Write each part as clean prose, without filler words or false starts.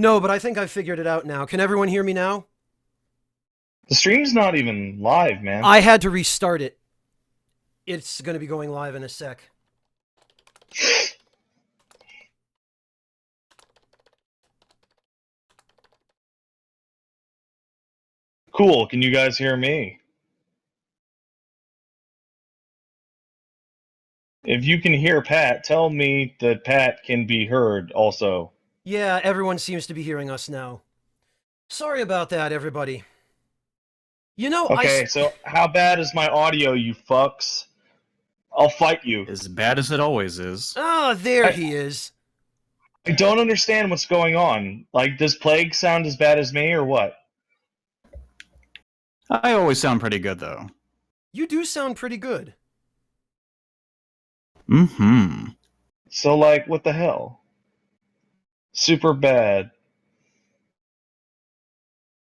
No, but I think I figured it out now. Can everyone hear me now? The stream's not even live, man. I had to restart it. It's going to be going live in a sec. Cool, can you guys hear me? If you can hear Pat, tell me that Pat can be heard also. Yeah, everyone seems to be hearing us now. Sorry about that, everybody. You know, Okay, so how bad is my audio, you fucks? I'll fight you. As bad as it always is. Ah, there he is. I don't understand what's going on. Like, does Plague sound as bad as me, or what? I always sound pretty good, though. You do sound pretty good. Mm-hmm. So, like, what the hell? Super bad.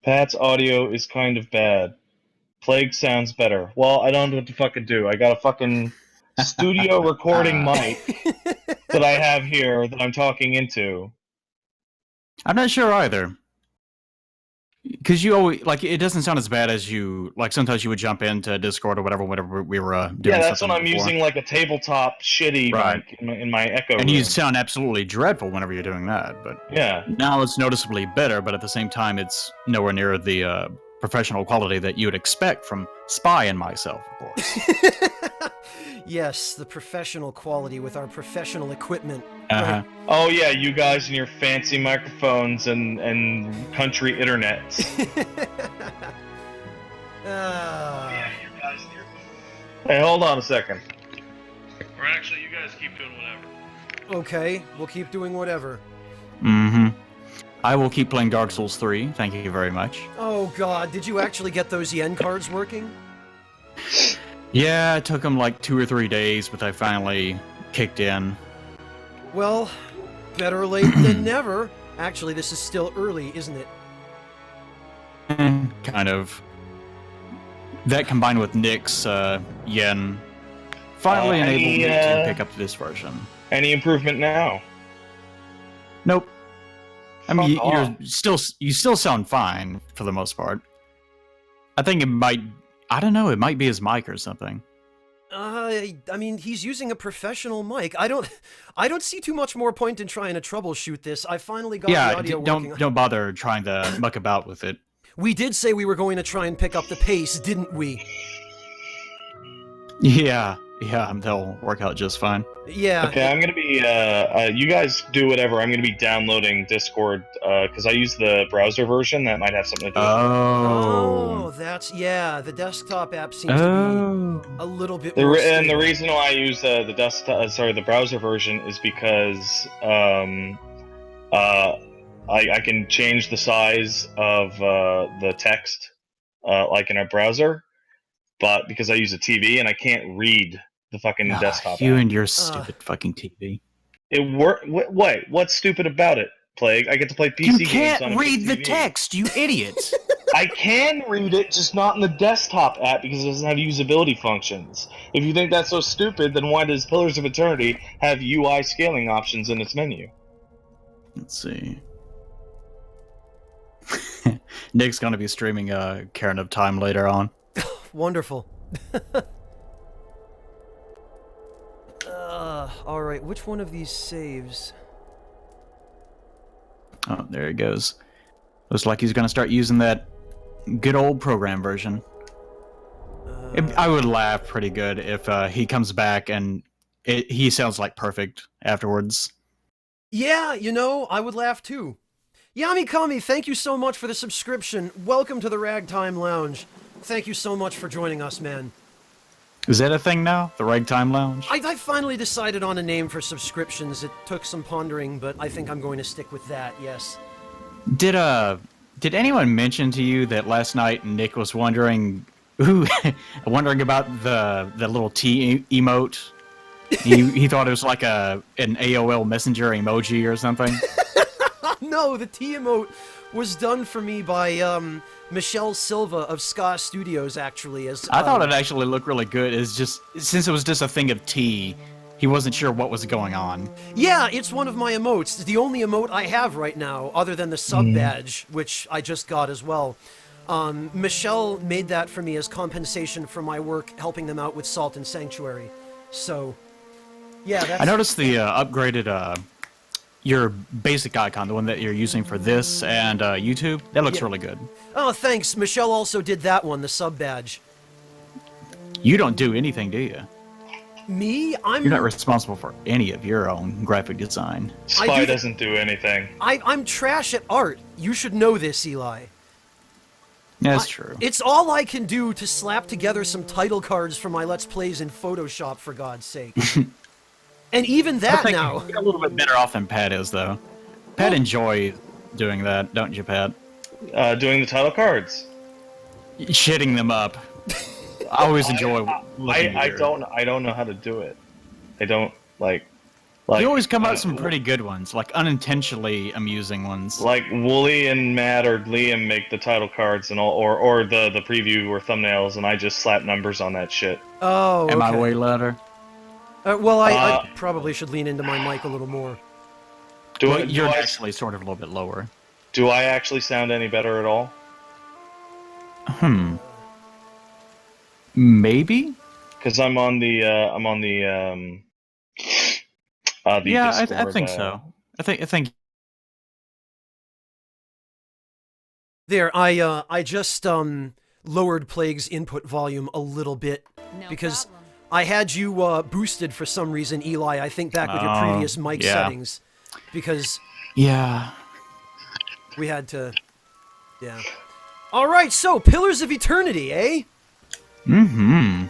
Pat's audio is kind of bad. Plague sounds better. Well, I don't know what to fucking do. I got a fucking studio recording mic that I have here that I'm talking into. I'm not sure either. Because you always, like, it doesn't sound as bad as you, like, sometimes you would jump into Discord or whatever we were doing. Yeah, that's when I'm before. using, like, a tabletop shitty Right. mic in my Echo And room. you sound absolutely dreadful whenever you're doing that, but Yeah. now it's noticeably better, but at the same time, it's nowhere near the professional quality that you would expect from Spy and myself, of course. Yes, the professional quality with our professional equipment. Uh-huh. Oh yeah, you guys and your fancy microphones and country internets. Ah. Hey, hold on a second. Or actually, you guys keep doing whatever. Okay, we'll keep doing whatever. Mm-hmm. I will keep playing Dark Souls 3, thank you very much. Oh god, did you actually get those yen cards working? Yeah, it took them like 2 or 3 days, but I finally kicked in. Well, better late than never. Actually, this is still early, isn't it? Kind of. That combined with Nick's yen finally enabled me to pick up this version. Any improvement now? Nope. I mean, Fuck you still sound fine for the most part. I think it might, I don't know, it might be his mic or something. I mean, he's using a professional mic. I don't see too much more point in trying to troubleshoot this. I finally got the audio working. Don't bother trying to muck about with it. We did say we were going to try and pick up the pace, didn't we? Yeah, they'll work out just fine. Yeah. Okay, I'm gonna be. You guys do whatever. I'm gonna be downloading Discord because I use the browser version. That might have something to do with it. Oh, that's the desktop app seems to be a little bit more And the stable. reason why I use the browser version is because I can change the size of the text like in a browser, but because I use a TV and I can't read the fucking desktop You app. and your stupid fucking TV. It Wait, what's stupid about it, Plague? I get to play PC games on a You can't big read the TV. text, you idiot! I can read it, just not in the desktop app because it doesn't have usability functions. If you think that's so stupid, then why does Pillars of Eternity have UI scaling options in its menu? Let's see. Nick's gonna be streaming Karen of Time later on. Wonderful. Alright, which one of these saves? Oh, there he goes. Looks like he's gonna start using that good old program version. I would laugh pretty good if he comes back and he sounds like perfect afterwards. Yeah, you know, I would laugh too. Yami Kami, thank you so much for the subscription. Welcome to the Ragtime Lounge. Thank you so much for joining us, man. Is that a thing now? The Ragtime Lounge? I finally decided on a name for subscriptions. It took some pondering, but I think I'm going to stick with that, yes. Did anyone mention to you that last night Nick was wondering about the little T emote? He thought it was like an AOL Messenger emoji or something. No, the T emote was done for me by Michelle Silva of Ska Studios, actually. I thought it actually looked really good. It's just since it was just a thing of tea, he wasn't sure what was going on. Yeah, it's one of my emotes. It's the only emote I have right now, other than the sub badge, which I just got as well. Michelle made that for me as compensation for my work helping them out with Salt and Sanctuary. So, yeah, that's... I noticed the upgraded your basic icon, the one that you're using for this and YouTube. That looks really good. Oh, thanks. Michelle also did that one, the sub badge. You don't do anything, do you? Me? You're not responsible for any of your own graphic design. Spy doesn't do anything. I'm trash at art. You should know this, Eli. That's true. It's all I can do to slap together some title cards for my Let's Plays in Photoshop, for God's sake. And even that now... You're a little bit better off than Pat is, though. Pat enjoys doing that, don't you, Pat? Doing the title cards. Shitting them up. I always enjoy looking I don't know how to do it. I don't like you always come out with some pretty good ones, like unintentionally amusing ones. Like Wooly and Matt or Liam make the title cards and all, or the preview or thumbnails, and I just slap numbers on that shit. Oh, okay. Am I way louder? Well, I probably should lean into my mic a little more. You're actually sort of a little bit lower. Do I actually sound any better at all? Maybe? Because I'm on the yeah, Discord, I think so. I think. There, I just lowered Plague's input volume a little bit because I had you boosted for some reason, Eli. I think back with your previous mic settings, because we had to. Yeah. All right, so Pillars of Eternity, eh? Mm-hmm.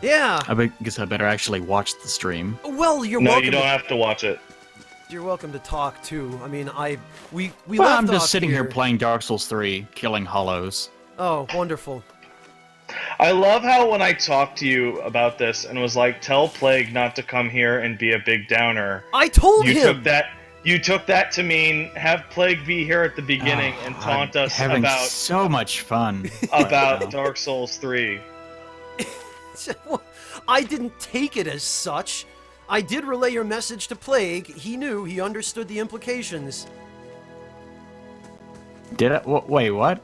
Yeah. I guess I better actually watch the stream. Well, you're No, welcome. you don't have to watch it. You're welcome to talk too. I mean, we Well, left I'm just off sitting here playing Dark Souls 3, killing hollows. Oh, wonderful. I love how when I talked to you about this and was like, tell Plague not to come here and be a big downer. I told him. You took that to mean have Plague be here at the beginning and taunt us about so much fun about Dark Souls 3. I didn't take it as such. I did relay your message to Plague. He knew. He understood the implications. Did I? Wait, what?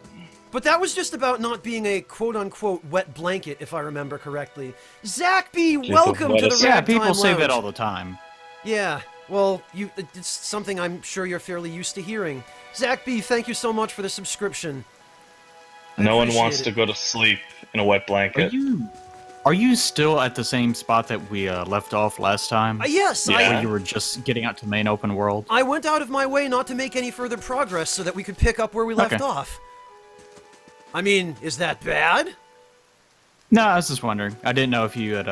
But that was just about not being a quote-unquote wet blanket, if I remember correctly. Zach B, welcome to the Ragtime Yeah, people say Lounge. that all the time. Yeah, well, it's something I'm sure you're fairly used to hearing. Zach B, thank you so much for the subscription. No one wants to go to sleep in a wet blanket. Are you still at the same spot that we left off last time? Yes, Where you were just getting out to the main open world? I went out of my way not to make any further progress so that we could pick up where we left off. I mean, is that bad? No, I was just wondering. I didn't know if you had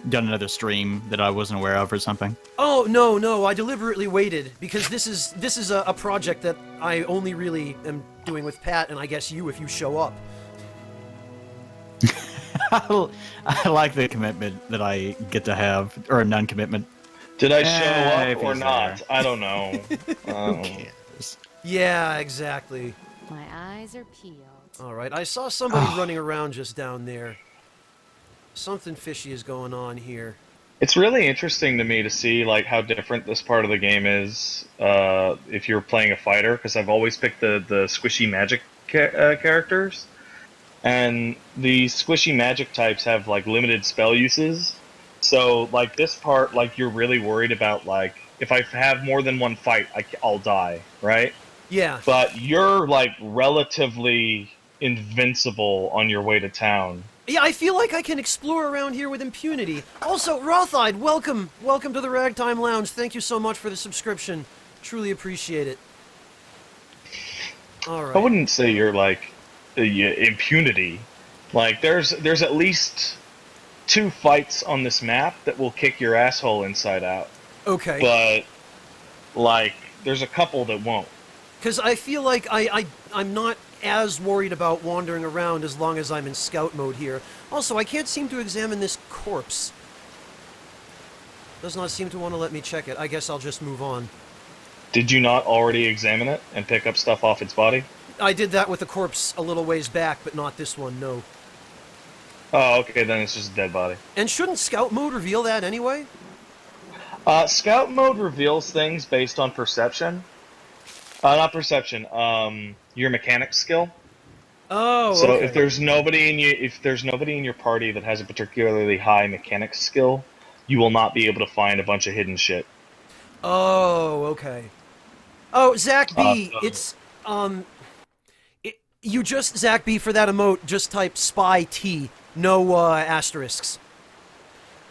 done another stream that I wasn't aware of or something. Oh, no, I deliberately waited, because this is a project that I only really am doing with Pat, and I guess you if you show up. I like the commitment that I get to have, or a non-commitment. Did I show up or not? I don't know. Who cares? Yeah, exactly. My eyes are peeled. Alright, I saw somebody running around just down there. Something fishy is going on here. It's really interesting to me to see like how different this part of the game is if you're playing a fighter, because I've always picked the squishy magic characters, and the squishy magic types have like limited spell uses. So like this part, like you're really worried about like if I have more than one fight, I'll die, right? Yeah. But you're like relatively invincible on your way to town. Yeah, I feel like I can explore around here with impunity. Also, Rothide, welcome to the Ragtime Lounge. Thank you so much for the subscription. Truly appreciate it. All right. I wouldn't say you're like impunity. Like there's at least 2 fights on this map that will kick your asshole inside out. Okay. But like there's a couple that won't. Because I feel like I'm not as worried about wandering around as long as I'm in scout mode here. Also, I can't seem to examine this corpse. Does not seem to want to let me check it. I guess I'll just move on. Did you not already examine it and pick up stuff off its body? I did that with the corpse a little ways back, but not this one, no. Oh, okay, then it's just a dead body. And shouldn't scout mode reveal that anyway? Scout mode reveals things based on perception. Not perception. Your mechanic skill. Oh, So okay. if there's nobody in your party that has a particularly high mechanic skill, you will not be able to find a bunch of hidden shit. Oh, okay. Oh, Zach B, So it's you just Zach B for that emote. Just type spy T, no asterisks.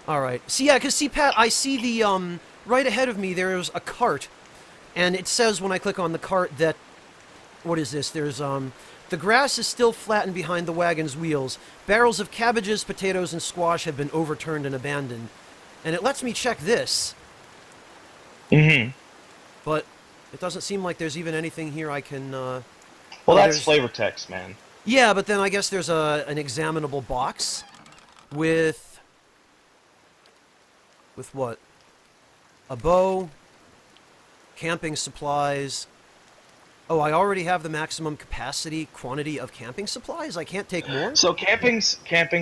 All right. See, yeah, cause see, Pat, I see the right ahead of me. There's a cart, and it says when I click on the cart that what is this? There's the grass is still flattened behind the wagon's wheels. Barrels of cabbages, potatoes, and squash have been overturned and abandoned. And it lets me check this, hmm but it doesn't seem like there's even anything here I can. Well, Oh, that's there's flavor text, man. yeah, but then I guess there's an examinable box with what? A bow, camping supplies. Oh, I already have the maximum quantity of camping supplies? I can't take more? So camping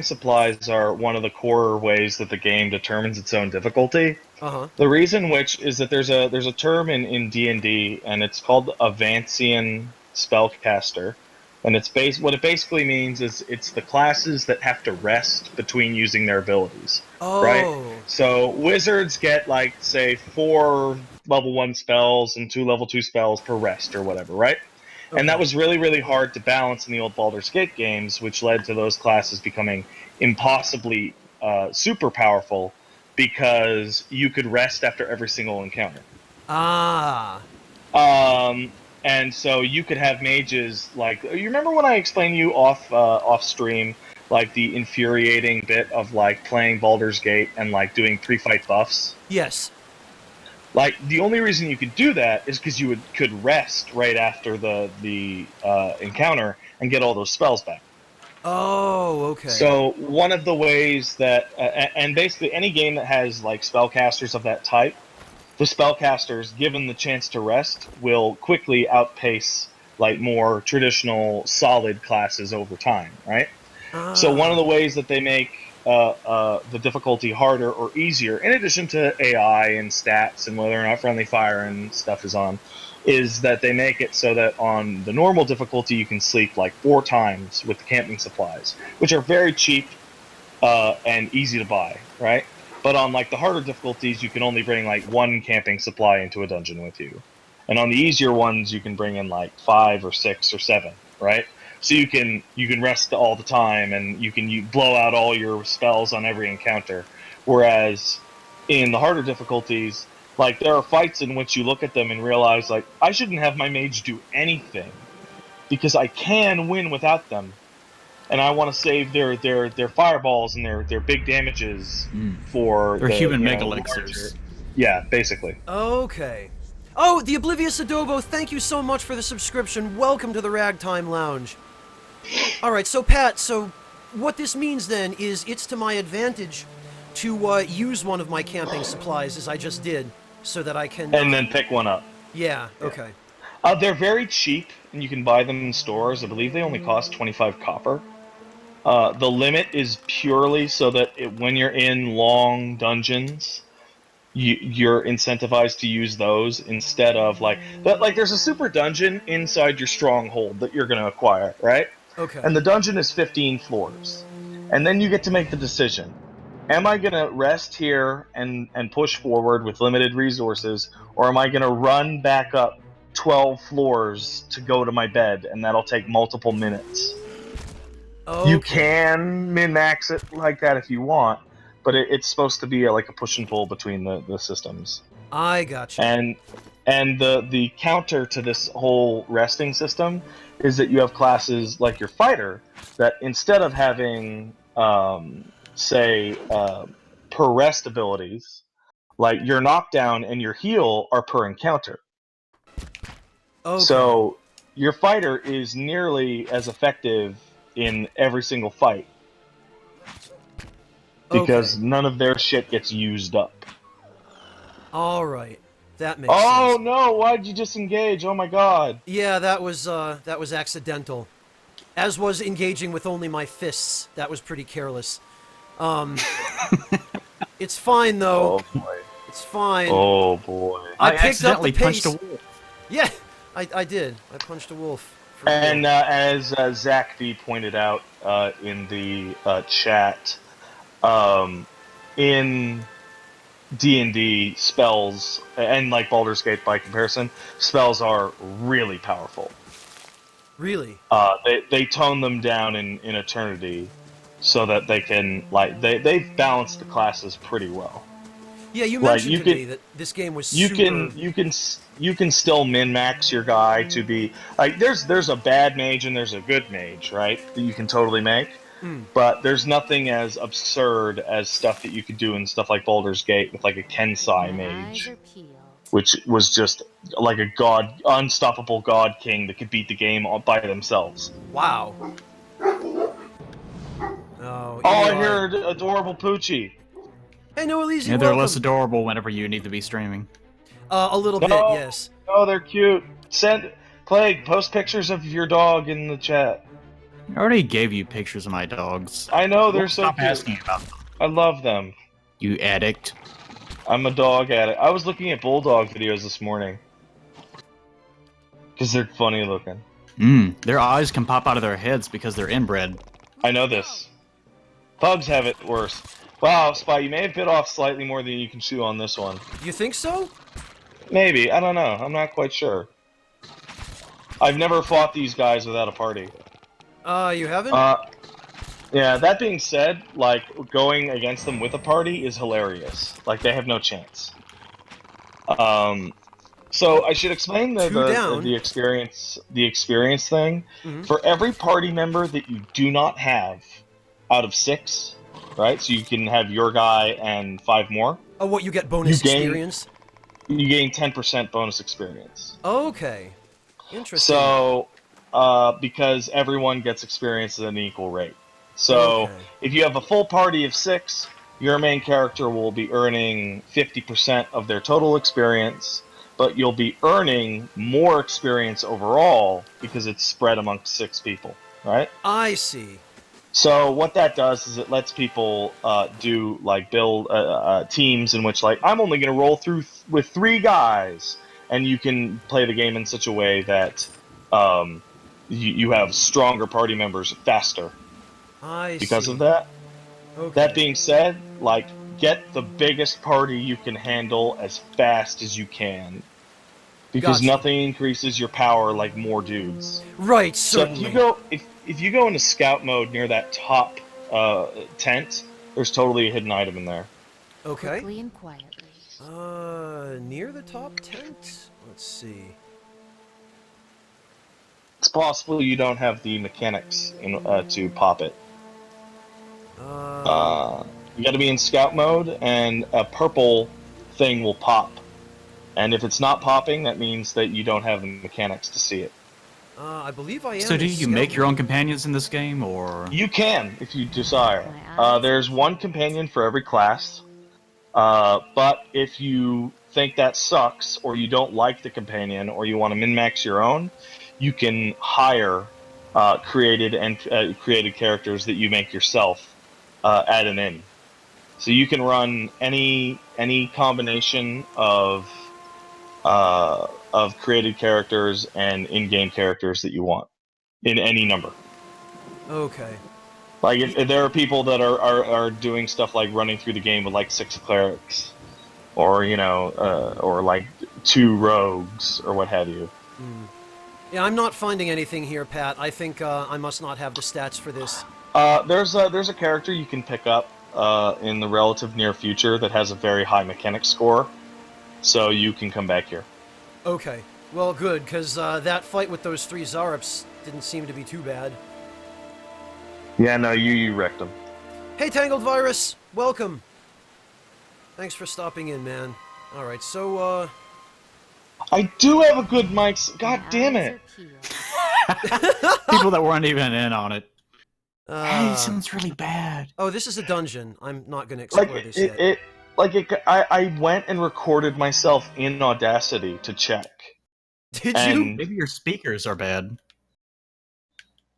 supplies are one of the core ways that the game determines its own difficulty. Uh-huh. The reason which is that there's a term in D&D, and it's called Avancian spellcaster, and what it basically means is it's the classes that have to rest between using their abilities, right? Oh. So wizards get like say 4 level 1 spells and 2 level 2 spells per rest or whatever, right? And that Okay. was really, really hard to balance in the old Baldur's Gate games, which led to those classes becoming impossibly super powerful because you could rest after every single encounter. Ah. Um, and so you could have mages like you remember when I explained to you off stream like the infuriating bit of like playing Baldur's Gate and like doing pre-fight buffs. Yes. Like the only reason you could do that is because could rest right after the encounter and get all those spells back. Oh, okay. So one of the ways that and basically any game that has like spellcasters of that type, the spellcasters given the chance to rest will quickly outpace like more traditional solid classes over time, right? So one of Ah. the ways that they make the difficulty harder or easier, in addition to AI and stats and whether or not friendly fire and stuff is on, is that they make it so that on the normal difficulty you can sleep like 4 times with the camping supplies, which are very cheap and easy to buy, right? But on like the harder difficulties, you can only bring like 1 camping supply into a dungeon with you, and on the easier ones, you can bring in like 5 or 6 or 7, right? So you can rest all the time, and you blow out all your spells on every encounter. Whereas in the harder difficulties, like there are fights in which you look at them and realize like I shouldn't have my mage do anything because I can win without them, and I want to save their fireballs and their big damages for They're the human larger. megalixirs. Yeah, basically. Okay. Oh, the Oblivious Adobo, thank you so much for the subscription. Welcome to the Ragtime Lounge. Alright, so Pat, so what this means then is it's to my advantage to use one of my camping supplies as I just did, so that I can... And then pick one up. yeah, Yeah. okay. They're very cheap, and you can buy them in stores. I believe they only cost 25 copper. The limit is purely so that when you're in long dungeons, you're incentivized to use those instead of like that. Like, there's a super dungeon inside your stronghold that you're going to acquire, right? Okay. And the dungeon is 15 floors, and then you get to make the decision: am I going to rest here and push forward with limited resources, or am I going to run back up 12 floors to go to my bed, and that'll take multiple minutes? You Okay. can min-max it like that if you want, but it's supposed to be like a push and pull between the systems. I gotcha. And the counter to this whole resting system is that you have classes like your fighter that instead of having say per rest abilities, like your knockdown and your heal are per encounter. Okay. So your fighter is nearly as effective in every single fight because Okay. none of their shit gets used up. Alright. That makes Oh sense. no, why'd you disengage? Oh my god. Yeah, that was accidental. As was engaging with only my fists. That was pretty careless. It's fine though. Oh boy. It's fine. Oh boy. I picked up the accidentally punched a pace. wolf. Yeah, I did. I punched a wolf. For real. And as Zach D pointed out in the chat, in D&D, spells and like Baldur's Gate by comparison, spells are really powerful. Really? They tone them down in Eternity, so that they can they've balanced the classes pretty well. Yeah, you Like, mentioned you to can- me that this game was You super. you can still min max your guy to be like there's a bad mage and there's a good mage, right? That you can totally make. But there's nothing as absurd as stuff that you could do in stuff like Baldur's Gate with like a Kensai My mage, eyes are peeled. which was just like a unstoppable god king that could beat the game all by themselves. Wow. Oh, Eli. I hear adorable Poochie. Hey, Noah Lisi, Yeah, they're welcome. less adorable whenever you need to be streaming. A little bit, No. yes. Oh, they're cute. Plague, post pictures of your dog in the chat. I already gave you pictures of my dogs. I know they're Don't so stop cute. asking about them, I love them. you addict. I'm a dog addict. I was looking at bulldog videos this morning because they're funny looking. Their eyes can pop out of their heads because they're inbred. I know this. Pugs have it worse. Wow, Spy, you may have bit off slightly more than you can chew on this one. You think so? Maybe. I don't know. I'm not quite sure. I've never fought these guys without a party. You haven't? Yeah, that being said, like, going against them with a party is hilarious. Like, they have no chance. So I should explain the experience thing. For every party member that you do not have out of 6, right? So you can have your guy and 5 more. Oh, what, you get bonus you gain- experience? You gain 10% bonus experience. Okay. Interesting. So, because everyone gets experience at an equal rate. So, Okay. if you have a full party of 6, your main character will be earning 50% of their total experience, but you'll be earning more experience overall because it's spread amongst 6 people, right? I see. So what that does is it lets people build teams in which, like, I'm only going to roll through with 3 guys, and you can play the game in such a way that you have stronger party members faster because of that. Okay. That being said, like, get the biggest party you can handle as fast as you can, because Gotcha. nothing increases your power like more dudes. Right, So certainly. if you go into scout mode near that top tent, there's totally a hidden item in there. Okay. Quickly and quietly. Near the top tent? Let's see. It's possible you don't have the mechanics to pop it. You got to be in scout mode, and a purple thing will pop. And if it's not popping, that means that you don't have the mechanics to see it. I believe I am. So do in you make scout your own mode. companions in this game, or...? You can, if you desire. My eyes. There's one companion for every class. But if you think that sucks, or you don't like the companion, or you want to min-max your own, you can hire created characters that you make yourself at an inn. So you can run any combination of created characters and in-game characters that you want in any number. Okay. Like, if there are people that are doing stuff like running through the game with like 6 clerics, or or like 2 rogues or what have you. Yeah, I'm not finding anything here, Pat. I think I must not have the stats for this. There's a character you can pick up in the relative near future that has a very high mechanics score, so you can come back here. Okay. Well, good, because that fight with those 3 Zarups didn't seem to be too bad. Yeah, no, you wrecked them. Hey, Tangled Virus! Welcome! Thanks for stopping in, man. Alright, so, I do have a good mic. God My damn eyes it! are peeled. People that weren't even in on it. Hey, uh... it sounds really bad. Oh, this is a dungeon. I'm not gonna explore Like this yet. I went and recorded myself in Audacity to check. Did and- you? Maybe your speakers are bad.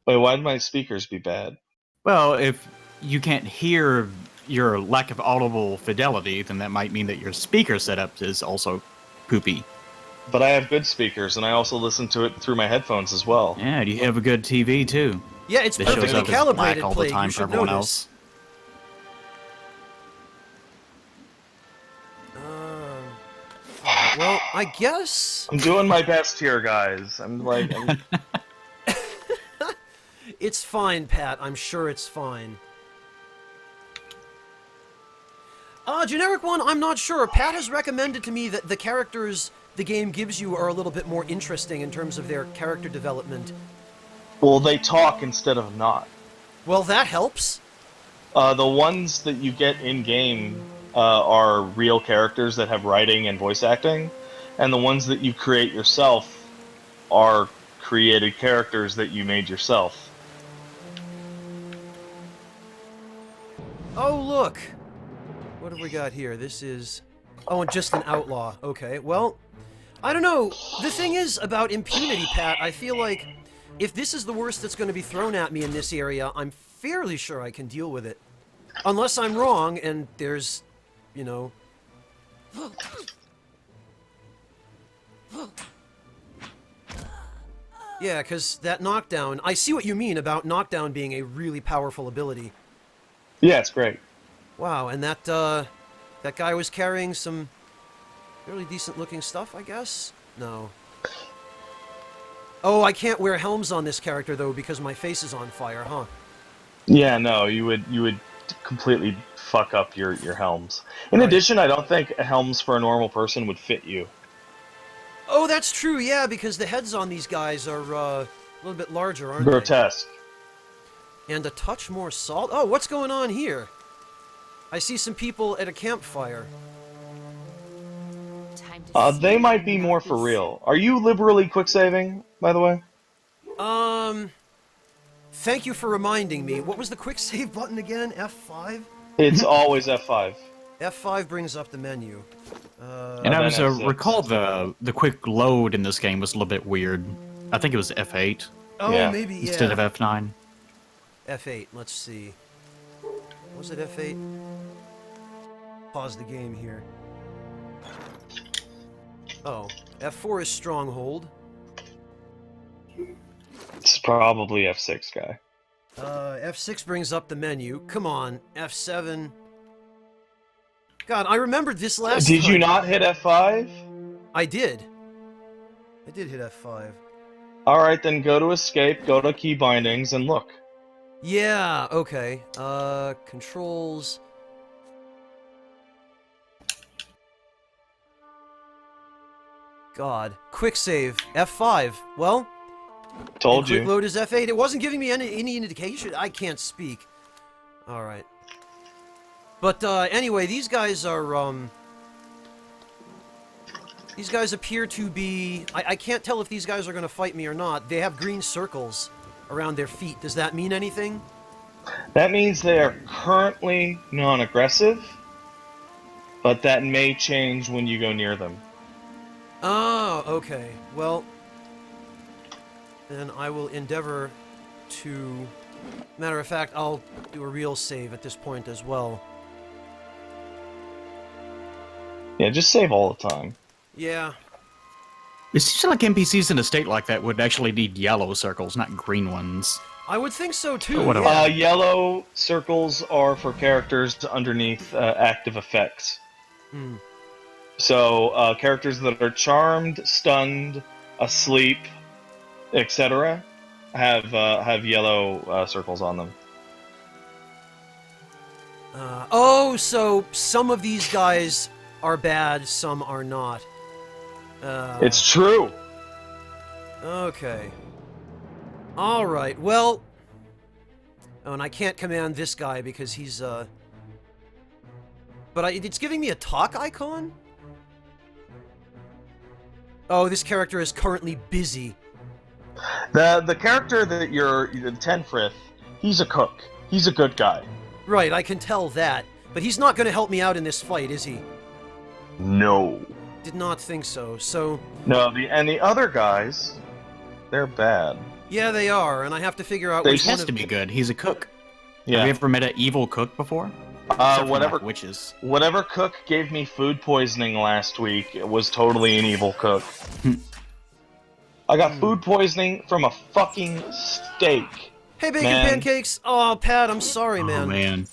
Wait, why'd my speakers be bad? Well, if you can't hear your lack of audible fidelity, then that might mean that your speaker setup is also poopy. But I have good speakers, and I also listen to it through my headphones as well. Yeah, you have a good TV too. Yeah, it's This shows perfectly up as black calibrated, all the Plague. You time for should everyone notice. else. Well, I guess I'm doing my best here, guys. I'm it's fine, Pat. I'm sure it's fine. Generic one, I'm not sure. Pat has recommended to me that the characters the game gives you are a little bit more interesting in terms of their character development. well, they talk instead of not. Well, that helps. The ones that you get in game are real characters that have writing and voice acting, and the ones that you create yourself are created characters that you made yourself. Oh, look. What have we got here? This is... Oh, and just an outlaw. Okay, well, I don't know. The thing is about impunity, Pat, I feel like if this is the worst that's going to be thrown at me in this area, I'm fairly sure I can deal with it. Unless I'm wrong and there's, you know... Yeah, because that knockdown... I see what you mean about knockdown being a really powerful ability. Yeah, it's great. Wow, and that guy was carrying some fairly decent-looking stuff, I guess? No. Oh, I can't wear helms on this character, though, because my face is on fire, huh? Yeah, no, you would completely fuck up your helms. In Right. addition, I don't think helms for a normal person would fit you. Oh, that's true, yeah, because the heads on these guys are a little bit larger, aren't they? Grotesque. And a touch more salt? Oh, what's going on here? I see some people at a campfire. Time to see They might be what more for is- real. Are you liberally quick saving, by the way? Thank you for reminding me. What was the quick save button again? F5? It's always F5. F5 brings up the menu. And I then was F6. recall the quick load in this game was a little bit weird. I think it was F8 Oh, Yeah. maybe, yeah. instead of F9. F8, let's see. Was it F8? Pause the game here. Oh, F4 is stronghold. It's probably F6, guy. F6 brings up the menu. Come on, F7. God, I remembered this last Did time. you not hit F5? I did. I did hit F5. Alright, then go to escape, go to key bindings, and look. Yeah, okay. Controls. God. Quick save. F5. Well, Told and quick you. load is F8. It wasn't giving me any indication. I can't speak. Alright. But, anyway, these guys are, these guys appear to be... I can't tell if these guys are gonna fight me or not. They have green circles around their feet. Does that mean anything? That means they are currently non-aggressive, but that may change when you go near them. Oh, okay. Well, then I will endeavor to... Matter of fact, I'll do a real save at this point as well. Yeah, just save all the time. Yeah. It seems like NPCs in a state like that would actually need yellow circles, not green ones. I would think so too. What Yeah. Yellow circles are for characters underneath active effects. Hmm. So, characters that are charmed, stunned, asleep, etc., have yellow circles on them. Oh, so some of these guys are bad, some are not. It's true. Okay. Alright, well... Oh, and I can't command this guy because he's, But it's giving me a talk icon? Oh, this character is currently busy. The character that you're Tenfrith, he's a cook. He's a good guy. Right, I can tell that. But he's not gonna help me out in this fight, is he? No. Did not think so, so... No, the other guys They're bad. Yeah, they are, and I have to figure out They which He one has of... to be good. He's a cook. Yeah. Have you ever met an evil cook before? Except for, Whatever like, witches. whatever cook gave me food poisoning last week was totally an evil cook. I got food poisoning from a fucking steak. Hey, Bacon Man. Pancakes! Oh, Pat, I'm sorry, man. Oh man.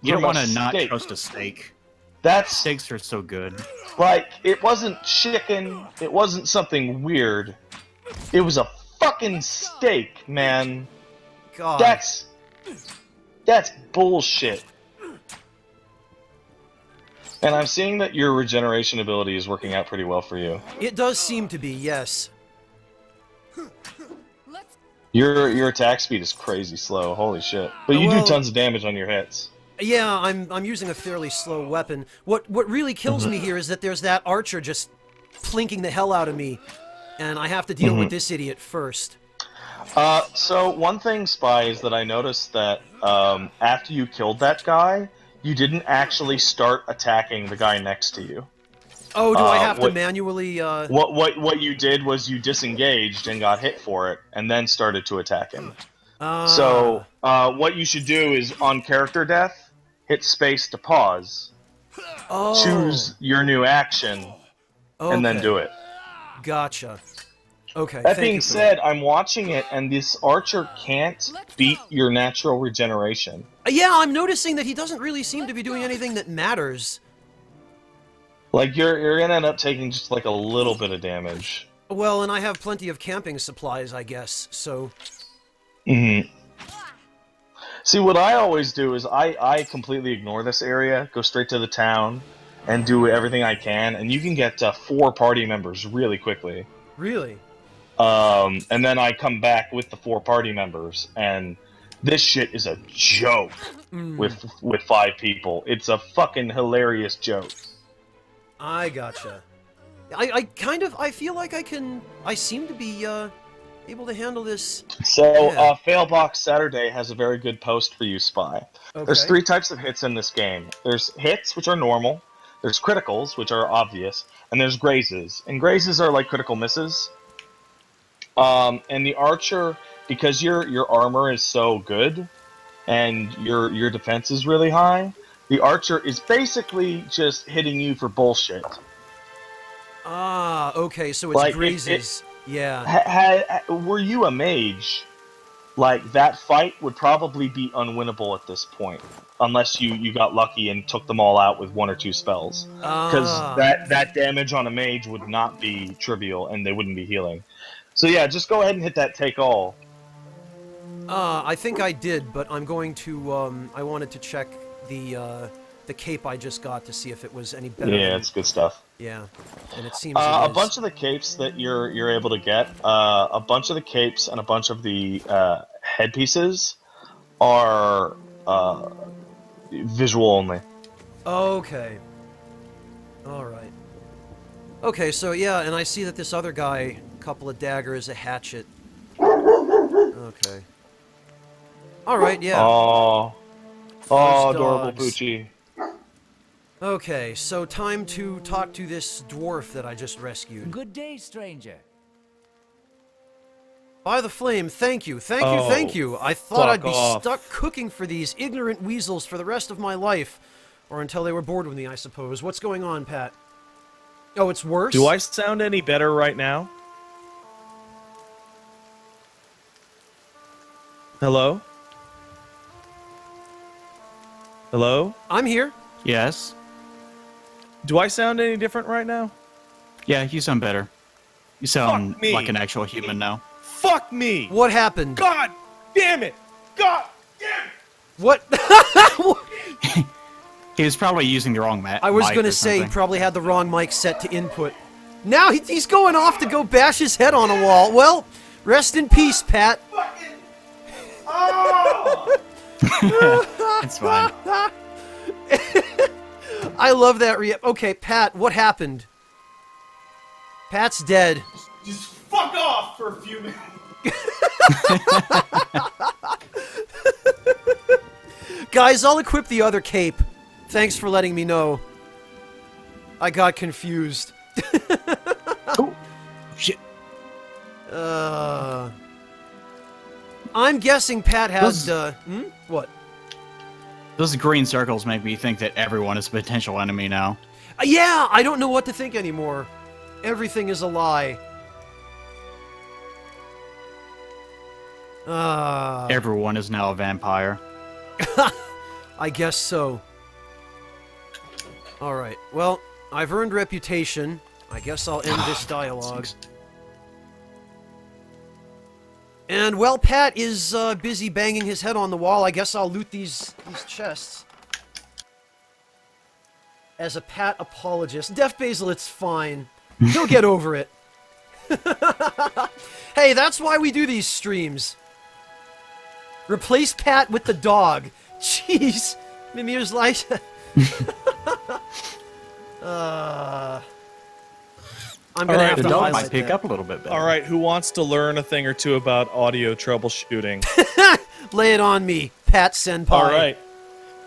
You don't From a want to not steak. trust a steak. That's Steaks are so good. like, it wasn't chicken, it wasn't something weird. It was a fucking steak, man. God. That's bullshit. And I'm seeing that your regeneration ability is working out pretty well for you. It does seem to be, yes. Your attack speed is crazy slow, holy shit. But you Well- do tons of damage on your hits. Yeah, I'm using a fairly slow weapon. What really kills me here is that there's that archer just plinking the hell out of me, and I have to deal with this idiot first. So one thing, Spy, is that I noticed that after you killed that guy, you didn't actually start attacking the guy next to you. Oh, do I have to what- manually, What you did was you disengaged and got hit for it, and then started to attack him. So what you should do is, on character death, hit space to pause, oh, choose your new action, and then okay. do it. Gotcha. Okay, That thank being you for said, I'm watching it, and this archer can't beat your natural regeneration. Yeah, I'm noticing that he doesn't really seem to be doing anything that matters. Like, you're gonna end up taking just like a little bit of damage. Well, and I have plenty of camping supplies, I guess, so... See, what I always do is I completely ignore this area, go straight to the town, and do everything I can, and you can get 4 party members really quickly. Really? And then I come back with the 4 party members, and this shit is a joke with 5 people. It's a fucking hilarious joke. I gotcha. I feel like I seem to be, able to handle this. So, Yeah. Failbox Saturday has a very good post for you, Spy. Okay. There's 3 types of hits in this game. There's hits, which are normal. There's criticals, which are obvious. And there's grazes. And grazes are like critical misses. And the archer, because your armor is so good, and your defense is really high, the archer is basically just hitting you for bullshit. Ah, okay, so it's Like, grazes. Yeah. Were you a mage, like, that fight would probably be unwinnable at this point, unless you got lucky and took them all out with 1 or 2 spells. Because that damage on a mage would not be trivial, and they wouldn't be healing. So yeah, just go ahead and hit that take all. I think I did, but I'm going to, I wanted to check the cape I just got to see if it was any better. Yeah, than- it's good stuff. Yeah, and it seems A it is. bunch of the capes that you're able to get, a bunch of the capes and a bunch of the headpieces are visual only. Okay. Alright. Okay, so yeah, and I see that this other guy, a couple of daggers, a hatchet. Okay. Alright, yeah. Oh, Those adorable dogs. Poochie. Okay, so time to talk to this dwarf that I just rescued. Good day, stranger. By the flame, thank you, thank you, Oh, thank you. I thought I'd fuck be off. stuck cooking for these ignorant weasels for the rest of my life. Or until they were bored with me, I suppose. What's going on, Pat? Oh, it's worse? Do I sound any better right now? Hello? Hello? I'm here. Yes. Do I sound any different right now? Yeah, you sound better. You sound Fuck me. like an actual human now. Fuck me! What happened? God damn it! God damn it! What? He was probably using the wrong I was mic gonna or say he something. probably had the wrong mic set to input. Now he's going off to go bash his head on a wall. Well, rest in peace, Pat. It's fine. I love that Okay, Pat, what happened? Pat's dead. Just fuck off for a few minutes. Guys, I'll equip the other cape. Thanks for letting me know. I got confused. Oh, shit. I'm guessing Pat has. Those- What? Those green circles make me think that everyone is a potential enemy now. Yeah, I don't know what to think anymore. Everything is a lie. Everyone is now a vampire. I guess so. Alright, well, I've earned reputation. I guess I'll end this dialogue. And, well, Pat is busy banging his head on the wall. I guess I'll loot these chests. As a Pat apologist. Def Basil, it's fine. He'll get over it. Hey, that's why we do these streams. Replace Pat with the dog. Jeez. Mimir's like... I'm gonna Alright, have The to dog highlight might pick that. up a little bit better. All right, who wants to learn a thing or two about audio troubleshooting? Lay it on me, Pat Senpai. All right.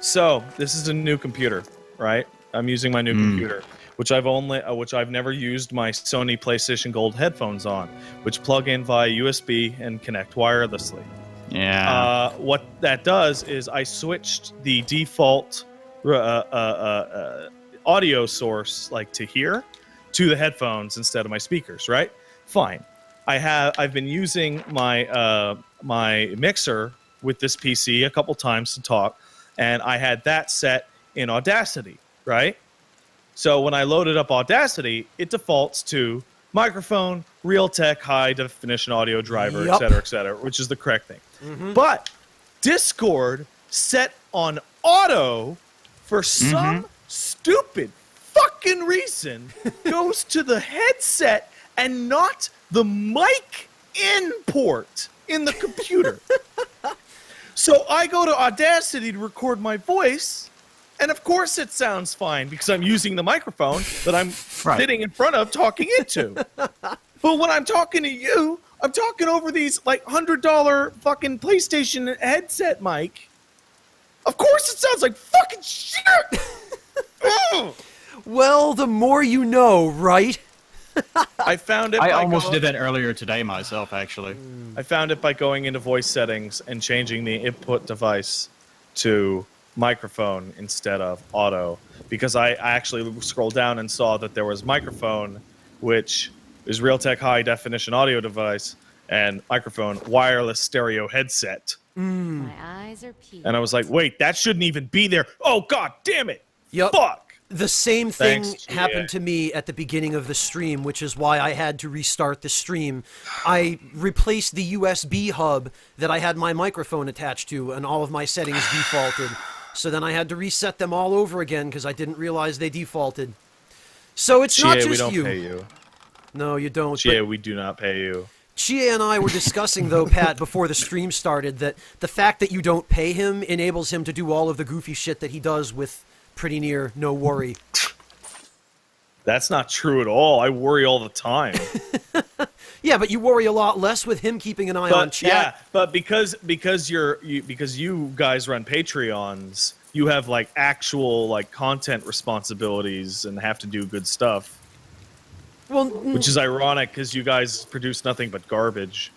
So this is a new computer, right? I'm using my new computer, which I've never used my Sony PlayStation Gold headphones on, which plug in via USB and connect wirelessly. Yeah. What that does is I switched the default audio source, like to here, to the headphones instead of my speakers. Right? Fine. I've been using my my mixer with this PC a couple times to talk, and I had that set in Audacity. Right? So when I loaded up Audacity, it defaults to microphone, Realtek high definition audio driver, Yup. et cetera, which is the correct thing. But Discord set on auto for some stupid fucking reason goes to the headset and not the mic in port in the computer. So I go to Audacity to record my voice, and of course it sounds fine because I'm using the microphone that I'm sitting in front of talking into. But when I'm talking to you, I'm talking over these like $100 fucking PlayStation headset mic. Of course it sounds like fucking shit. Ugh. Well, the more you know, right? I found it. I by almost go- did that earlier today myself, actually. I found it by going into voice settings and changing the input device to microphone instead of auto, because I actually scrolled down and saw that there was microphone, which is Realtek high definition audio device, and microphone wireless stereo headset. My eyes are peeled. And I was like, wait, that shouldn't even be there. Oh, god damn it. Yup. Fuck. The same thing Thanks, GA. happened to me at the beginning of the stream, which is why I had to restart the stream. I replaced the USB hub that I had my microphone attached to, and all of my settings defaulted. So then I had to reset them all over again because I didn't realize they defaulted. So it's not GA, just we don't you. pay you. No, you don't. GA, But we do not pay you. Chia and I were discussing, though, Pat, before the stream started, that the fact that you don't pay him enables him to do all of the goofy shit that he does with pretty near no worry. That's not true at all. I worry all the time. Yeah, but you worry a lot less with him keeping an eye on But chat. yeah, but because you guys run Patreons, you have like actual like content responsibilities and have to do good stuff, Well, which is ironic because you guys produce nothing but garbage.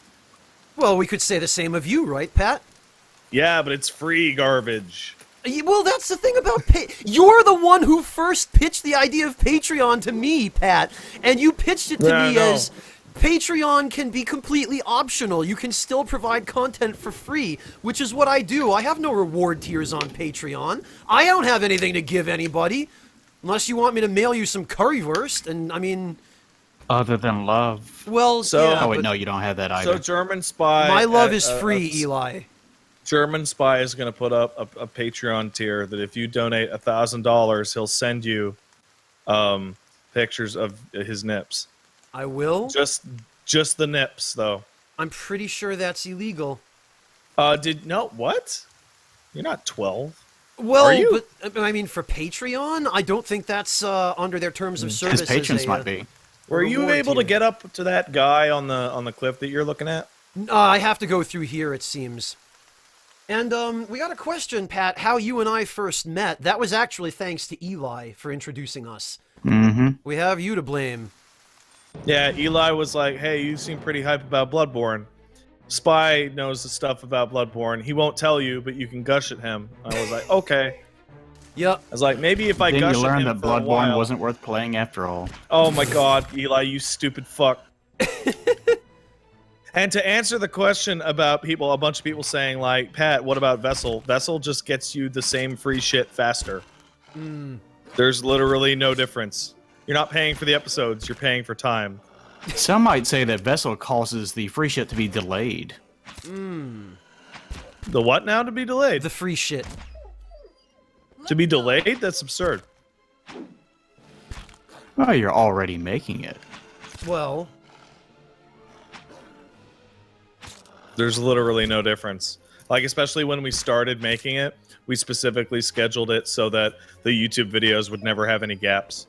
well, we could say the same of you, right, Pat? Yeah, but it's free garbage. Well, that's the thing about you're the one who first pitched the idea of Patreon to me, Pat, and you pitched it to Yeah, I me know. as Patreon can be completely optional. You can still provide content for free, which is what I do. I have no reward tiers on Patreon. I don't have anything to give anybody, unless you want me to mail you some currywurst. And I mean, Other than love. well, So- yeah, Oh, wait, but no, you don't have that So either. German Spy. my love is free, Eli. German Spy is going to put up a Patreon tier that if you donate $1,000, he'll send you pictures of his nips. I will. Just the nips, though. I'm pretty sure that's illegal. What? You're not 12. Well, Are you? but I mean, for Patreon, I don't think that's under their terms of service. His patrons as a, might be. Were you reward able to tier. get up to that guy on the cliff that you're looking at? I have to go through here, it seems. And we got a question, Pat, how you and I first met. That was actually thanks to Eli for introducing us. Mm-hmm. We have you to blame. Yeah, Eli was like, "Hey, you seem pretty hype about Bloodborne. Spy knows the stuff about Bloodborne. He won't tell you, but you can gush at him." I was like, "Okay." Yep. I was like, "Maybe if I Then gush you at learn him that for a Bloodborne while." wasn't worth playing after all. Oh my God, Eli, you stupid fuck. And to answer the question about people, a bunch of people saying like, "Pat, what about Vessel? Vessel just gets you the same free shit faster. There's literally no difference. You're not paying for the episodes; you're paying for time." Some might say that Vessel causes the free shit to be delayed. The what now to be delayed? The free shit. To be delayed? That's absurd. Oh, you're already making it. Well, There's literally no difference. Like, especially when we started making it, we specifically scheduled it so that the YouTube videos would never have any gaps.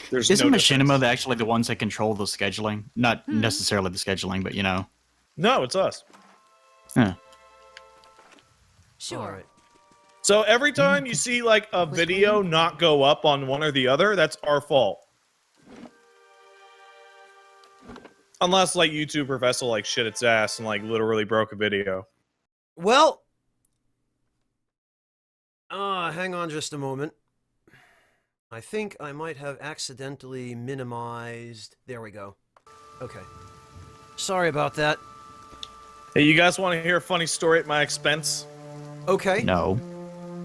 There's Isn't no Machinima actually the ones that control the scheduling? Not necessarily the scheduling, but you know. No, it's us. Huh. Sure. all right. So every time you see like a video not go up on one or the other, that's our fault. Unless like YouTube or Vessel like shit its ass and like literally broke a video. Well, hang on just a moment. I think I might have accidentally minimized. There we go. Okay. Sorry about that. Hey, you guys want to hear a funny story at my expense? Okay. No.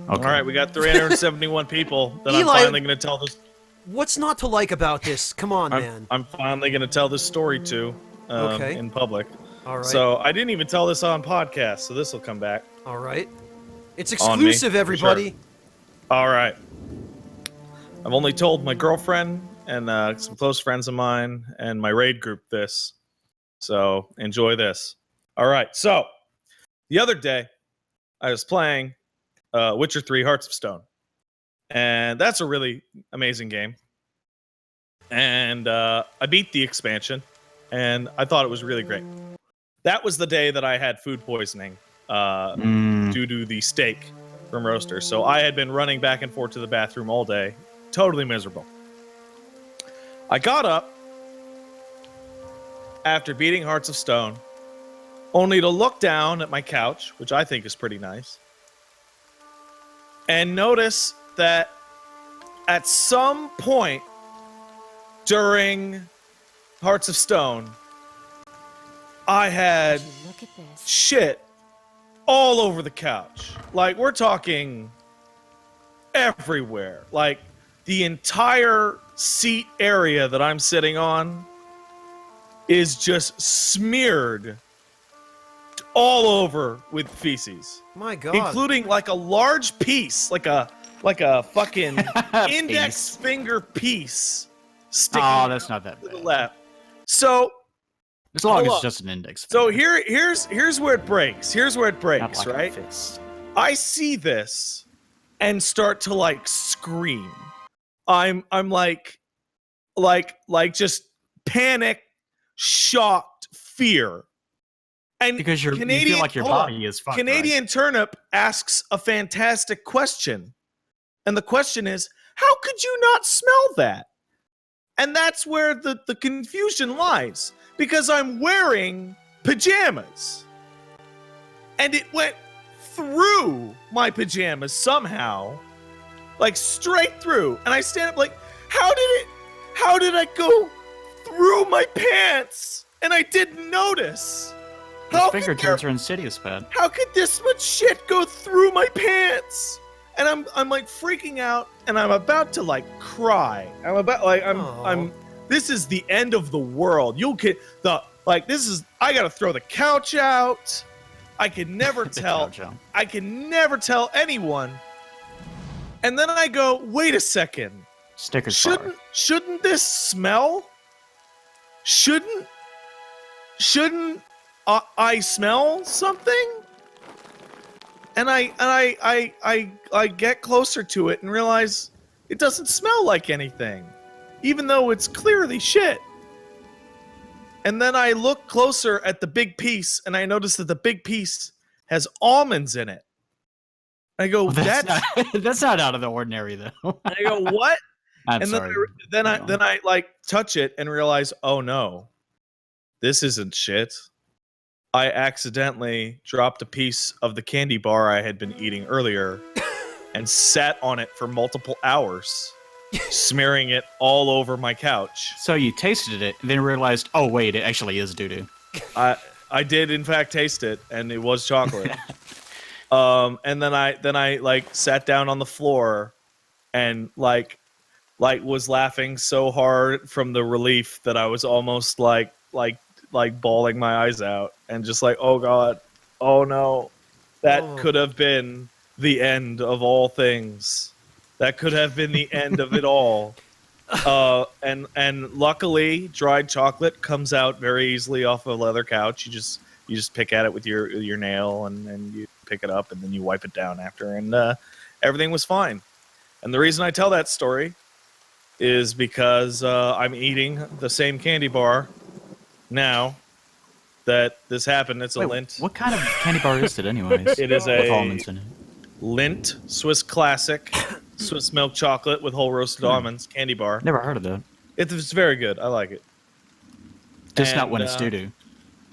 Okay. All right, we got 371 people that I'm Eli- finally going to tell this. What's not to like about this? Come on, man. I'm finally going to tell this story to Okay. in public. All right. So I didn't even tell this on podcast, so this will come back. All right. It's On me, exclusive, for everybody. sure. All right. I've only told my girlfriend and some close friends of mine and my raid group this. So enjoy this. All right. So the other day, I was playing Witcher 3 Hearts of Stone. And that's a really amazing game. And I beat the expansion. And I thought it was really great. That was the day that I had food poisoning due to the steak from Roaster. So I had been running back and forth to the bathroom all day. Totally miserable. I got up after beating Hearts of Stone, only to look down at my couch, which I think is pretty nice, and notice that at some point during Hearts of Stone, I had Look at this. shit all over the couch. Like, we're talking everywhere. Like, the entire seat area that I'm sitting on is just smeared all over with feces, My God. including like a large piece, like a fucking index Piece. finger piece sticking Oh, that's not that to the bad. left. So As long Hold as up. it's just an index. So finger, here's where it breaks. Here's where it not breaks, like a right? fist. I see this and start to like scream. I'm like just panic, shocked, fear. And Because you feel like your hold on. body is fucked. Canadian Turnip asks a fantastic question. And the question is, how could you not smell that? And that's where the confusion lies. Because I'm wearing pajamas. And it went through my pajamas somehow. Like straight through. And I stand up like, how did I go through my pants? And I didn't notice. Those How finger could there- turns are insidious, man. how could this much shit go through my pants? And I'm like freaking out, and I'm about to like cry. I'm this is the end of the world. You'll get I gotta throw the couch out. I can never The tell. couch out. I can never tell anyone. And then I go, wait a second. Stickers bar. Shouldn't this smell? Shouldn't I smell something? And I get closer to it and realize it doesn't smell like anything, even though it's clearly shit. And then I look closer at the big piece, and I notice that the big piece has almonds in it. I go, That's not out of the ordinary, though. I go, what? I'm and sorry. then I like touch it and realize, oh no, this isn't shit. I accidentally dropped a piece of the candy bar I had been eating earlier and sat on it for multiple hours, smearing it all over my couch. So you tasted it, and then realized, oh wait, it actually is doo doo. I did in fact taste it, and it was chocolate. And then I like sat down on the floor and like was laughing so hard from the relief that I was almost like bawling my eyes out and just like, oh god, oh no, that could have been the end of all things. That could have been the end of it all. And luckily, dried chocolate comes out very easily off a leather couch. You just pick at it with your nail and you pick it up and then you wipe it down after, and everything was fine. And the reason I tell that story is because I'm eating the same candy bar now that this happened. It's a Lindt. What kind of candy bar is it, anyways? It is with a almonds in it. Lindt Swiss Classic Swiss milk chocolate with whole roasted almonds candy bar. Never heard of that. It's very good. I like it. Just not when it's doo doo.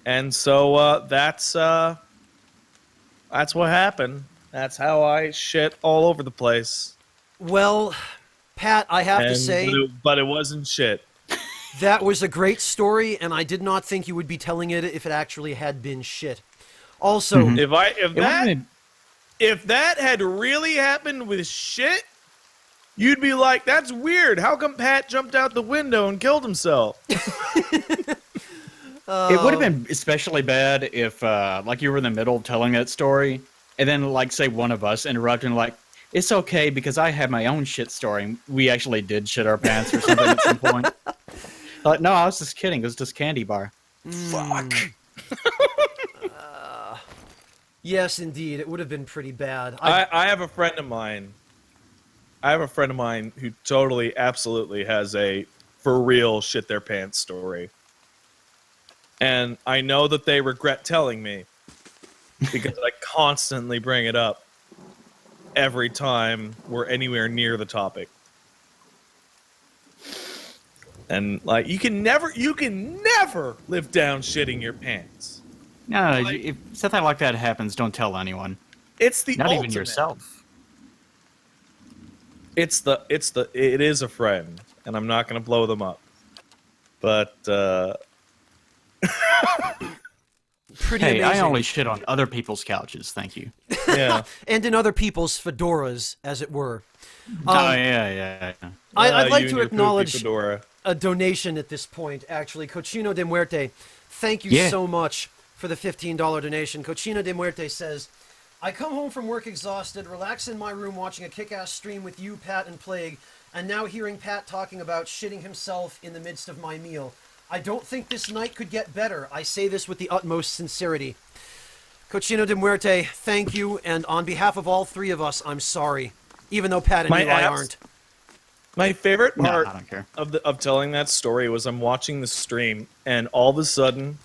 And so that's what happened. That's how I shit all over the place. Well, Pat, I have to say, but it wasn't shit. that was a great story, and I did not think you would be telling it if it actually had been shit. Also, If that had really happened with shit, you'd be like, that's weird. How come Pat jumped out the window and killed himself? It would have been especially bad if, like, you were in the middle of telling that story, and then, like, say one of us interrupted and, like, it's okay because I have my own shit story. We actually did shit our pants or something at some point. Like, no, I was just kidding. It was just candy bar. Fuck. yes, indeed, it would have been pretty bad. I have a friend of mine. I have a friend of mine who totally, absolutely has a for real shit their pants story. And I know that they regret telling me because I constantly bring it up every time we're anywhere near the topic. And like you can never live down shitting your pants. No, if something like that happens, don't tell anyone. It's the Not ultimate. even yourself. It is a friend, and I'm not going to blow them up. But Pretty Hey, amazing. I only shit on other people's couches, thank you. yeah, And in other people's fedoras, as it were. Yeah. I'd like you to and your poopy acknowledge fedora. a donation at this point, actually. Cochino de Muerte, thank you Yeah. so much for the $15 donation. Cochino de Muerte says, I come home from work exhausted, relax in my room watching a kick-ass stream with you, Pat, and Plague, and now hearing Pat talking about shitting himself in the midst of my meal. I don't think this night could get better. I say this with the utmost sincerity. Cochino de Muerte, thank you, and on behalf of all three of us, I'm sorry. Even though Pat and My Eli abs- aren't. My favorite No, part I don't care. of telling that story was I'm watching the stream, and all of a sudden,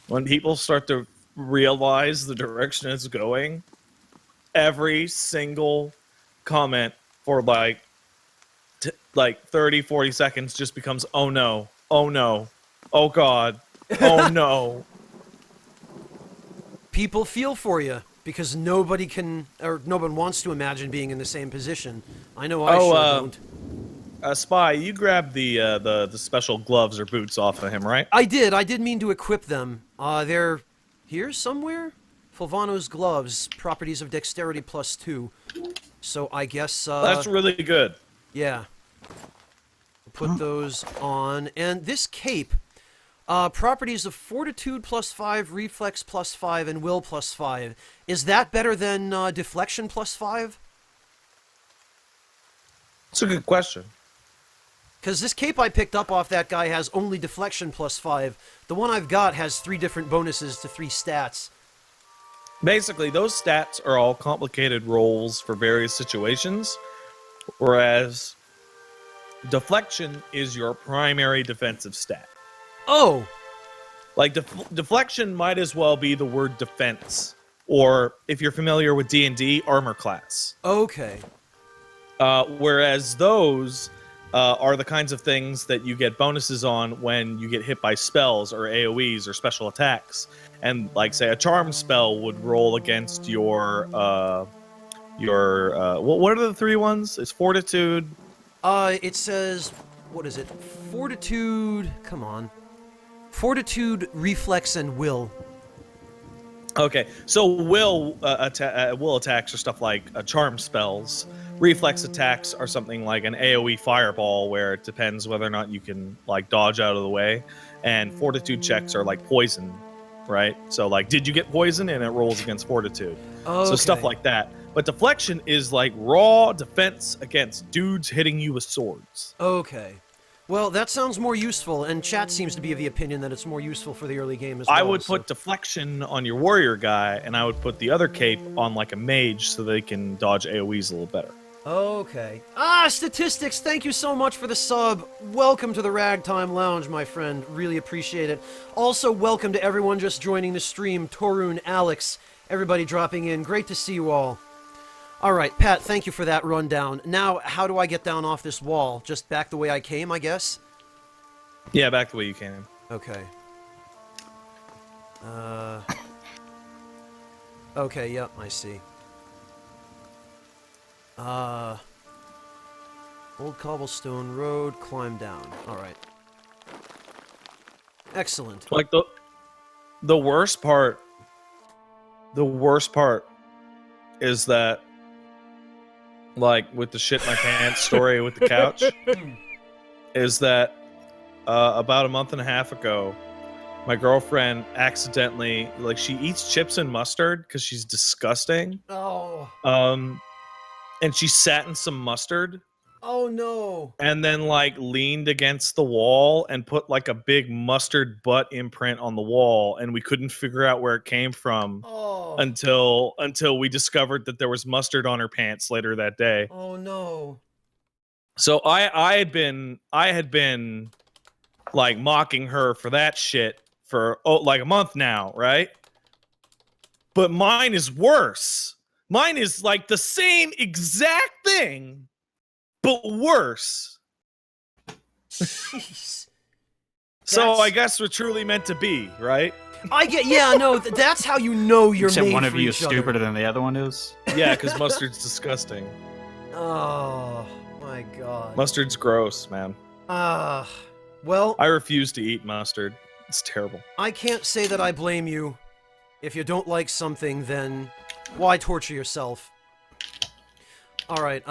when people start to realize the direction it's going, every single comment for like 30, 40 seconds just becomes, oh no, oh no, oh god, oh no. People feel for you because nobody can, or no one wants to imagine being in the same position. I know I sure don't. Spy, you grabbed the special gloves or boots off of him, right? I did mean to equip them. They're here somewhere? Fulvano's gloves, properties of dexterity +2. So I guess, That's really good. yeah. Put those on. And this cape, properties of fortitude +5, reflex +5, and will +5. Is that better than deflection +5? That's a good question. Because this cape I picked up off that guy has only deflection +5. The one I've got has 3 different bonuses to 3 stats. Basically, those stats are all complicated rolls for various situations, whereas deflection is your primary defensive stat. Oh! Like, deflection might as well be the word defense, or if you're familiar with D&D, armor class. Okay. Whereas those are the kinds of things that you get bonuses on when you get hit by spells or AoEs or special attacks. And like, say, a charm spell would roll against your what are the three ones? It's fortitude. It says, what is it? Fortitude. Come on. Fortitude, reflex, and will. Okay, so will attacks are stuff like charm spells. Reflex attacks are something like an AoE fireball, where it depends whether or not you can like dodge out of the way. And fortitude checks are like poison, right? So like, did you get poison? And it rolls against fortitude. Okay. So stuff like that. But deflection is like raw defense against dudes hitting you with swords. Okay. Well, that sounds more useful, and chat seems to be of the opinion that it's more useful for the early game as well. I would so- put deflection on your warrior guy, and I would put the other cape on like a mage so they can dodge AoEs a little better. Okay. Statistics, thank you so much for the sub. Welcome to the Ragtime Lounge, my friend. Really appreciate it. Also, welcome to everyone just joining the stream. Torun, Alex, everybody dropping in. Great to see you all. All right, Pat, thank you for that rundown. Now, how do I get down off this wall? Just back the way I came, I guess? Yeah, back the way you came. Okay. Okay, yep, I see. Old cobblestone road, climb down. Alright. Excellent. Like the worst part is that, like, with the shit in my pants story with the couch, is that about a month and a half ago, my girlfriend accidentally, like, she eats chips and mustard because she's disgusting. Oh. And she sat in some mustard Oh no. and then, like, leaned against the wall and put, like, a big mustard butt imprint on the wall, and we couldn't figure out where it came from. Oh. Until we discovered that there was mustard on her pants later that day. Oh no. So I had been like mocking her for that shit for like a month now, right? But mine is worse. Mine is like the same exact thing, but worse. Jeez. So That's- I guess we're truly meant to be, right? I get, yeah, no, that's how you know you're Except made one of for you is each other. stupider than the other one is. Yeah, because mustard's disgusting. Oh, my God. Mustard's gross, man. Well, I refuse to eat mustard. It's terrible. I can't say that I blame you. If you don't like something, then why torture yourself? Alright,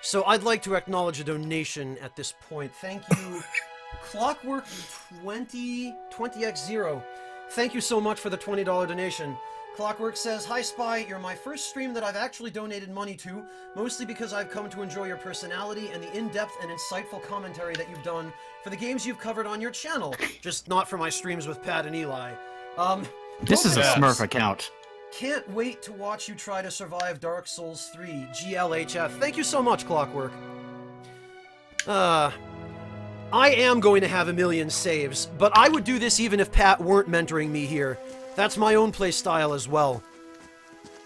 so I'd like to acknowledge a donation at this point. Thank you, Clockwork 20X0. Thank you so much for the $20 donation. Clockwork says, "Hi Spy, you're my first stream that I've actually donated money to, mostly because I've come to enjoy your personality and the in-depth and insightful commentary that you've done for the games you've covered on your channel. Just not for my streams with Pat and Eli. This is a Yes. Smurf account. Can't wait to watch you try to survive Dark Souls 3, GLHF. Thank you so much, Clockwork. I am going to have a million saves, but I would do this even if Pat weren't mentoring me here. That's my own play style as well.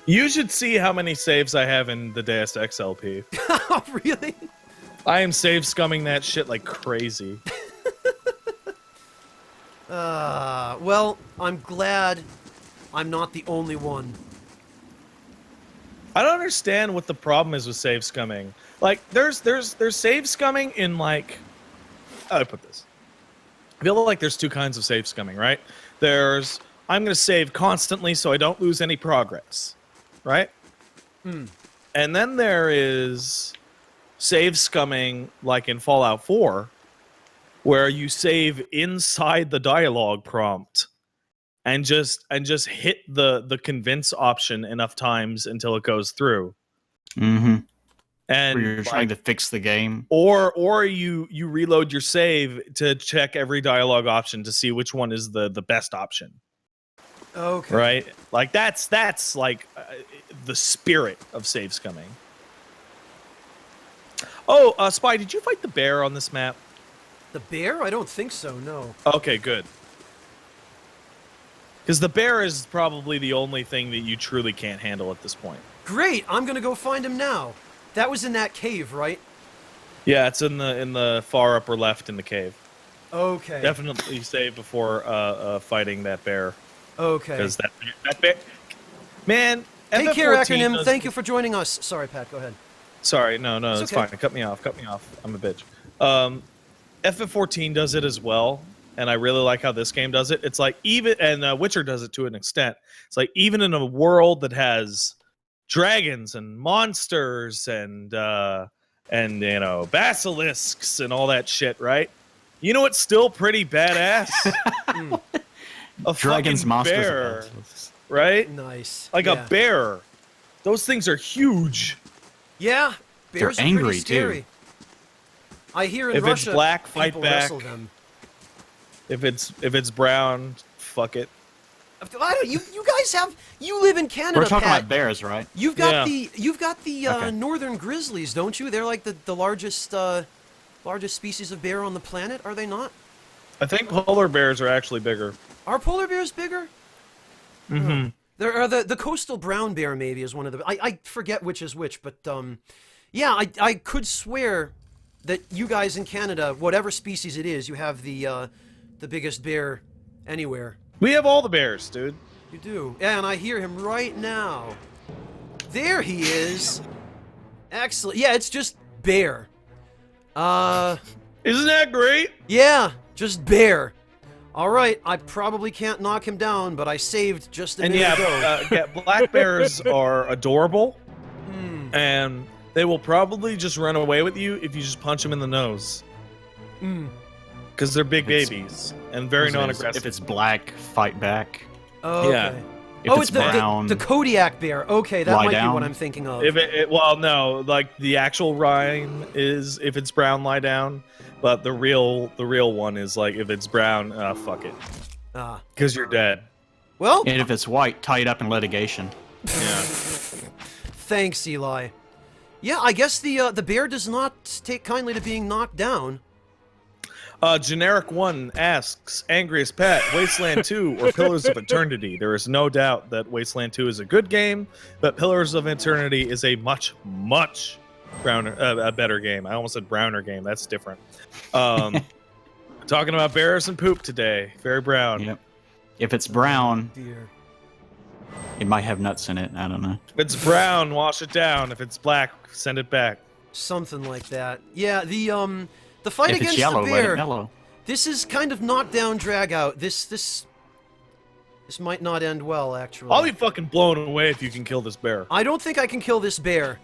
You should see how many saves I have in the Deus Ex LP. Oh, really? I am save scumming that shit like crazy. Well, I'm glad I'm not the only one. I don't understand what the problem is with save scumming. Like, there's save scumming in, like, how do I put this? I feel like there's two kinds of save scumming, right? There's, I'm going to save constantly so I don't lose any progress, right? And then there is save scumming, like in Fallout 4, where you save inside the dialogue prompt and just hit the convince option enough times until it goes through. Mm-hmm. And Where you're trying to fix the game. or you reload your save to check every dialogue option to see which one is the best option, Okay. right? Like that's like the spirit of save scumming. Oh, Spy, did you fight the bear on this map? The bear? I don't think so, no. Okay, good. Because the bear is probably the only thing that you truly can't handle at this point. Great, I'm gonna go find him now. That was in that cave, right? Yeah, it's in the far upper left in the cave. Okay. Definitely save before fighting that bear. Okay. Because that bear, man. Take care, FF14 acronym. does- Thank you for joining us. Sorry, Pat. Go ahead. Sorry, no, It's it's okay. fine. Cut me off. I'm a bitch. FF14 does it as well, and I really like how this game does it. It's like Witcher does it to an extent. It's like even in a world that has dragons and monsters and basilisks and all that shit, right? You know what's still pretty badass? A Dragons, fucking monsters, and bear, basilisks. right? Nice. Like Yeah. a bear. Those things are huge. Yeah. Bears are angry, pretty too. scary. I hear in If it's Russia, black, fight people back. wrestle them. If it's brown, fuck it. I don't, you guys have you live in Canada, We're talking Pat. about bears, right? You've got Yeah. the Okay. northern grizzlies, don't you? They're like the largest species of bear on the planet, are they not? I think polar bears are actually bigger. Are polar bears bigger? Mm-hmm. There are the coastal brown bear maybe is one of the I forget which is which, but yeah, I could swear that you guys in Canada, whatever species it is, you have the biggest bear anywhere. We have all the bears, dude. You do. Yeah, and I hear him right now. There he is. Excellent. Yeah, it's just bear. Isn't that great? Yeah, just bear. All right, I probably can't knock him down, but I saved just a And minute yeah, ago. black bears are adorable, Hmm. and they will probably just run away with you if you just punch them in the nose. Because they're big It's- babies and very non-aggressive. If it's black, fight back. Oh, okay. Yeah. If Oh, it's the brown, the Kodiak bear. Okay, that lie might be down. what I'm thinking of. Well, no, like the actual rhyme is if it's brown, lie down. But the real one is like if it's brown, fuck it, Ah. because you're dead. Well, and if it's white, tie it up in litigation. Yeah. thanks, Eli. Yeah, I guess the bear does not take kindly to being knocked down. Generic one asks, Angriest Pat, Wasteland 2 or Pillars of Eternity? There is no doubt that Wasteland 2 is a good game, but Pillars of Eternity is a much, much a better game. I almost said browner game. That's different. Talking about bears and poop today. Very brown. Yep. If it's brown, Dear. it might have nuts in it. I don't know. If it's brown, wash it down. If it's black, send it back. Something like that. Yeah, the fight If against it's yellow, the let bear. it mellow. This is kind of knockdown, drag out. This might not end well, actually. I'll be fucking blown away if you can kill this bear. I don't think I can kill this bear.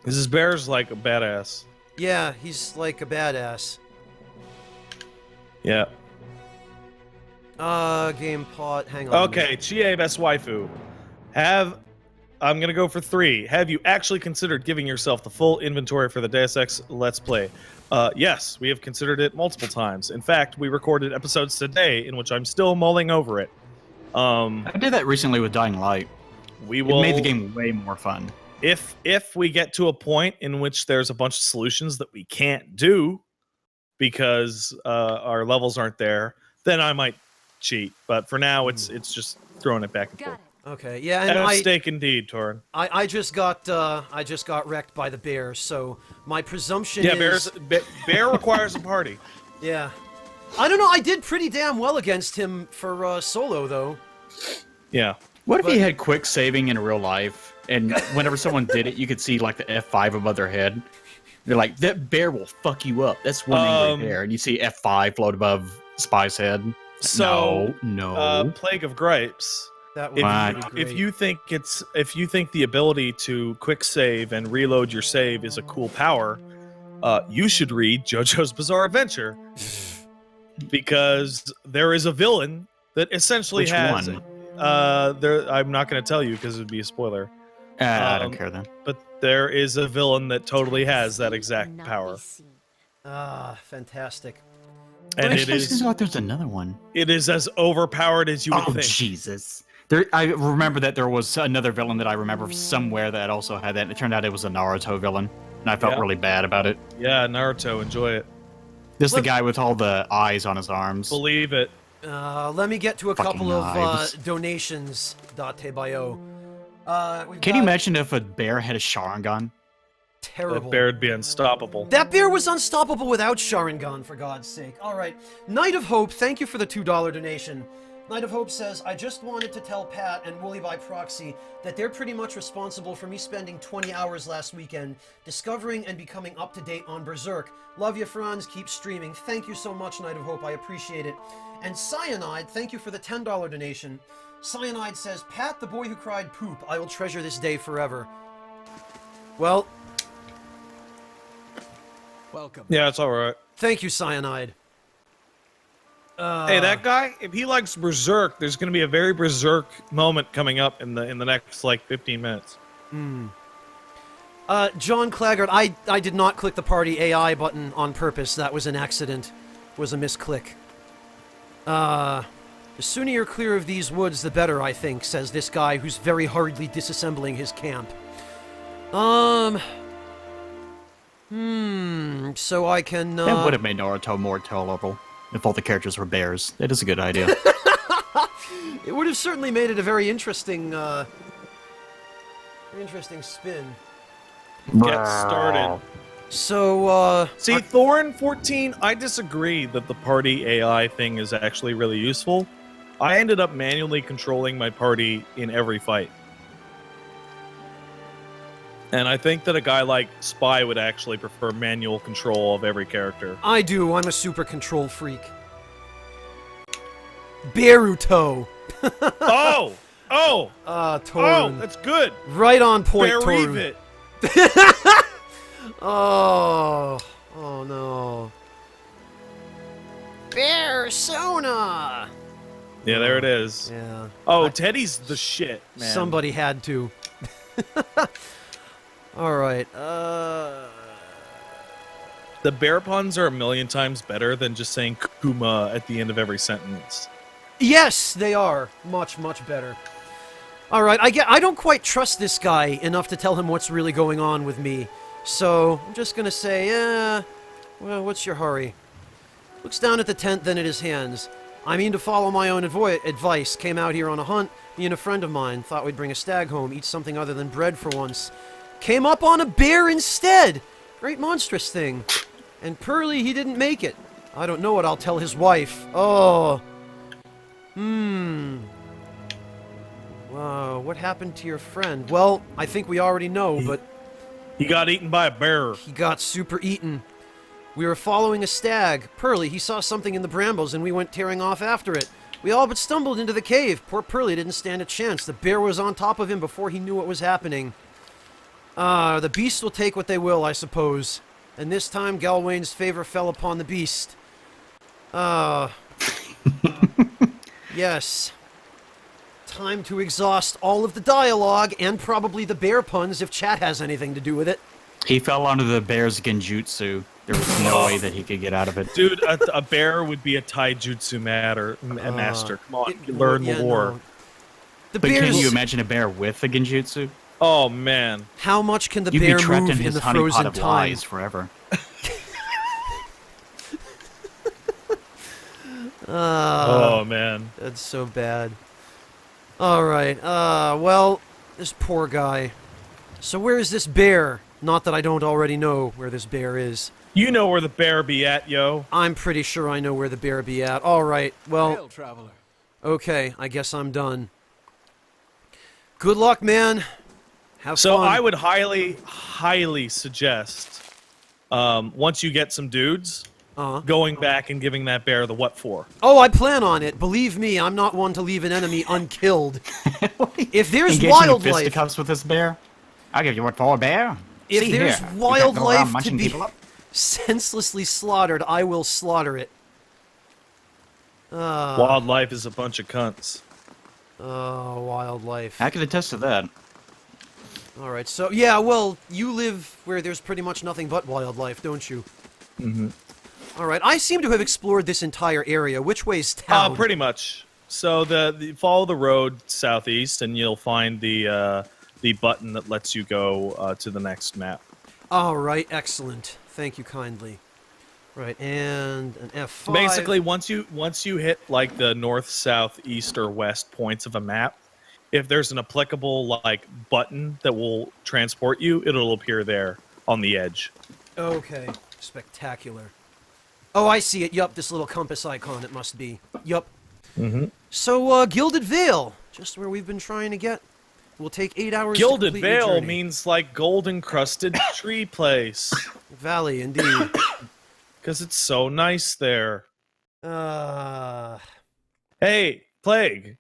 This bear's like a badass. Yeah, he's like a badass. Yeah. Game pot. Hang on. a Okay, Chie best waifu. I'm gonna go for 3. Have you actually considered giving yourself the full inventory for the Deus Ex Let's Play? Yes, we have considered it multiple times. In fact, we recorded episodes today in which I'm still mulling over it. I did that recently with Dying Light. We It will made the game way more fun. if we get to a point in which there's a bunch of solutions that we can't do because our levels aren't there, then I might cheat. But for now, it's just throwing it back and Got forth. it. Okay, yeah, and And a I mistake indeed, Torin. I just got wrecked by the bear, so my presumption Yeah, is bear requires a party. yeah. I don't know. I did pretty damn well against him for solo though. Yeah. What if But- he had quick saving in real life, and whenever someone did it, you could see like the F5 above their head? They're like, that bear will fuck you up. That's one angry bear. And you see F5 float above Spy's head. So, no. Plague of Gripes. That would What? be pretty If great. you think the ability to quick save and reload your save is a cool power, you should read JoJo's Bizarre Adventure because there is a villain that essentially Which has. one? I'm not going to tell you because it would be a spoiler. I don't care then. But there is a villain that totally has that exact Not power, be seen. fantastic. and It it is like there's another one. as overpowered as you would Oh think. Jesus! I remember that there was another villain that I remember somewhere that also had that. And it turned out it was a Naruto villain, and I felt Yeah. really bad about it. Yeah, Naruto, enjoy it. This is the Look- guy with all the eyes on his arms. Believe it. Let me get to a Fucking couple of knives. donations. Date bio. Can you imagine if a bear had a Sharingan? Terrible. That bear'd be unstoppable. That bear was unstoppable without Sharingan, for God's sake. All right. Night of Hope, thank you for the $2 donation. Night of Hope says, I just wanted to tell Pat and Wooly by proxy that they're pretty much responsible for me spending 20 hours last weekend discovering and becoming up to date on Berserk. Love you, Franz. Keep streaming. Thank you so much, Night of Hope. I appreciate it. And Cyanide, thank you for the $10 donation. Cyanide says, Pat, the boy who cried poop. I will treasure this day forever. Well, Welcome. Yeah, it's all right. thank you, Cyanide. Hey, that guy, if he likes Berserk, there's going to be a very Berserk moment coming up in the next, like, 15 minutes. John Claggart, I did not click the party AI button on purpose. That was an accident. It was a misclick. The sooner you're clear of these woods, the better, I think, says this guy who's very hurriedly disassembling his camp. So I can, That would have made Naruto more tolerable if all the characters were bears. That is a good idea. It would have certainly made it a very interesting, spin. Get started. So, See, Thorn 14, I disagree that the party AI thing is actually really useful. I ended up manually controlling my party in every fight. And I think that a guy like Spy would actually prefer manual control of every character. I do. I'm a super control freak. Baruto. Oh! Oh! Oh, Torun. that's good! Right on point, Bereave Torun. it! Oh no. Persona. Yeah, there it is. Yeah. Oh, Teddy's the shit, man. Somebody had to. All right. The bear puns are a million times better than just saying Kuma at the end of every sentence. Yes, they are much better. All right. I don't quite trust this guy enough to tell him what's really going on with me. So I'm just gonna say, well, what's your hurry? Looks down at the tent, then at his hands. I mean to follow my own advice. Came out here on a hunt. Me and a friend of mine thought we'd bring a stag home, eat something other than bread for once. Came up on a bear instead. Great monstrous thing. And Pearly, he didn't make it. I don't know what I'll tell his wife. Oh. Wow, what happened to your friend? Well, I think we already know, but He got eaten by a bear. he got super eaten. We were following a stag. Pearly, he saw something in the brambles and we went tearing off after it. We all but stumbled into the cave. Poor Pearly didn't stand a chance. The bear was on top of him before he knew what was happening. The beast will take what they will, I suppose. And this time, Galwain's favor fell upon the beast. Yes. Time to exhaust all of the dialogue and probably the bear puns if chat has anything to do with it. He fell under the bear's genjutsu. There was no way that he could get out of it. Dude, a bear would be a taijutsu master. Come on, learn the lore. No. The But bear's... can you imagine a bear with a genjutsu? Oh, man. How much can the You'd bear be trapped move in in his the honeypot frozen of time? lies forever. Oh, man. That's so bad. Alright, well, this poor guy. So where is this bear? Not that I don't already know where this bear is. You know where the bear be at, yo. I'm pretty sure I know where the bear be at. Alright, well, Hail, traveler. okay, I guess I'm done. Good luck, man. Have So fun. I would highly suggest, once you get some dudes, going back and giving that bear the what for. Oh, I plan on it. Believe me, I'm not one to leave an enemy unkilled. If there's Engaging in wildlife, fisticuffs with this bear? I'll give you what for, bear. if See there's here. You can't go around wildlife to munching be people up. senselessly slaughtered, I will slaughter it. Wildlife is a bunch of cunts. Oh, wildlife. I can attest to that. All right, so yeah, well, you live where there's pretty much nothing but wildlife, don't you? Mm-hmm. All right, I seem to have explored this entire area. Which way's town? Pretty much. So the follow the road southeast, and you'll find the button that lets you go to the next map. All right, excellent. Thank you kindly. Right, and an F5. Basically, once you hit like the north, south, east, or west points of a map, if there's an applicable like button that will transport you, it'll appear there. on the edge. Okay. Spectacular. Oh, I see it. Yup, this little compass icon it must be. Yup. Mm-hmm. So, Gilded Vale. Just where we've been trying to get. Will take 8 hours Gilded to complete your Vale journey. means like gold-encrusted tree place. Valley, indeed. Because it's so nice there. Uh... Hey, Plague,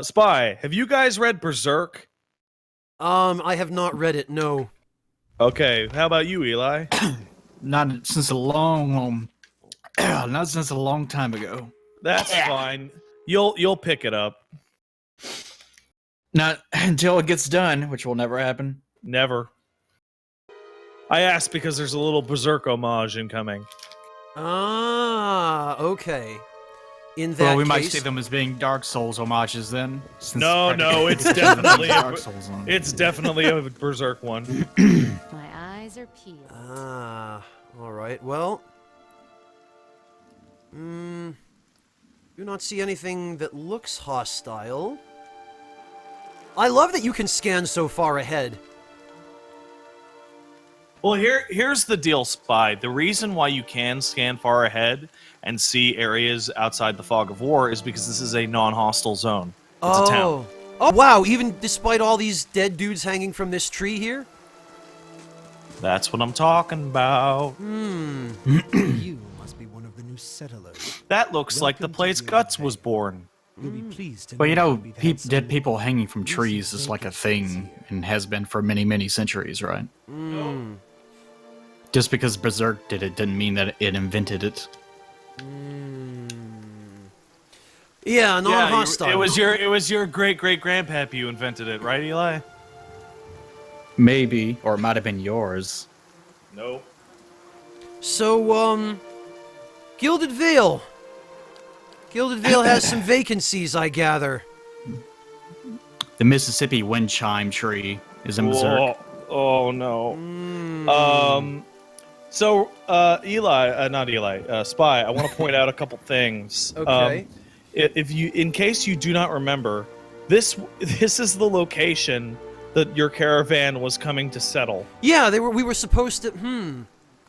Spy, have you guys read Berserk? I have not read it, no. Okay, how about you, Eli? Not since a long time ago. That's fine. You'll pick it up. Not until it gets done, which will never happen. Never. I asked because there's a little Berserk homage incoming. Ah, okay. In that Well, we might case, see them as being Dark Souls homages then. since No, it's practically- definitely Dark Souls on it. it's definitely a Berserk one. My eyes are peeled. Ah, alright, well... do not see anything that looks hostile. I love that you can scan so far ahead. Well, here's the deal, Spy. The reason why you can scan far ahead and see areas outside the fog of war is because this is a non-hostile zone. It's a town. Oh, wow, even despite all these dead dudes hanging from this tree here? That's what I'm talking about. You must be one of the new settlers. That looks like the Welcome to place Gilded Guts Vale. was born. You'll be pleased to Well, you know, we've had some dead people hanging from recent trees is like a vacancies thing here. and has been for many, many centuries, right? Just because Berserk did it didn't mean that it invented it. Yeah, non-hostile. It was your great grandpappy who invented it, right, Eli? Maybe, or it might have been yours. Nope. So, Gilded Vale. Gilded Vale has some vacancies, I gather. The Mississippi wind chime tree is in Berserk. Oh no. So, Eli, not Eli, Spy, I want to point out a couple things. Okay. If you, in case you do not remember, this is the location that your caravan was coming to settle, Yeah, we were supposed to,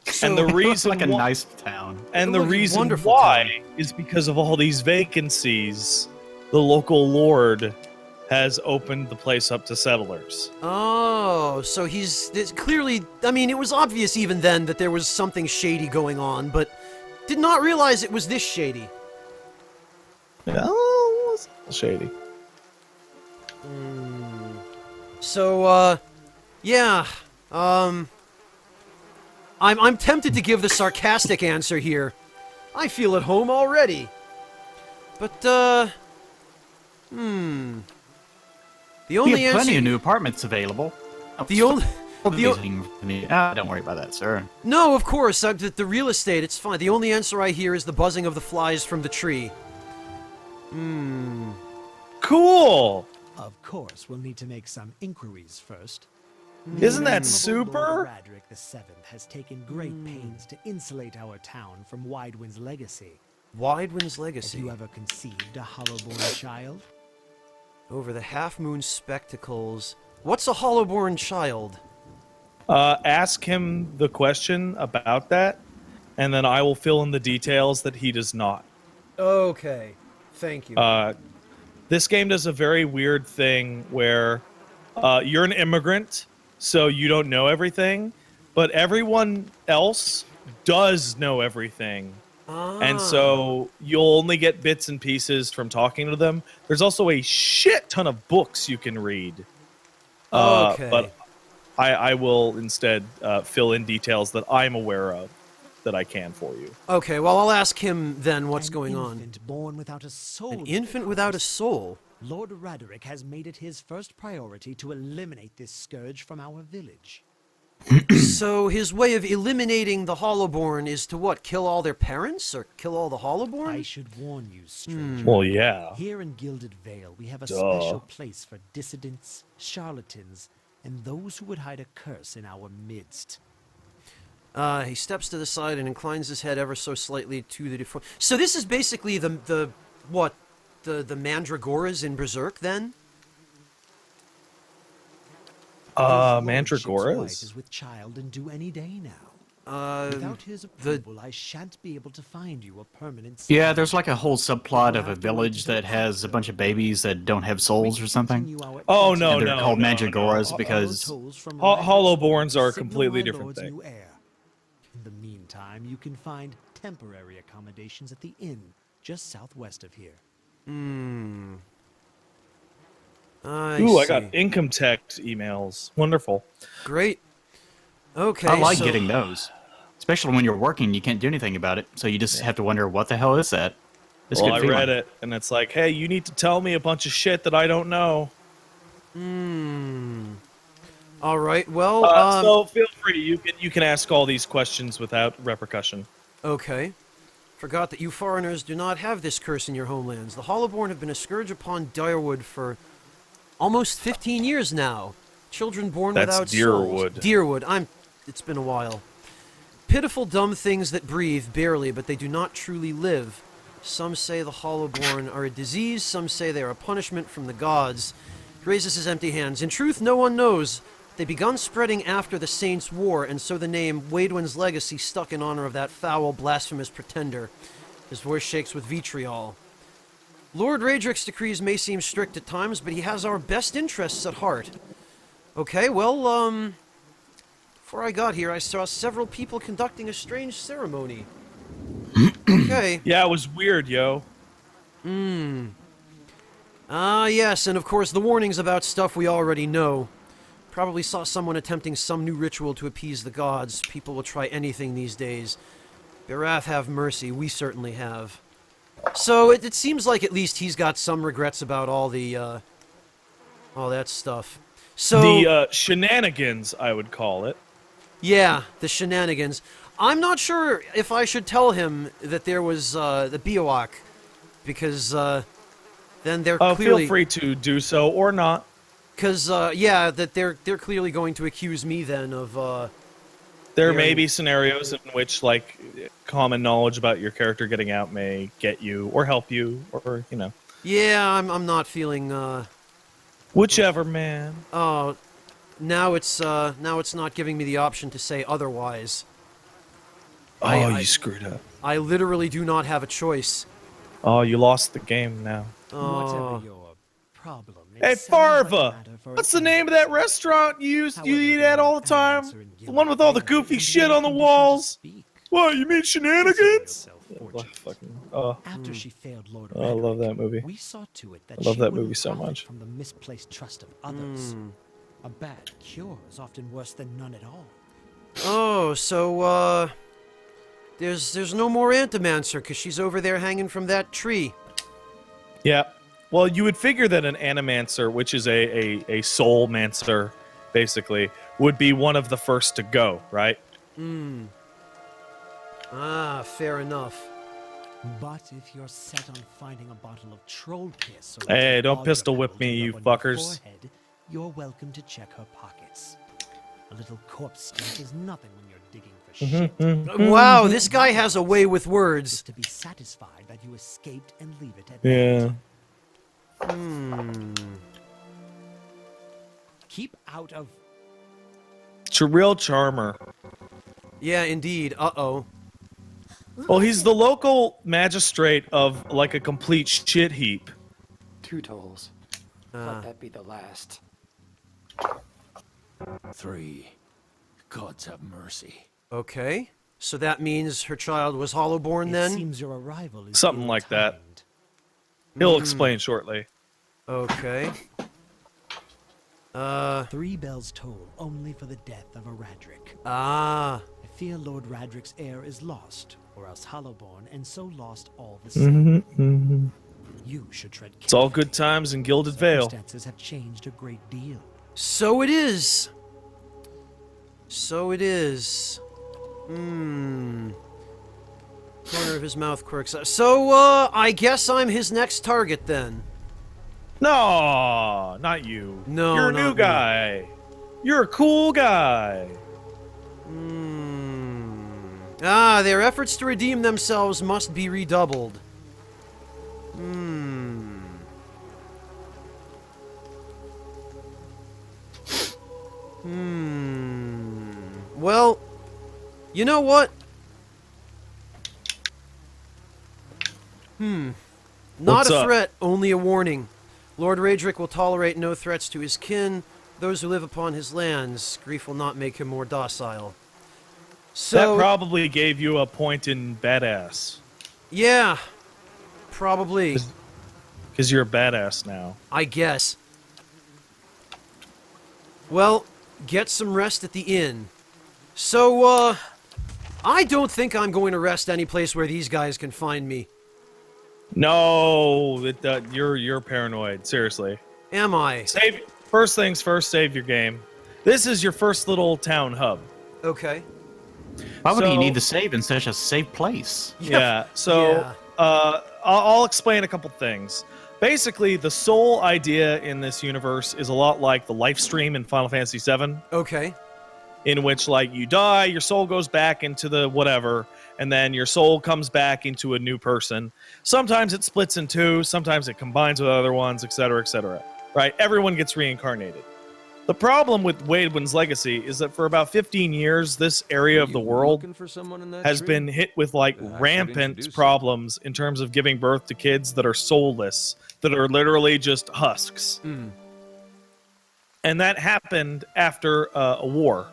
So, and the It's reason like a why- nice town. and It the was a reason wonderful why is because of all these vacancies. The local lord has opened the place up to settlers. Oh, so it's clearly, I mean, it was obvious even then that there was something shady going on, but did not realize it was this shady. Oh, it's a little shady. So, yeah, I'm tempted to give the sarcastic answer here. I feel at home already. But, the We only have plenty answer... of new apartments available. The only... Don't worry about that, sir. No, of course, the real estate, it's fine. The only answer I hear is the buzzing of the flies from the tree. Cool. Of course, we'll need to make some inquiries first. Isn't that Lord super? Radric VII has taken great pains to insulate our town from Widewind's legacy. Widewind's Have Legacy. you ever conceived a hollowborn child? Over the half-moon spectacles. What's a hollowborn child? Ask him the question about that, and then I will fill in the details that he does not. Okay. Thank you. This game does a very weird thing where you're an immigrant, so you don't know everything, but everyone else does know everything. And so you'll only get bits and pieces from talking to them. There's also a shit ton of books you can read. Okay. But I will instead fill in details that I'm aware of that I can for you. Okay, well, I'll ask him then what's An going on. infant born without a soul. An infant without a soul? Lord Radric has made it his first priority to eliminate this scourge from our village. So his way of eliminating the Hollowborn is to what? Kill all their parents? Or kill all the I Hollowborn? should warn you, stranger. Well, yeah. Here in Gilded Vale, we have a Duh. special place for dissidents, charlatans, and those who would hide a curse in our midst. He steps to the side and inclines his head ever so slightly to the deformed. So this is basically the Mandragoras in Berserk, then? His lordship's Mandragoras? wife is with child and due any day now. Without his the approval, I shan't be able to find you a permanent. Yeah, settlement. there's like a whole subplot of a village that has a bunch of babies that don't have souls or something. Continue our Oh, treaty no, And they're no, called no, Mandragoras no. because tolls from Hollowborns are a Signal completely my different lord's thing. new heir. In the meantime, you can find temporary accommodations at the inn just southwest of here. Ooh, I see. got income tax emails. Wonderful. Great. Okay. I like so, getting those. Especially when you're working, you can't do anything about it, so you just have to wonder, what the hell is that? It's Well, good I feeling. read it, and it's like, hey, you need to tell me a bunch of shit that I don't know. All right. Well, So feel free. You can ask all these questions without repercussion. okay. Forgot that you foreigners do not have this curse in your homelands. The Hollowborn have been a scourge upon Direwood for almost 15 years now. Children born That's without souls. Deerwood. Deerwood. It's been a while. Pitiful dumb things that breathe, barely, but they do not truly live. Some say the Hollowborn are a disease, some say they are a punishment from the gods. He raises his empty hands. In truth, no one knows. They begun spreading after the Saints' War, and so the name Waidwin's legacy stuck in honor of that foul, blasphemous pretender. His voice shakes with vitriol. Lord Radrick's decrees may seem strict at times, but he has our best interests at heart. Okay, well, before I got here, I saw several people conducting a strange ceremony. Okay. Yeah, it was weird, yo. Ah, yes, and of course the warnings about stuff we already know. Probably saw someone attempting some new ritual to appease the gods. People will try anything these days. Barath have mercy, we certainly have. So it seems like at least he's got some regrets about all the, all that stuff. So The shenanigans, I would call it. yeah, the shenanigans. I'm not sure if I should tell him that there was the Biowak, because then they're clearly Feel free to do so or not. because yeah, that they're clearly going to accuse me then of There Very- may be scenarios in which, like, common knowledge about your character getting out may get you or help you, or you know, yeah, I'm not feeling whichever, man. oh now it's not giving me the option to say otherwise. I- you screwed up. I literally do not have a choice. Oh, you lost the game now. Whatever your problem. it Hey, sounds like a Farva! matter for What's a the name of that restaurant you However, eat there at all are the time? answer in The one with all the Gilbert goofy and shit no on the condition to walls? speak. What, you mean Consider shenanigans? yourself fortunate. Oh, After she failed Lord I love Redrick, that movie. we saw to it that I love she that wouldn't movie so profit much. from the misplaced trust of others. A bad cure is often worse than none at all. Oh, so there's no more Antimancer because she's over there hanging from that tree. Yeah. Well, you would figure that an animancer, which is a soul mancer, basically, would be one of the first to go, right? Ah, fair enough. But if you're set on finding a bottle of troll piss, or Hey, a don't dog pistol whip rattle me, to you rub on your fuckers. forehead, you're welcome to check her pockets. A little corpse stink is nothing when you're digging for shit. Wow, this guy has a way with It's words. to be satisfied that you escaped and leave it at Yeah. that. Keep out of. It's a real charmer. Yeah, indeed. Uh-oh. Well, he's the local magistrate of, like, a complete shit heap. 2 tolls. Let that be the last. 3. Gods have mercy. Okay. So that means her child was Hollowborn It then? seems your arrival is Something like that. ill-timed. He'll explain shortly. Okay. 3 bells toll only for the death of a Radrick. Ah. I fear Lord Radrick's heir is lost, or else Hollowborn, and so lost all the same. You should tread carefully. It's all good times in Gilded Vale. Circumstances have changed a great deal. So it is. So it is. Corner of his mouth quirks. So, I guess I'm his next target then. No, not you. No, You're a not new me. guy. You're a cool guy. Ah, their efforts to redeem themselves must be redoubled. Well, you know what? Not What's a up? threat, only a warning. Lord Raedric will tolerate no threats to his kin, those who live upon his lands. Grief will not make him more docile. That So, probably gave you a point in badass. yeah, probably, Because you're a badass now. I guess. Well, get some rest at the inn. So, I don't think I'm going to rest any place where these guys can find me. No, you're paranoid. Seriously. Am I? First things first, save your game. This is your first little town hub. Okay. Why would you So- need to save in such a safe place? Yeah. So Yeah. I'll explain a couple things. Basically, the soul idea in this universe is a lot like the life stream in Final Fantasy VII, Okay. in which like you die, your soul goes back into the whatever, and then your soul comes back into a new person. Sometimes it splits in two, sometimes it combines with other ones, etc., etc. Right? Everyone gets reincarnated. The problem with Wadewen's legacy is that for about 15 years, this area of the world has been hit with like rampant problems in terms of giving birth to kids that are soulless, that are literally just husks. And that happened after a war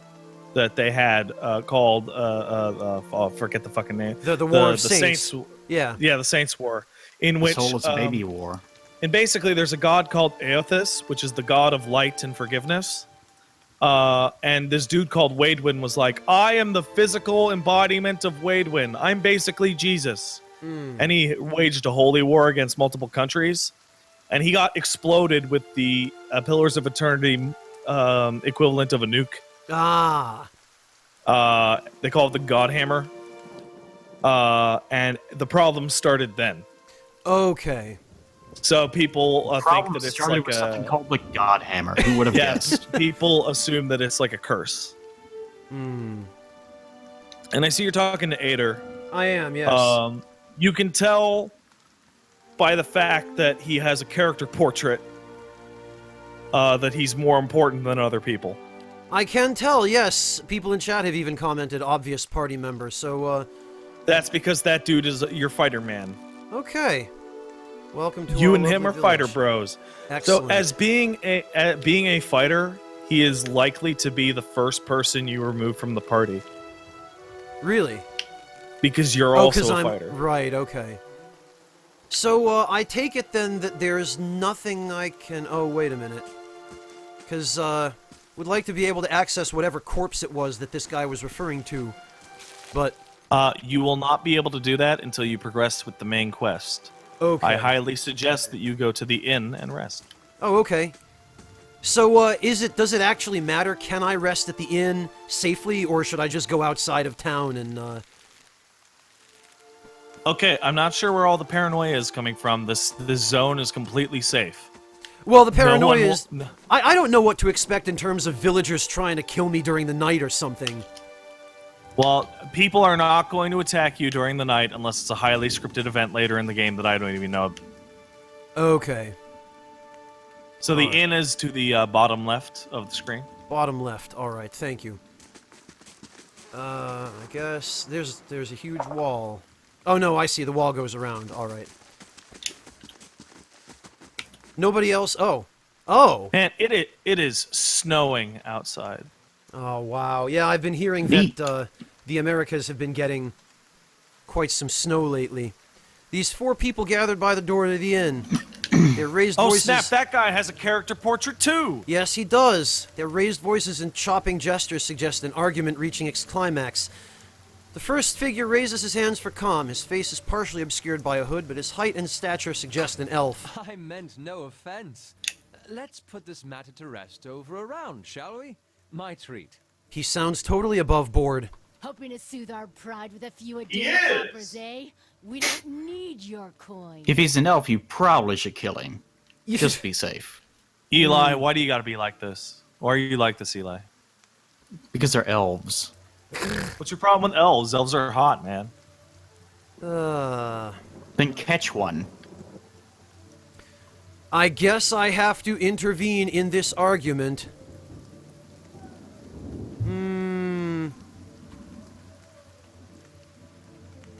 that they had called I'll forget the fucking name. The War of Saints. Yeah. Yeah, the Saints War, in which Soulless baby war. and basically there's a god called Aothis, which is the god of light and forgiveness. And this dude called Wadewen was like, I am the physical embodiment of Wadewen. I'm basically Jesus. And he waged a holy war against multiple countries. And he got exploded with the Pillars of Eternity equivalent of a nuke. Ah. They call it the God Hammer. And the problem started then. Okay. So people think Problem that it's started like with a... something called the God Hammer. Who would have Yes, guessed? people assume that it's like a curse. And I see you're talking to Ader. I am, yes. You can tell by the fact that he has a character portrait that he's more important than other people. I can tell, yes. People in chat have even commented obvious party member, so, That's because that dude is your fighter man. okay. Welcome to You our and him lovely are fighter village. bros. Excellent. So as being a fighter, he is likely to be the first person you remove from the party Really? because you're Oh, also because a I'm... fighter. Right, okay. So, I take it then that there's nothing I can... Oh, wait a minute. Because, would like to be able to access whatever corpse it was that this guy was referring to. But, You will not be able to do that until you progress with the main quest. okay. I highly suggest that you go to the inn and rest. Oh, okay. So, does it actually matter? Can I rest at the inn safely, or should I just go outside of town and, Okay, I'm not sure where all the paranoia is coming from. This zone is completely safe. Well, the No one paranoia will- is... I don't know what to expect in terms of villagers trying to kill me during the night or something. Well, people are not going to attack you during the night unless it's a highly scripted event later in the game that I don't even know. Okay. So the Alright. inn is to the bottom left of the screen. Bottom left. Alright, thank you. I guess there's a huge wall. Oh, no, I see. The wall goes around. Alright. Nobody else... Oh. Oh! And it is snowing outside. Oh, wow. Yeah, I've been hearing Neat. that the Americas have been getting quite some snow lately. These four people gathered by the door to the inn. Their raised Oh voices... snap! That guy has a character portrait too. Yes, he does. Their raised voices and chopping gestures suggest an argument reaching its climax. The first figure raises his hands for calm. His face is partially obscured by a hood, but his height and stature suggest an elf. I meant no offense. Let's put this matter to rest over a round, shall we? My treat. He sounds totally above board. Hoping to soothe our pride with a few additional coppers, eh? We don't need your coin. If he's an elf, you probably should kill him. Just be safe. Eli, why do you gotta be like this? Why are you like this, Eli? Because they're elves. What's your problem with elves? Elves are hot, man. Then catch one. I guess I have to intervene in this argument.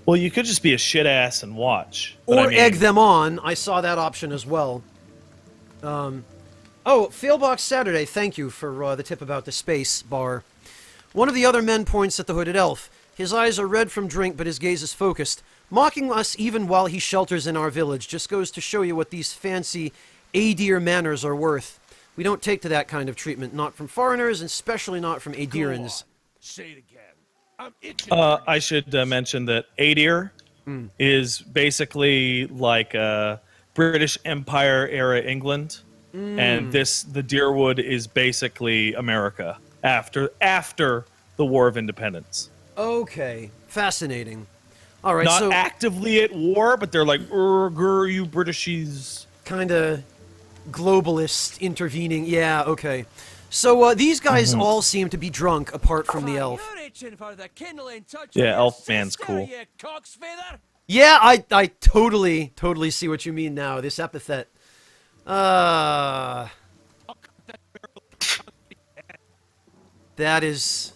Well, you could just be a shit ass and watch. But Or I mean, egg them on. I saw that option as well. Oh, Failbox Saturday, thank you for the tip about the space bar. One of the other men points at the hooded elf. His eyes are red from drink, but his gaze is focused. Mocking us even while he shelters in our village just goes to show you what these fancy Adir manners are worth. We don't take to that kind of treatment, not from foreigners, and especially not from Adirans. Say it again. I'm itching. I should mention that Adir is basically like British Empire era England, and the Deerwood is basically America after the War of Independence. Okay, fascinating. All right, Not so actively at war, but they're like, "Grr, you Britishies." kind of globalist intervening. Yeah, okay. So these guys all seem to be drunk, apart from the elf. You're itching for the kindling touch Yeah, of your elf man's sister, cool. you cocksfeather. Yeah, I totally see what you mean now. This epithet. That is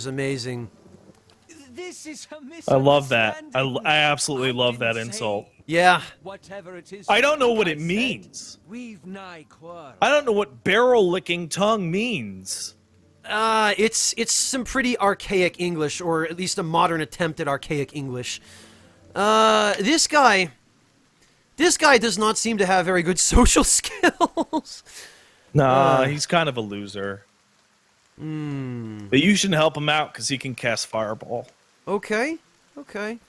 amazing. This is a I love that. misunderstanding. I absolutely love that didn't say insult. Yeah. Whatever it is. I don't know what I it said, means. We've nigh quarrel. I don't know what barrel licking tongue means. It's some pretty archaic English, or at least a modern attempt at archaic English. This guy does not seem to have very good social skills. Nah, he's kind of a loser. But you should help him out because he can cast Fireball. Okay.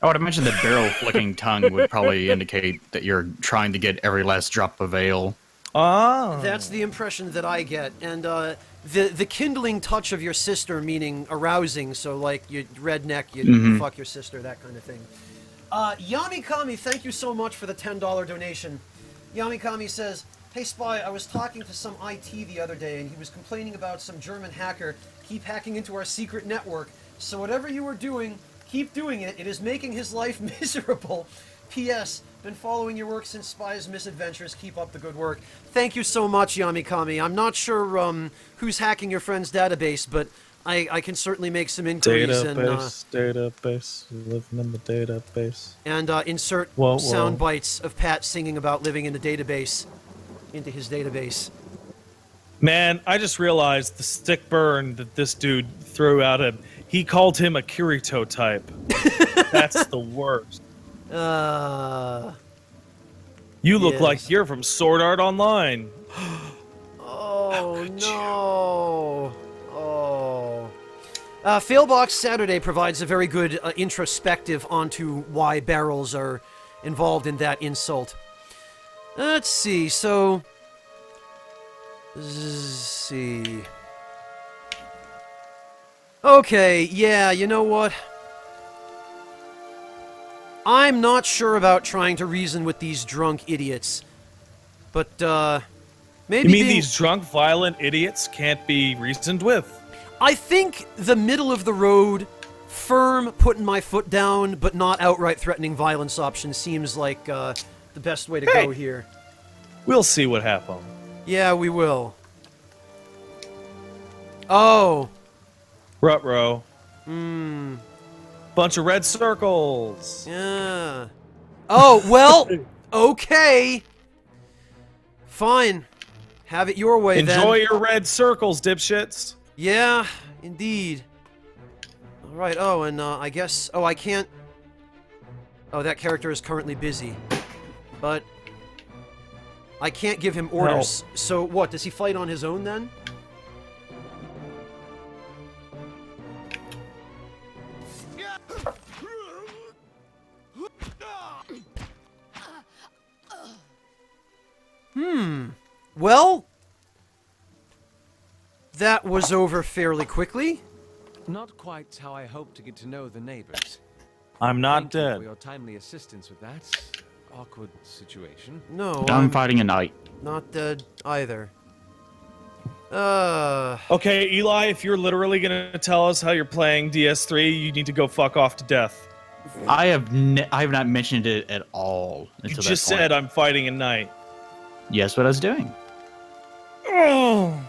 I would imagine that barrel flicking tongue would probably indicate that you're trying to get every last drop of ale. Ah. That's the impression that I get. And the kindling touch of your sister, meaning arousing, so like you redneck, you fuck your sister, that kind of thing. Yamikami, thank you so much for the $10 donation. Yamikami says, "Hey Spy, I was talking to some IT the other day and he was complaining about some German hacker keep hacking into our secret network. So whatever you were doing, keep doing it. It is making his life miserable. P.S. Been following your work since Spy's misadventures. Keep up the good work." Thank you so much, Yamikami. I'm not sure who's hacking your friend's database, but I can certainly make some inquiries Database, living in the database. and insert Whoa. sound bites of Pat singing about living in the database into his database. Man, I just realized the stick burn that this dude threw at him. He called him a Kirito type. That's the worst. You look yes. like you're from Sword Art Online. Oh no! Oh. Failbox Saturday provides a very good introspective onto why barrels are involved in that insult. Let's see. So, see. Okay, yeah. You know what? I'm not sure about trying to reason with these drunk idiots, but maybe. You mean these drunk, violent idiots can't be reasoned with? I think the middle of the road, firm, putting my foot down, but not outright threatening violence option seems like the best way to go here. We'll see what happens. Yeah, we will. Oh. Ruh-roh. Bunch of red circles. Yeah. Oh, well, okay. Fine. Have it your way, then. Enjoy your red circles, dipshits. Yeah, indeed. All right. Oh, and I guess. Oh, I can't. Oh, that character is currently busy. But I can't give him orders. So what? Does he fight on his own then? Well, that was over fairly quickly. Not quite how I hoped to get to know the neighbors. I'm not Thank you dead. for your timely assistance with that awkward situation. No, I'm fighting a knight. not dead either. Okay, Eli, if you're literally gonna tell us how you're playing DS3, you need to go fuck off to death. I have not mentioned it at all You until just that point. said I'm fighting a knight. Yes, what I was doing. Oh,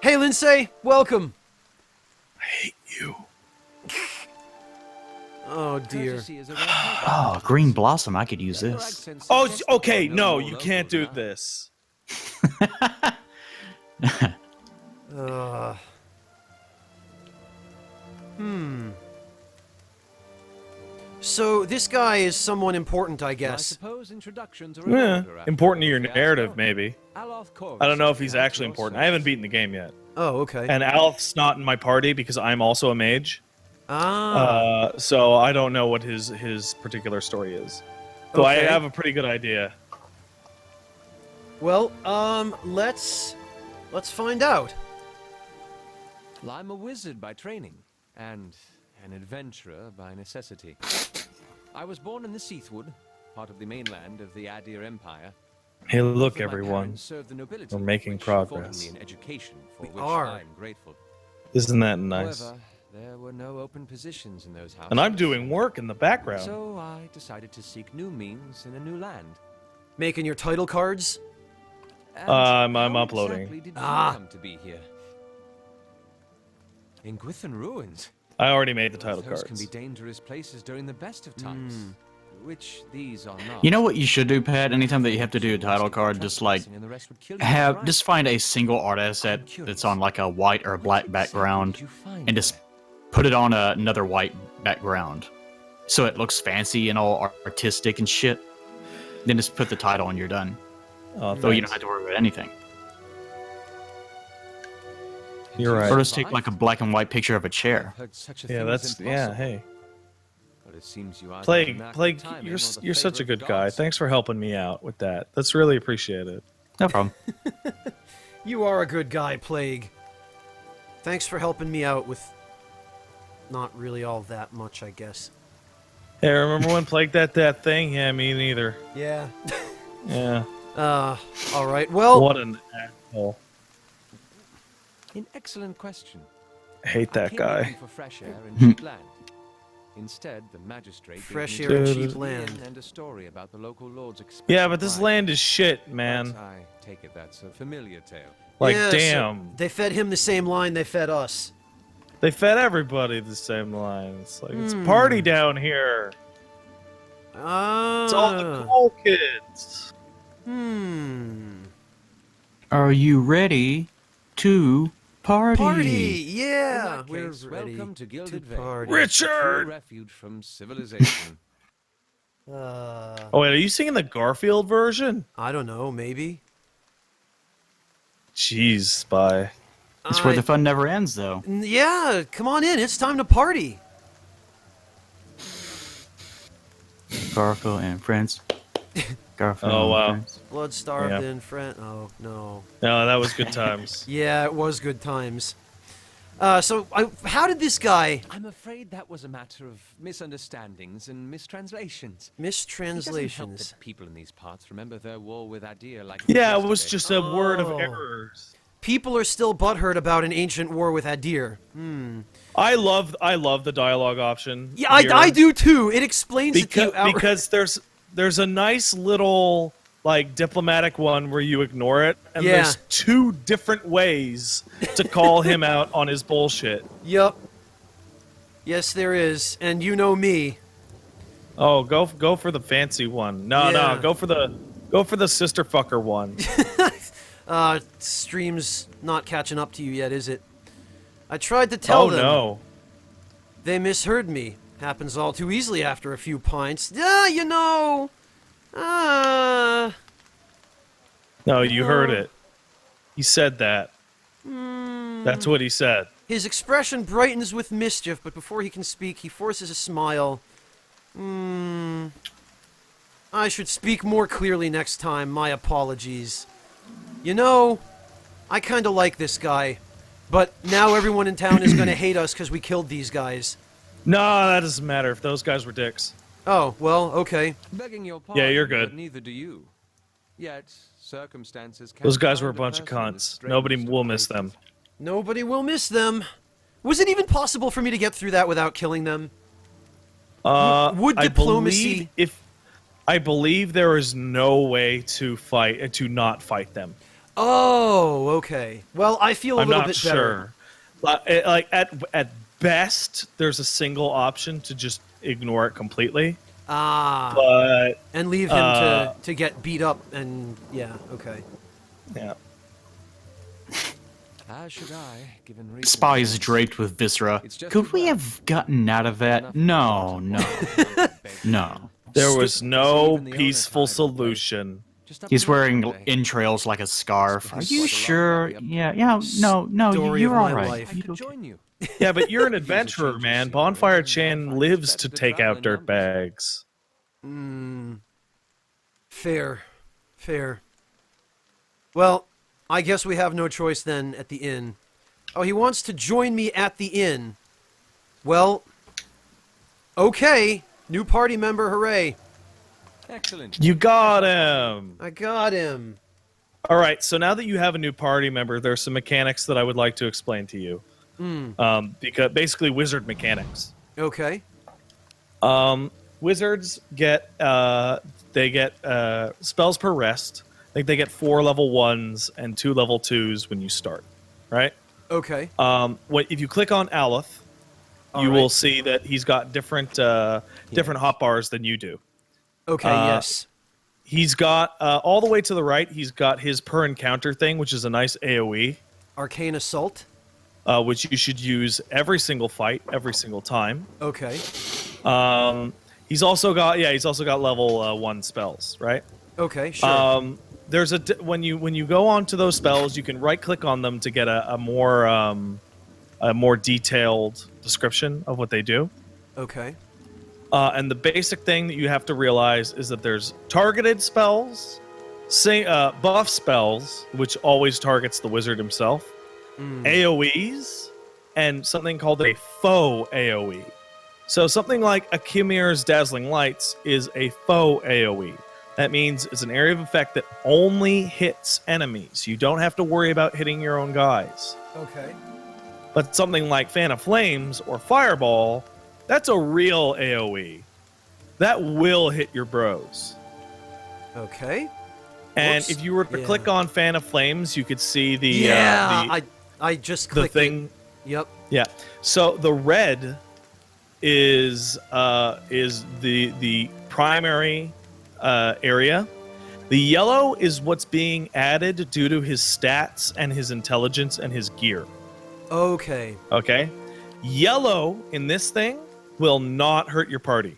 Hey, Lindsay, welcome. I hate you. Oh dear. Courtesy is a rare treasure. Oh, green blossom. I could use Your this. accent Oh, suggests that okay. you know No, more you local can't do now. this. So this guy is someone important, I I guess. suppose introductions are in Yeah, order after important to all, your if you ask narrative, me. maybe. Aloth Corvus I don't know if is he's at actually your important. I haven't service. beaten the game yet. Oh, okay. And Alf's not in my party because I'm also a mage. Ah. So I don't know what his particular story is. Though Okay. I have a pretty good idea. Well, let's find out. Well, I'm a wizard by training, and an adventurer by necessity. I was born in the Seathwood, part of the mainland of the Adir Empire. Hey, look, Both of my everyone. parents served the nobility, We're making which progress. afforded me an education for We which are. I'm grateful. Isn't that nice? However, there were no open positions in those houses. And I'm doing work in the background. So I decided to seek new means in a new land. Making your title cards? And I'm how uploading. Exactly did you Ah. come to be here? In Gwithan ruins. I already made the title Those can cards. be dangerous places during the best of times, which these are not. You know what you should do, Pat? Anytime that you have to do a title card, just like And the rest would kill you outright. just find a single art asset that's on like a white or a black background, Did you find and just there? put it on another white background, so it looks fancy and all artistic and shit. Then just put the title and you're done. Oh, So you don't thanks. have to worry about anything. You're right. Or just take like a black and white picture of a chair. Heard such a Yeah, thing that's is yeah. impossible. Hey, But it seems you either Plague, lack the Plague, timing you're or the you're such a favor of good the guy. gods. Thanks for helping me out with that. That's really appreciated. No problem. You are a good guy, Plague. Thanks for helping me out with not really all that much, I guess. Hey, remember when Plague that thing? Yeah, me neither. Yeah. Yeah. All right. Well, What an asshole. An excellent question. I hate I that came guy. looking for fresh air and cheap land. Instead, the magistrate gave fresh me air and Dude. cheap an land. and a story about the local lord's expensive Yeah, but this bride. land is shit, man. But I take it that's a familiar tale. Like, Yeah, so damn. they fed him the same line they fed us. They fed everybody the same line. It's like, it's party down here. It's all the cool kids. Are you ready to party? Party, In yeah. that We're case, ready welcome to Gilded Vale. party. a Richard! true refuge from civilization. Oh, wait, are you singing the Garfield version? I don't know, maybe. Jeez, Spy. It's where the fun never ends, though. Yeah, come on in. It's time to party. Garfield and friends. Garfield Oh, and wow. friends. Blood starved Yeah. in friend. Oh no. No, that was good times. Yeah, it was good times. How did this guy I'm afraid that was a matter of misunderstandings and mistranslations. It doesn't help mistranslations? that people in these parts remember their war with Adir like Yeah, it was yesterday. just a word of Oh. errors. People are still butthurt about an ancient war with Adir. I love the dialogue option. Yeah, here I do too. It explains it to you outright. because there's a nice little like diplomatic one where you ignore it, and Yeah. there's two different ways to call him out on his bullshit. Yup. Yes, there is, and you know me. Oh, go for the fancy one. No, Yeah. go for the sister fucker one. Stream's not catching up to you yet, is it? I tried to tell Oh them. no. They misheard me. Happens all too easily after a few pints. Yeah, you know. No, you heard No. it. He said that. That's what he said. His expression brightens with mischief, but before he can speak, he forces a smile. I should speak more clearly next time. My apologies. You know, I kind of like this guy, but now everyone in town is going to hate us because we killed these guys. No, that doesn't matter if those guys were dicks. Oh, well, okay. Begging your pardon, Yeah, you're but good. neither do you. Yet circumstances can Those guys were a find bunch of person with cunts. strange Nobody will miss them. places. Nobody will miss them. Was it even possible for me to get through that without killing them? Would diplomacy- I believe there is no way to not fight them. Oh, okay. Well, I feel a I'm little not bit sure. better. Like at best, there's a single option to just ignore it completely. But and leave him to get beat up and yeah, okay. Yeah. As should I, given recent Spies events. draped with viscera. It's just Could as we well. have gotten out of that? No. No. There was no Even the owner peaceful tied up, solution. Just up He's the road wearing one day. entrails like a scarf. Are It's you like a sure? lot of Yeah. No. Story You're of all my right. life. I could join you. Yeah, but you're an adventurer, change of man. scenery, Bonfire and Chan Bonfire's lives better to to take travel out in dirt numbers. bags. Fair. Well, I guess we have no choice then at the inn. Oh, he wants to join me at the inn. Well, okay. New party member, hooray. Excellent. You got him. I got him. All right, so now that you have a new party member, there's some mechanics that I would like to explain to you. Because basically wizard mechanics. Okay. Wizards get spells per rest. I think they get 4 level 1s and 2 level 2s when you start, right? Okay. If you click on Aleph, you will see that he's got different hotbars than you do. Okay, yes. He's got all the way to the right. He's got his per encounter thing, which is a nice AOE, Arcane Assault. which you should use every single fight, every single time. Okay. He's also got level 1 spells, right? Okay, sure. There's when you go onto those spells, you can right click on them to get a more detailed description of what they do. Okay. And the basic thing that you have to realize is that there's targeted spells, buff spells, which always targets the wizard himself, AoEs, and something called a faux AoE. So something like Akimir's Dazzling Lights is a faux AoE. That means it's an area of effect that only hits enemies. You don't have to worry about hitting your own guys. Okay. But something like Fan of Flames or Fireball, that's a real AoE. That will hit your bros. Okay. And Whoops. if you were to Yeah. click on Fan of Flames, you could see I just the clicked thing. it. Yep. Yeah. So the red is the primary area. The yellow is what's being added due to his stats and his intelligence and his gear. Okay. Okay? Yellow in this thing will not hurt your party.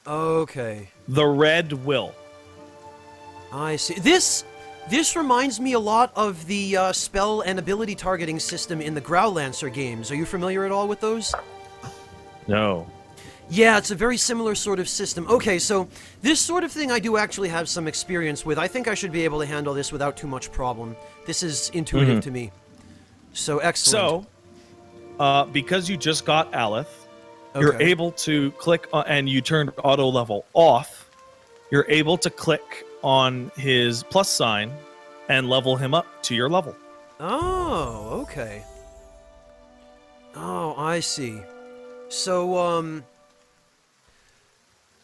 Okay. The red will. I see. This reminds me a lot of the spell and ability targeting system in the Growlancer games. Are you familiar at all with those? No. Yeah, it's a very similar sort of system. Okay, so this sort of thing I do actually have some experience with. I think I should be able to handle this without too much problem. This is intuitive to me. So, excellent. So, because you just got Aleph, you're Okay. able to click on, and you turned auto level off, you're able to click on his plus sign and level him up to your level. Oh, okay. Oh, I see. So,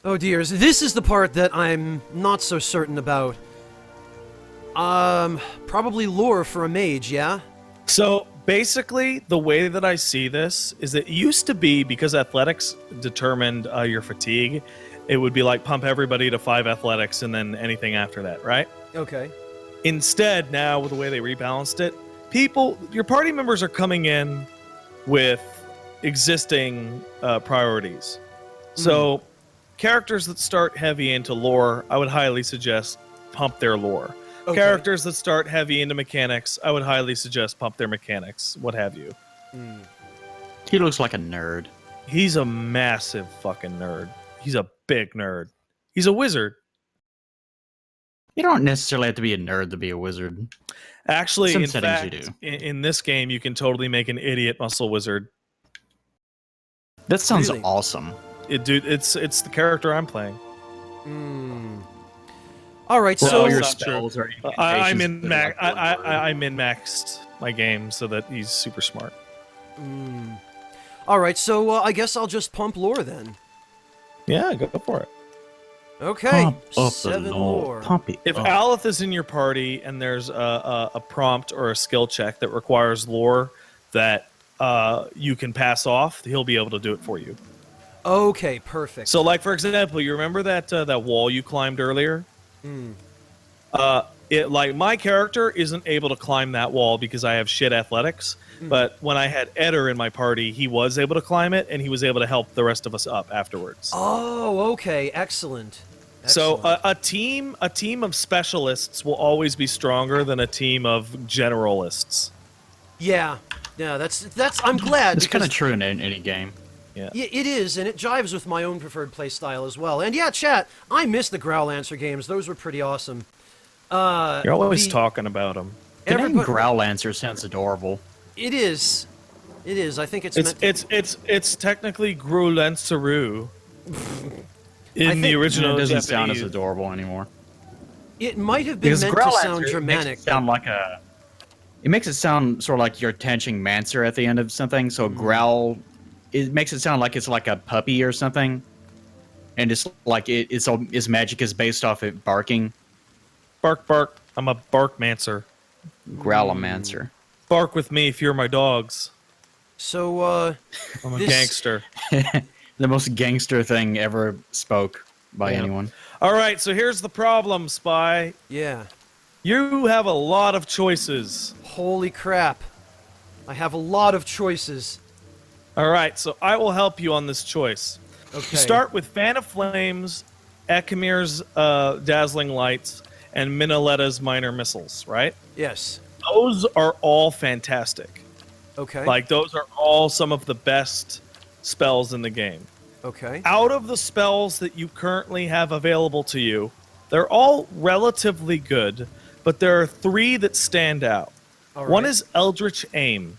oh dears, this is the part that I'm not so certain about. Probably lore for a mage, yeah? So basically, the way that I see this is that it used to be, because athletics determined your fatigue, it would be like pump everybody to 5 athletics and then anything after that, right? Okay. Instead, now with the way they rebalanced it, your party members are coming in with existing priorities. So characters that start heavy into lore, I would highly suggest pump their lore. Okay. Characters that start heavy into mechanics, I would highly suggest pump their mechanics, what have you. He looks like a nerd. He's a massive fucking nerd. He's a big nerd. He's a wizard. You don't necessarily have to be a nerd to be a wizard. Actually, Some in settings fact, you do. in this game, you can totally make an idiot muscle wizard. That sounds Really? awesome. Dude, it's the character I'm playing. All right, For so all your Not true. spells or I incantations that are min-maxed my game so that he's super smart. all right, so I guess I'll just pump lore then. Yeah, go for it. Okay, Pump up the 7 lore. lore. Pump it If up. Aleph is in your party and there's a prompt or a skill check that requires lore that you can pass off, he'll be able to do it for you. Okay, perfect. So, like, for example, you remember that that wall you climbed earlier? Like, my character isn't able to climb that wall because I have shit athletics. But when I had Eder in my party, he was able to climb it, and he was able to help the rest of us up afterwards. Oh, okay, excellent. So Excellent. a team of specialists will always be stronger than a team of generalists. Yeah, that's. I'm glad. It's kind of because- true in any game. Yeah. Yeah, it is, and it jives with my own preferred play style as well. And yeah, chat, I miss the Growlancer games. Those were pretty awesome. You're always talking about them. The name Everybody- Growlancer sounds adorable. It is. It is. I think it's It's meant. it's technically Growlanceru in the think- original. It doesn't sound as Japanese. adorable anymore. It might have been Because meant to sound Growlancer Germanic. makes it sound like a. It makes it sound sort of like you're tenching Mancer at the end of something. So growl, it makes it sound like it's like a puppy or something, and it's like its magic is based off it barking. Bark, bark. I'm a barkmancer. Growlamancer. Bark with me if you're my dogs. So, I'm a This- gangster. The most gangster thing ever spoke by Yeah. anyone. All right, so here's the problem, Spy. yeah. You have a lot of choices. Holy crap. I have a lot of choices. All right, so I will help you on this choice. Okay. You start with Fan of Flames, Ekimir's Dazzling Lights, and Minnaletta's Minor Missiles, right? Yes. Those are all fantastic. Okay. Like, those are all some of the best spells in the game. Okay. Out of the spells that you currently have available to you, they're all relatively good, but there are 3 that stand out. All One right. is Eldritch Aim.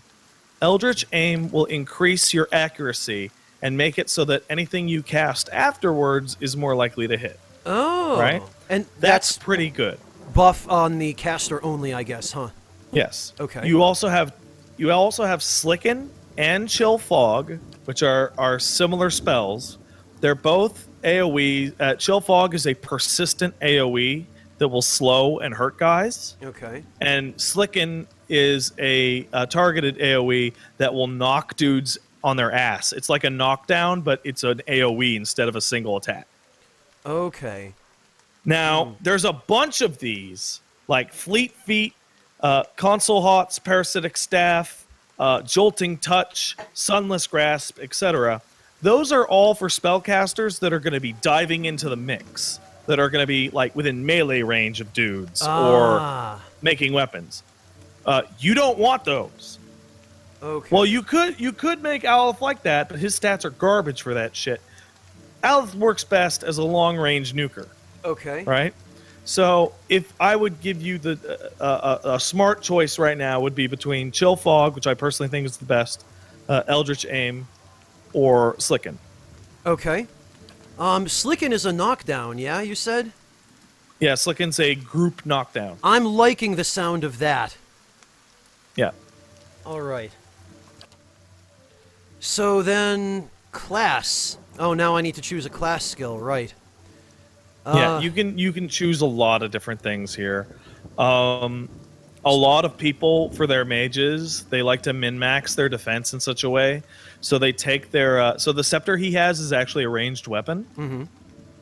Eldritch Aim will increase your accuracy and make it so that anything you cast afterwards is more likely to hit. Oh. Right? And That's that's pretty good. buff on the caster only, I guess, huh? Yes. Okay. You also have Slicken and Chill Fog, which are similar spells. They're both AoE. Chill Fog is a persistent AoE that will slow and hurt guys, Okay. and Slicken is a targeted AoE that will knock dudes on their ass. It's like a knockdown, but it's an AoE instead of a single attack. Okay. Now, there's a bunch of these, like Fleet Feet, Console Hots, Parasitic Staff, Jolting Touch, Sunless Grasp, etc. Those are all for spellcasters that are going to be diving into the mix, that are going to be like within melee range of dudes or making weapons. You don't want those. Okay. Well, you could make Aleph like that, but his stats are garbage for that shit. Aleph works best as a long-range nuker. Okay. Right? So if I would give you a smart choice right now would be between Chill Fog, which I personally think is the best, Eldritch Aim, or Slicken. Okay. Slicken is a knockdown, yeah, you said? Yeah, Slicken's a group knockdown. I'm liking the sound of that. Yeah. All right. So then, class. Oh, now I need to choose a class skill, right? Yeah, you can choose a lot of different things here. A lot of people, for their mages, they like to min-max their defense in such a way. So they take their... so the scepter he has is actually a ranged weapon. Mm-hmm.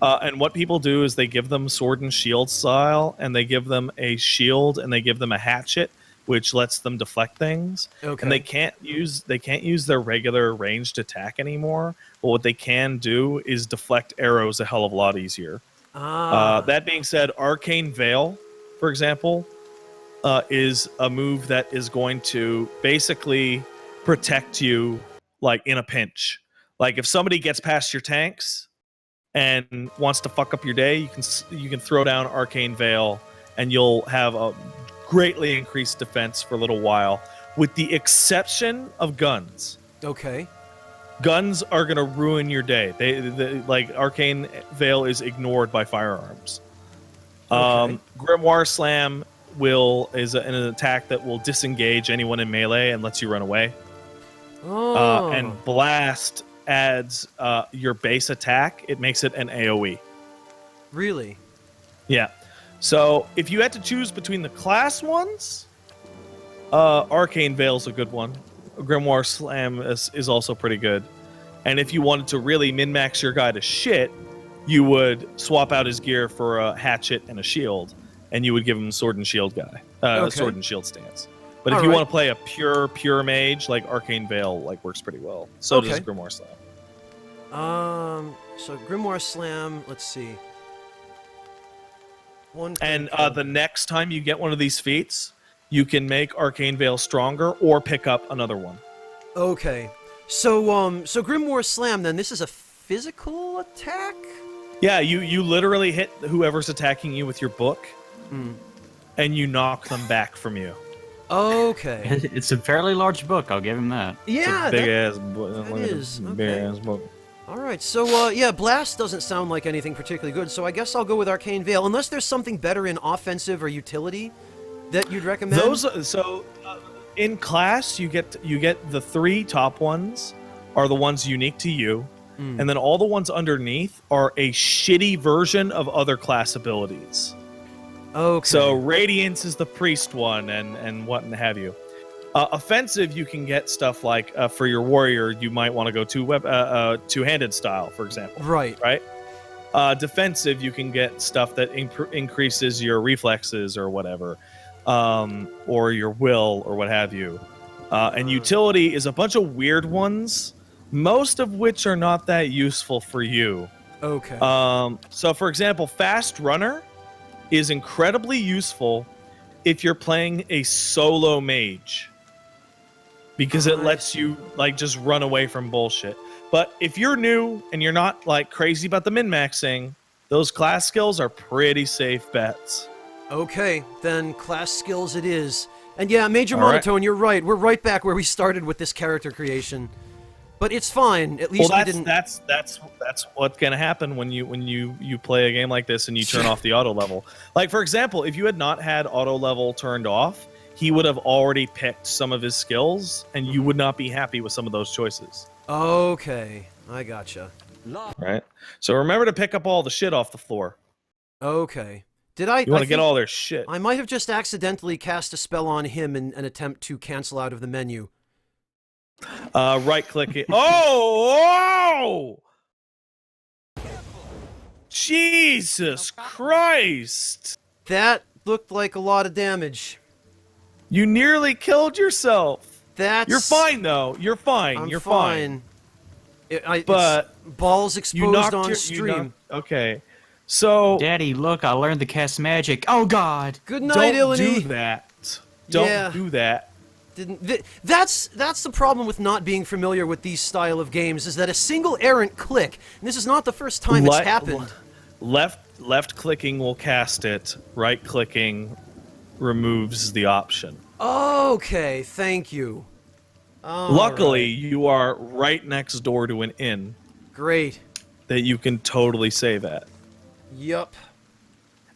And what people do is they give them sword and shield style, and they give them a shield, and they give them a hatchet, which lets them deflect things. Okay. And they can't use their regular ranged attack anymore. But what they can do is deflect arrows a hell of a lot easier. That being said, Arcane Veil, for example, is a move that is going to basically protect you, like, in a pinch. Like, if somebody gets past your tanks and wants to fuck up your day, you can throw down Arcane Veil, and you'll have a greatly increased defense for a little while, with the exception of guns. Okay. Guns are going to ruin your day. They like Arcane Veil is ignored by firearms. Okay. Grimoire Slam is an attack that will disengage anyone in melee and lets you run away. Oh. And Blast adds your base attack. It makes it an AoE. Really? Yeah. So if you had to choose between the class ones, Arcane Veil's a good one. Grimoire Slam is also pretty good. And if you wanted to really min-max your guy to shit, you would swap out his gear for a hatchet and a shield, and you would give him sword and shield guy, sword and shield stance. But if you want to play a pure mage, like Arcane Veil, like works pretty well. So does Grimoire Slam. So Grimoire Slam. Let's see. And the next time you get one of these feats, you can make Arcane Veil stronger or pick up another one. Okay. So so Grimoire Slam. Then this is a physical attack. Yeah, you literally hit whoever's attacking you with your book, and you knock them back from you. Okay. It's a fairly large book. I'll give him that. Yeah, big ass book. that is. Big ass book. All right, so yeah, Blast doesn't sound like anything particularly good, so I guess I'll go with Arcane Veil, unless there's something better in offensive or utility that you'd recommend. In class, you get the 3 top ones are the ones unique to you, and then all the ones underneath are a shitty version of other class abilities. Okay. So Radiance is the priest one, and what have you. Offensive, you can get stuff like for your warrior, you might want to go two-handed style, for example. Right. Defensive, you can get stuff that increases your reflexes or whatever, or your will or what have you. And utility is a bunch of weird ones, most of which are not that useful for you. Okay. So, for example, Fast Runner is incredibly useful if you're playing a solo mage, because it lets you like just run away from bullshit. But if you're new and you're not like crazy about the min-maxing, those class skills are pretty safe bets. Okay, then class skills it is. And yeah, Major Monotone, you're right. We're right back where we started with this character creation. But it's fine. At least we didn't. That's what's gonna happen when you play a game like this and you turn off the auto level. Like, for example, if you had not had auto level turned off, he would have already picked some of his skills, and you would not be happy with some of those choices. Okay, I gotcha. Right. So remember to pick up all the shit off the floor. Okay. Did I? You want to get all their shit. I might have just accidentally cast a spell on him in an attempt to cancel out of the menu. Right click it. Oh! Jesus Christ! That looked like a lot of damage. You nearly killed yourself. That's. You're fine though. You're fine. You're fine. But balls exposed on you stream. Okay. So, Daddy, look, I learned to cast magic. Oh God! Good night, don't Ilony. do that. Don't do that. That's the problem with not being familiar with these style of games, is that a single errant click, and this is not the first time it's happened. Left clicking will cast it. Right clicking removes the option. Okay, thank you. Luckily, you are right next door to an inn. Great. That you can totally save at. Yup.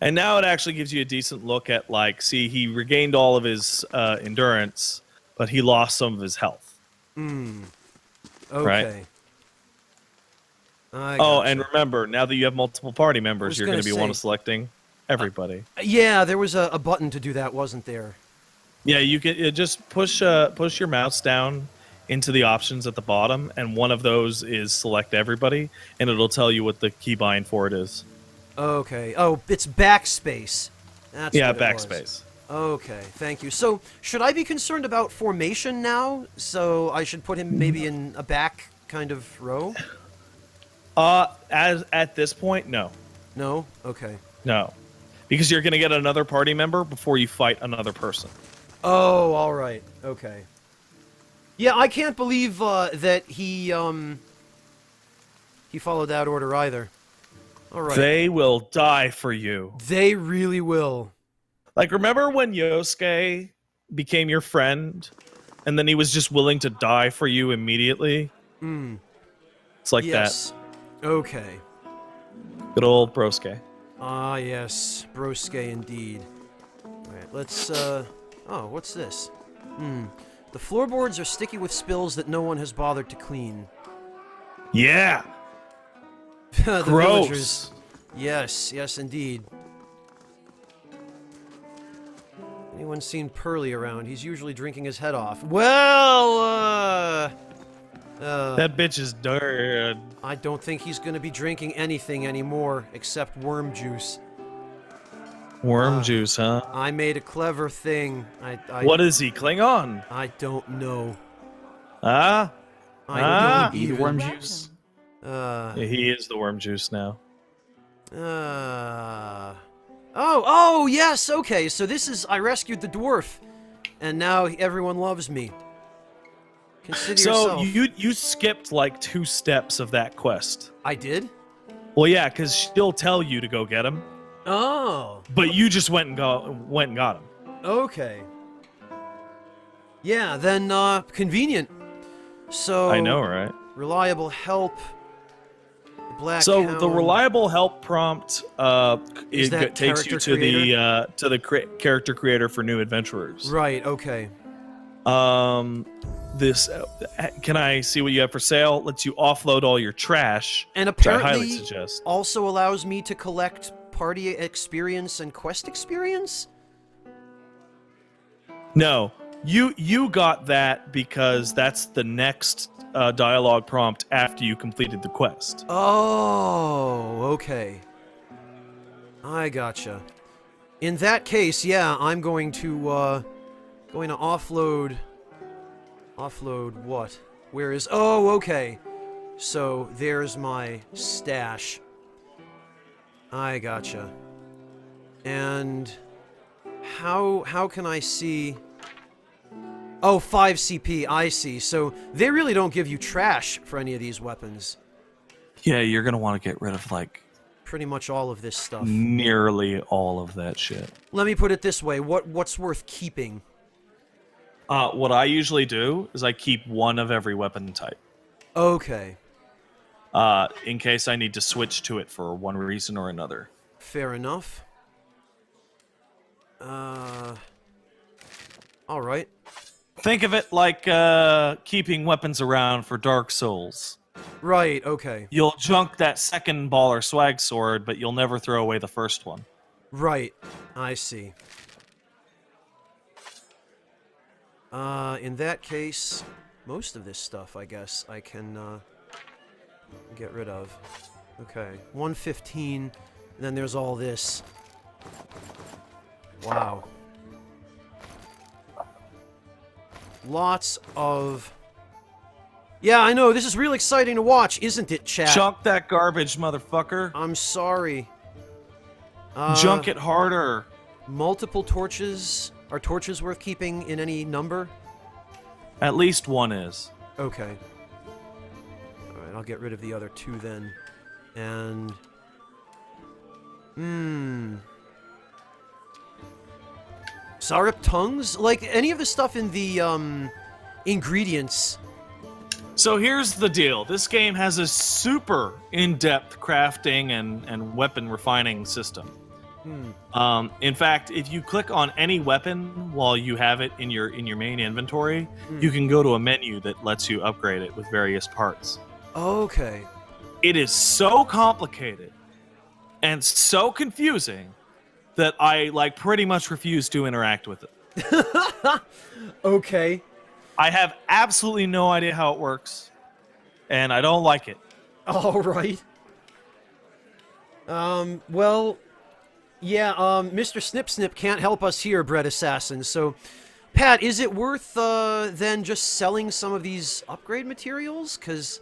And now it actually gives you a decent look at, like, see, he regained all of his endurance, but he lost some of his health. Okay. Right? And remember, now that you have multiple party members, you're going to be selecting everybody. Yeah, there was a button to do that, wasn't there? Yeah, you can just push your mouse down into the options at the bottom, and one of those is select everybody, and it'll tell you what the keybind for it is. Okay. Oh, it's backspace. That's what it backspace. Was. Okay, thank you. So, should I be concerned about formation now? So I should put him maybe in a back kind of row? As at this point, no. No? Okay. No. Because you're going to get another party member before you fight another person. Oh, all right. Okay. Yeah, I can't believe that he followed that order either. All right. They will die for you. They really will. Like, remember when Yosuke became your friend, and then he was just willing to die for you immediately? It's like that. Okay. Good old Brosuke. Ah, yes. Brosuke indeed. Alright, let's, oh, what's this? The floorboards are sticky with spills that no one has bothered to clean. Yeah! The Gross! Villagers. Yes, yes indeed. Anyone seen Pearly around? He's usually drinking his head off. Well, That bitch is dead. I don't think he's gonna be drinking anything anymore except worm juice. Worm juice, huh? I made a clever thing. What is he, Klingon? I don't know. Ah? I Ah? don't Eat even. worm juice. Yeah, he is the worm juice now. Oh, yes, okay, so this is, I rescued the dwarf, and now everyone loves me. Consider So yourself. you skipped like 2 steps of that quest. I did? Well, yeah, because she'll tell you to go get him, Oh, but you just went and got him. okay. Yeah, then, convenient. So... I know, right? Reliable help. Black So Hound. the reliable help prompt Is that takes you character to the character creator for new adventurers. Right, okay. This can I see what you have for sale? Lets you offload all your trash, And which I highly apparently suggest. also allows me to collect party experience and quest experience? No, you got that because that's the next dialogue prompt after you completed the quest. Oh, okay. I gotcha. In that case, yeah, I'm going to offload... Offload what? Where is... Oh, okay. So, there's my stash. I gotcha. And... How can I see... Oh, 5 CP, I see. So, they really don't give you trash for any of these weapons. Yeah, you're gonna want to get rid of like Pretty much all of this stuff. nearly all of that shit. Let me put it this way, what's worth keeping? What I usually do is I keep 1 of every weapon type. Okay, In case I need to switch to it for one reason or another. fair enough. Alright. Think of it like keeping weapons around for Dark Souls. Right, okay. You'll junk that second ball or swag sword, but you'll never throw away the first one. Right, I see. In that case, most of this stuff, I guess, I can, get rid of. Okay, 115, then there's all this. Wow. Lots of... Yeah, I know, this is real exciting to watch, isn't it, chat? Junk that garbage, motherfucker. I'm sorry. Junk it harder. Multiple torches? Are torches worth keeping in any number? At least 1 is. Okay. Alright, I'll get rid of the other 2 then. And... Sarip tongues? Like, any of the stuff in the, ingredients... So here's the deal. This game has a super in-depth crafting and weapon refining system. In fact, if you click on any weapon while you have it in your main inventory, you can go to a menu that lets you upgrade it with various parts. Okay. It is so complicated and so confusing that I like pretty much refuse to interact with it. Okay. I have absolutely no idea how it works, and I don't like it. Alright. Well... Yeah, Mr. Snip Snip can't help us here, Bread Assassin, so... Pat, is it worth, then just selling some of these upgrade materials? Because...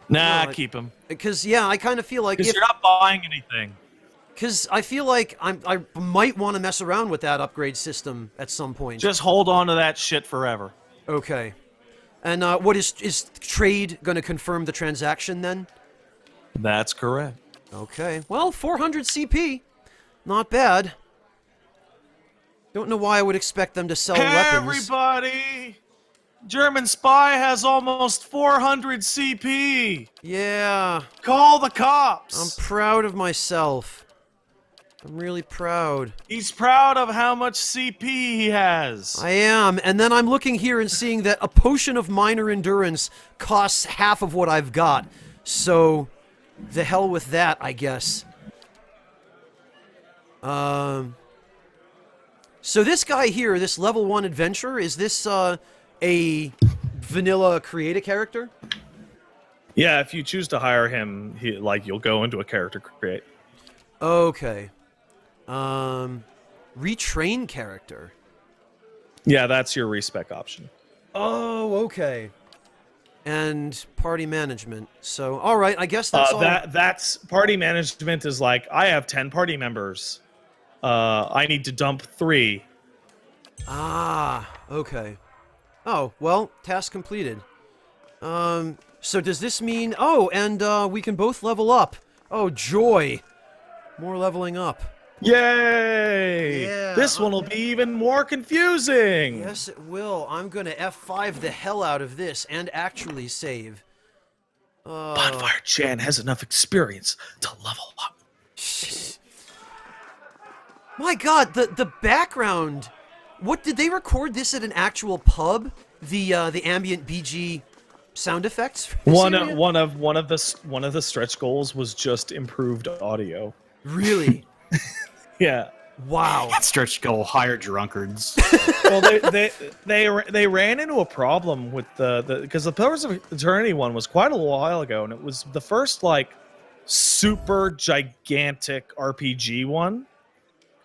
Nah, No, keep them. Because, yeah, I kind of feel like Because if... you're not buying anything. Because I feel like I might want to mess around with that upgrade system at some point. Just hold on to that shit forever. Okay. And, what is trade gonna confirm the transaction, then? That's correct. Okay. Well, 400 CP. Not bad. Don't know why I would expect them to sell weapons. Everybody! German spy has almost 400 CP! Yeah. Call the cops! I'm proud of myself. I'm really proud. He's proud of how much CP he has. I am. And then I'm looking here and seeing that a potion of minor endurance costs half of what I've got. So, the hell with that, I guess. So this guy here, this level 1 adventurer, is this a vanilla create a character? Yeah, if you choose to hire him, you'll go into a character create. Okay. Retrain character. Yeah, that's your respec option. Oh, okay. And party management. So, all right, I guess that's all. That's party management is like, I have 10 party members. I need to dump 3. Ah, okay. Oh, well, task completed. So does this mean... Oh, and we can both level up. Oh, joy. More leveling up. Yay! Yeah, This one will be even more confusing. Yes, it will. I'm going to F5 the hell out of this and actually save. Bonfire Chan has enough experience to level up. My god, the background. What, did they record this at an actual pub? The ambient BG sound effects for this area? One of the stretch goals was just improved audio. Really? Yeah. Wow. Stretch goal, hire drunkards. Well, they ran into a problem with because the Pillars of Eternity one was quite a while ago, and it was the first like super gigantic RPG one,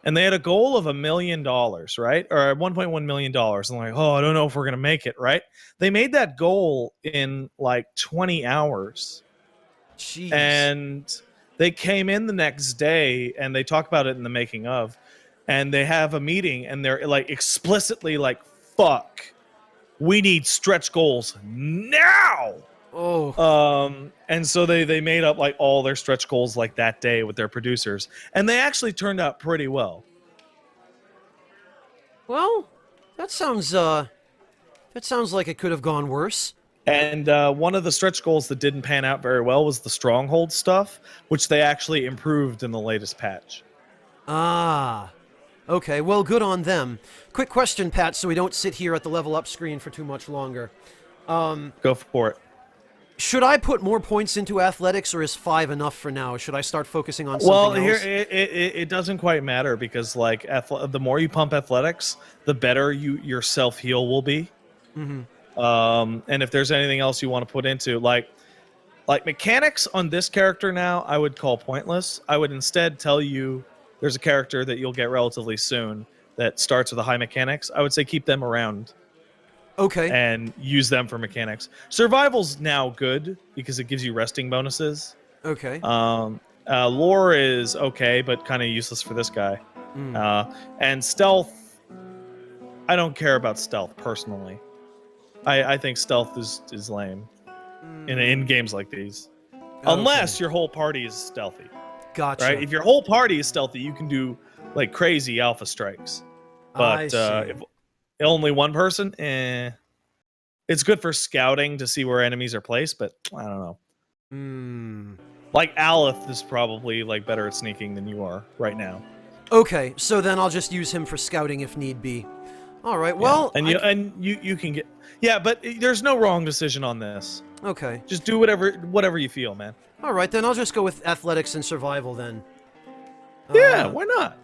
and they had a goal of $1 million, right, or $1.1 million. I'm like, oh, I don't know if we're gonna make it, right? They made that goal in like 20 hours, Jeez. and they came in the next day and they talk about it in the making of, and they have a meeting and they're like explicitly like, fuck, we need stretch goals now. Oh. And so they made up like all their stretch goals like that day with their producers, and they actually turned out pretty well. Well, that sounds like it could have gone worse. And one of the stretch goals that didn't pan out very well was the stronghold stuff, which they actually improved in the latest patch. Ah. Okay, well, good on them. Quick question, Pat, so we don't sit here at the level up screen for too much longer. Go for it. Should I put more points into athletics, or is 5 enough for now? Should I start focusing on something Well, else? here it doesn't quite matter, because like the more you pump athletics, the better your self heal will be. Mm-hmm. And if there's anything else you want to put into like mechanics on this character now, I would call pointless. I would instead tell you there's a character that you'll get relatively soon that starts with a high mechanics. I would say keep them around. Okay. And use them for mechanics. Survival's now good because it gives you resting bonuses. Okay. Lore is okay, but kind of useless for this guy. And stealth, I don't care about stealth personally. I think stealth is lame in games like these, unless your whole party is stealthy. Gotcha. Right? If your whole party is stealthy, you can do like crazy alpha strikes. But if only one person, it's good for scouting to see where enemies are placed, but I don't know. Like Aleph is probably like better at sneaking than you are right now. Okay, so then I'll just use him for scouting if need be. All right. Well, yeah. and you can get but there's no wrong decision on this. Okay. Just do whatever you feel, man. All right, then I'll just go with athletics and survival then. Yeah, why not?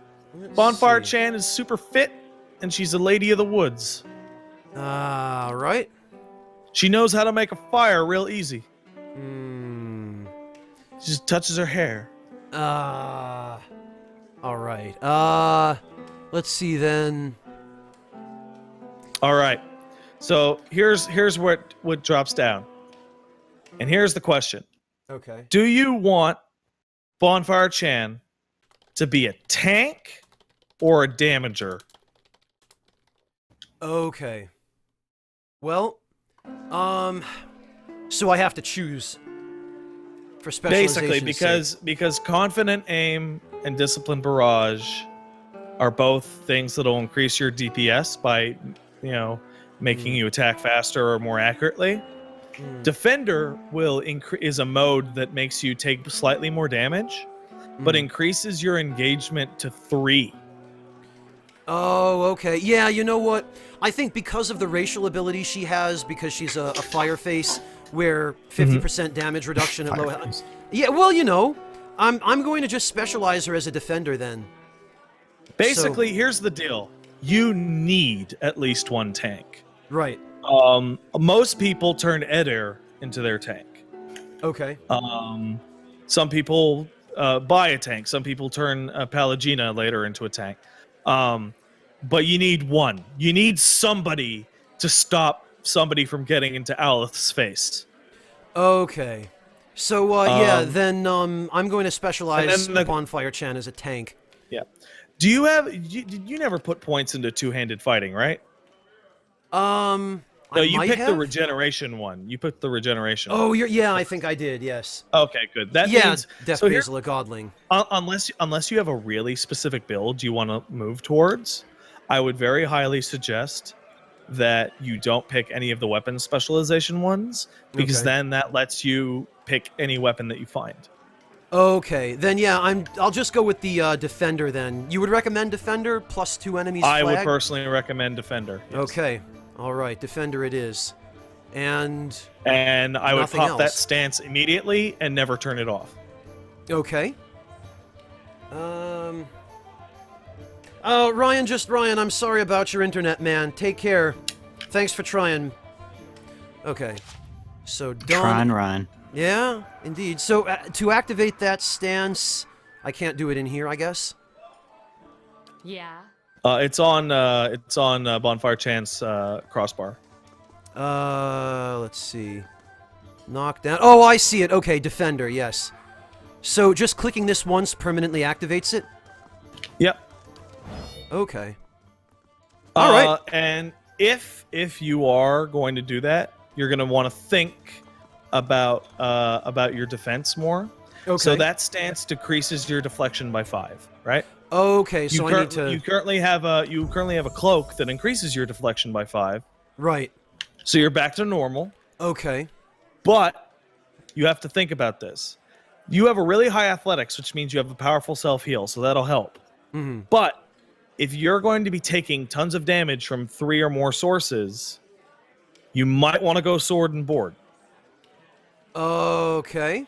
Bonfire see. Chan is super fit, and she's a lady of the woods. Right. She knows how to make a fire real easy. She just touches her hair. All right. Let's see then. All right. So here's what drops down. And here's the question. Okay. Do you want Bonfire Chan to be a tank or a damager? Okay. Well, so I have to choose for specialization. Basically, because confident aim and disciplined barrage are both things that'll increase your DPS by, making you attack faster or more accurately. Defender is a mode that makes you take slightly more damage, but increases your engagement to 3. Oh, okay. Yeah, you know what? I think because of the racial ability she has, because she's a fire face, where 50% damage reduction at low health. Yeah, well, I'm going to just specialize her as a defender then. Basically, here's the deal. you need at least one tank. Right. Most people turn Eder into their tank. Okay. Some people buy a tank. Some people turn Pallegina later into a tank. But you need one. You need somebody to stop somebody from getting into Aleth's face. Okay. So, yeah, then I'm going to specialize and then Bonfire Chan as a tank. Yeah. Do you have... You never put points into two-handed fighting, right? No, you picked the regeneration one. You picked the regeneration one. Oh, yeah, I think I did, yes. Okay, good. That means... Death Basil, a Godling. Unless you have a really specific build you want to move towards, I would very highly suggest that you don't pick any of the weapon specialization ones, because then that lets you pick any weapon that you find. Okay, then yeah, I'll just go with the Defender then. You would recommend Defender plus 2 enemies I flag? would personally recommend Defender. Yes. Okay, all right, Defender it is. And I would pop that else. stance immediately and never turn it off. Okay. Oh, Ryan, I'm sorry about your internet, man. Take care. Thanks for trying. Okay. So, Dawn... Ryan. Yeah, indeed. So, to activate that stance, I can't do it in here, I guess? Yeah. It's on Bonfire Chan's crossbar. Let's see. Knockdown. Oh, I see it. Okay, Defender, yes. So, just clicking this once permanently activates it? Yep. Okay. All right. And if you are going to do that, you're going to want to think about your defense more. Okay. So that stance decreases your deflection by 5, right? Okay, so I need to... You currently have a cloak that increases your deflection by 5. Right. So you're back to normal. Okay. But you have to think about this. You have a really high athletics, which means you have a powerful self-heal, so that'll help. Mm-hmm. But if you're going to be taking tons of damage from 3 or more sources, you might want to go sword and board. Okay.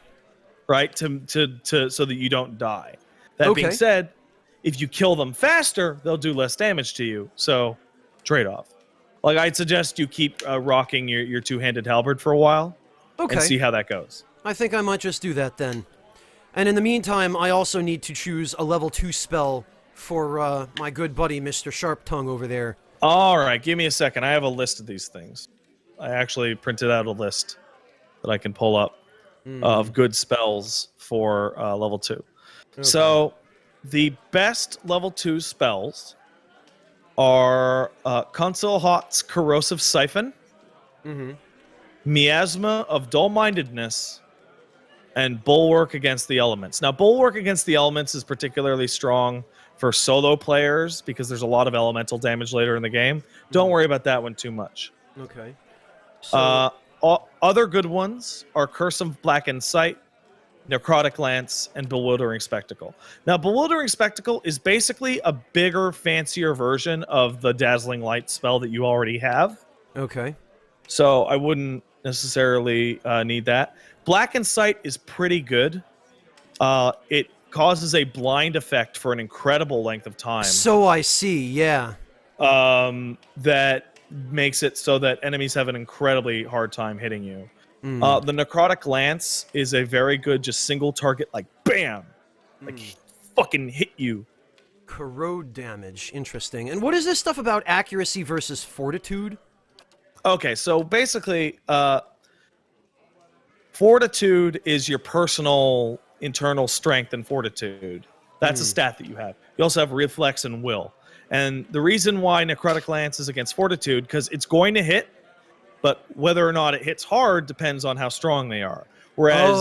Right? To so that you don't die. That being said, if you kill them faster, they'll do less damage to you. So, trade-off. Like, I'd suggest you keep rocking your two-handed halberd for a while. Okay. And see how that goes. I think I might just do that then. And in the meantime, I also need to choose a level 2 spell for my good buddy, Mr. Sharp Tongue over there. All right, give me a second. I have a list of these things. I actually printed out a list that I can pull up of good spells for level 2. Okay. So, the best level 2 spells are Consul Hot's Corrosive Siphon, Miasma of Dull-Mindedness, and Bulwark Against the Elements. Now, Bulwark Against the Elements is particularly strong for solo players because there's a lot of elemental damage later in the game. Don't worry about that one too much. Okay. So... other good ones are Curse of Blackened Sight, Necrotic Lance, and Bewildering Spectacle. Now, Bewildering Spectacle is basically a bigger, fancier version of the Dazzling Light spell that you already have. Okay. So I wouldn't necessarily need that. Blackened Sight is pretty good. It causes a blind effect for an incredible length of time. So I see, yeah. That makes it so that enemies have an incredibly hard time hitting you. The Necrotic Lance is a very good, just single target, like BAM! Like fucking hit you. Corrode damage, interesting. And what is this stuff about accuracy versus fortitude? Okay, so basically, fortitude is your personal internal strength and fortitude. That's a stat that you have. You also have reflex and will. And the reason why Necrotic Lance is against fortitude, because it's going to hit, but whether or not it hits hard depends on how strong they are. Whereas,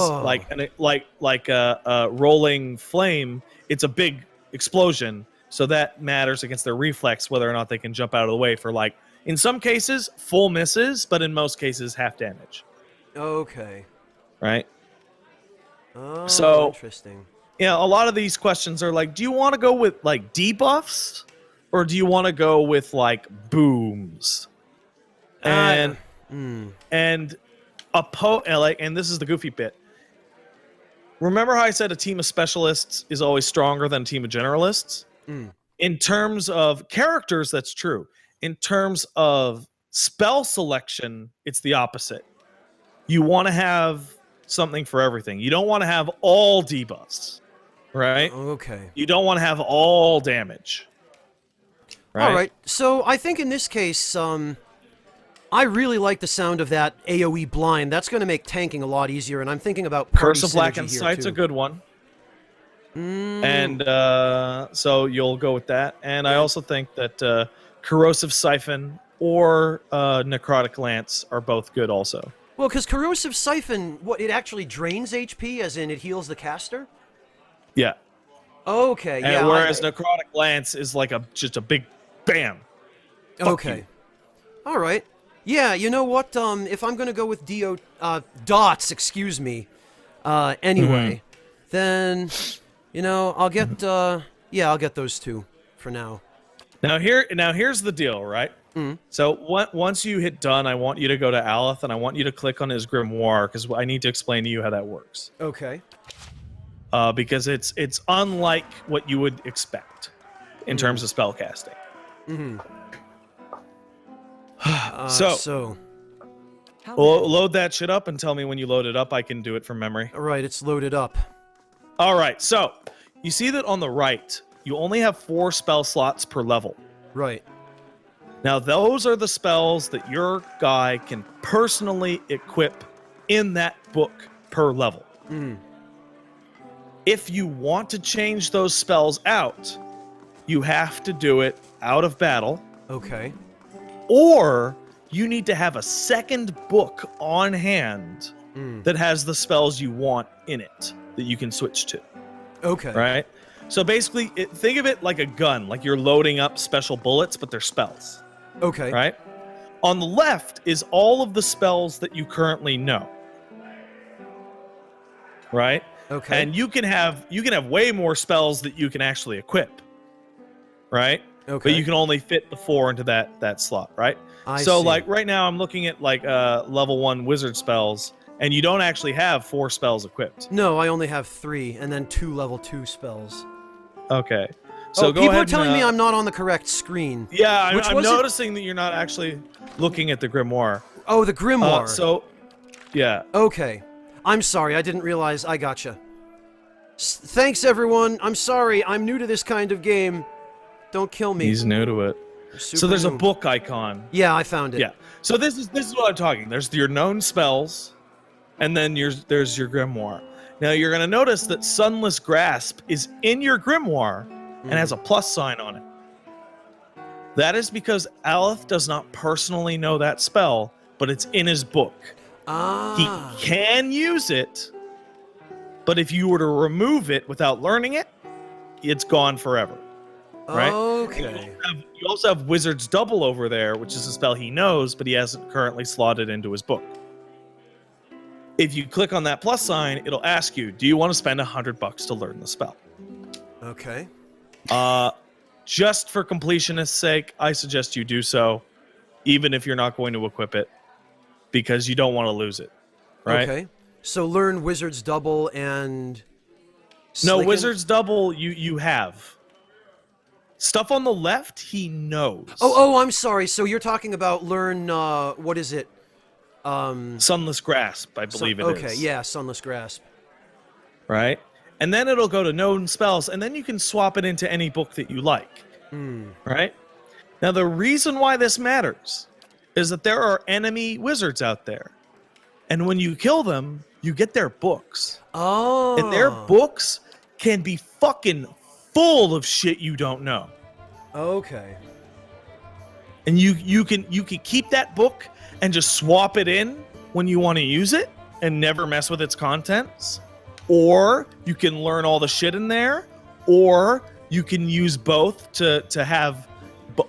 like a rolling flame, it's a big explosion, so that matters against their reflex, whether or not they can jump out of the way for, like, in some cases, full misses, but in most cases, half damage. Okay. Right? Oh, so, interesting. Yeah, a lot of these questions are like, do you want to go with, like, debuffs? Or do you want to go with, like, booms? And and this is the goofy bit. Remember how I said a team of specialists is always stronger than a team of generalists? In terms of characters, that's true. In terms of spell selection, it's the opposite. You want to have something for everything. You don't want to have all debuffs, right? Okay. You don't want to have all damage. Right? All right. So I think in this case, I really like the sound of that AoE blind. That's going to make tanking a lot easier, and I'm thinking about party Curse of Blackened synergy here, Sight's too. a good one. And so you'll go with that. And I also think that Corrosive Siphon or Necrotic Lance are both good also. Well, because Corrosive Siphon, it actually drains HP, as in it heals the caster? Yeah. Okay, And yeah. whereas Necrotic Lance is like just a big bam. Fuck Okay. you. All right. Yeah, you know what? If I'm going to go with dots, excuse me, anyway, then, you know, I'll get, I'll get those two for now. Now here's the deal, right? So once you hit done, I want you to go to Aleph and I want you to click on his grimoire because I need to explain to you how that works. Okay. Because it's unlike what you would expect in terms of spell casting. So load that shit up and tell me when you load it up. I can do it from memory. All right, it's loaded up. All right, so you see that on the right, you only have 4 spell slots per level. Right. Now, those are the spells that your guy can personally equip in that book per level. If you want to change those spells out, you have to do it out of battle. Okay. Or you need to have a second book on hand that has the spells you want in it that you can switch to. Okay. Right? So basically, think of it like a gun, like you're loading up special bullets, but they're spells. Okay. Right? On the left is all of the spells that you currently know. Right? Okay. And you can have way more spells that you can actually equip. Right? Okay. But you can only fit the 4 into that slot, right? I so see. like right now I'm looking at like level 1 wizard spells, and you don't actually have 4 spells equipped. No, I only have 3, and then 2 level 2 spells. Okay. So go people ahead are telling and, me I'm not on the correct screen. Yeah, I'm was it? noticing that you're not actually looking at the grimoire. Oh, the grimoire. Yeah. Okay. I'm sorry, I didn't realize. I gotcha. Thanks, everyone. I'm sorry, I'm new to this kind of game. Don't kill me. He's new to it. So there's a new. book icon. Yeah, I found it. Yeah. So this is what I'm talking. There's your known spells, and then there's your grimoire. Now you're gonna notice that Sunless Grasp is in your grimoire and has a plus sign on it. That is because Aleph does not personally know that spell, but it's in his book. Ah. He can use it, but if you were to remove it without learning it, it's gone forever. Right? Okay. You also have Wizard's Double over there, which is a spell he knows, but he hasn't currently slotted into his book. If you click on that plus sign, it'll ask you, do you want to spend $100 to learn the spell? Okay. Just for completionist's sake, I suggest you do so, even if you're not going to equip it, because you don't want to lose it. Right? Okay. So learn Wizard's Double and... No, Slicken? Wizard's Double you have. Stuff on the left, he knows. Oh, I'm sorry. So you're talking about learn, what is it? Sunless Grasp, I believe it is. Okay, yeah, Sunless Grasp. Right? And then it'll go to known spells, and then you can swap it into any book that you like. Right? Now, the reason why this matters is that there are enemy wizards out there. And when you kill them, you get their books. Oh. And their books can be fucking full of shit you don't know. Okay. And you can keep that book and just swap it in when you want to use it and never mess with its contents. Or you can learn all the shit in there, or you can use both to have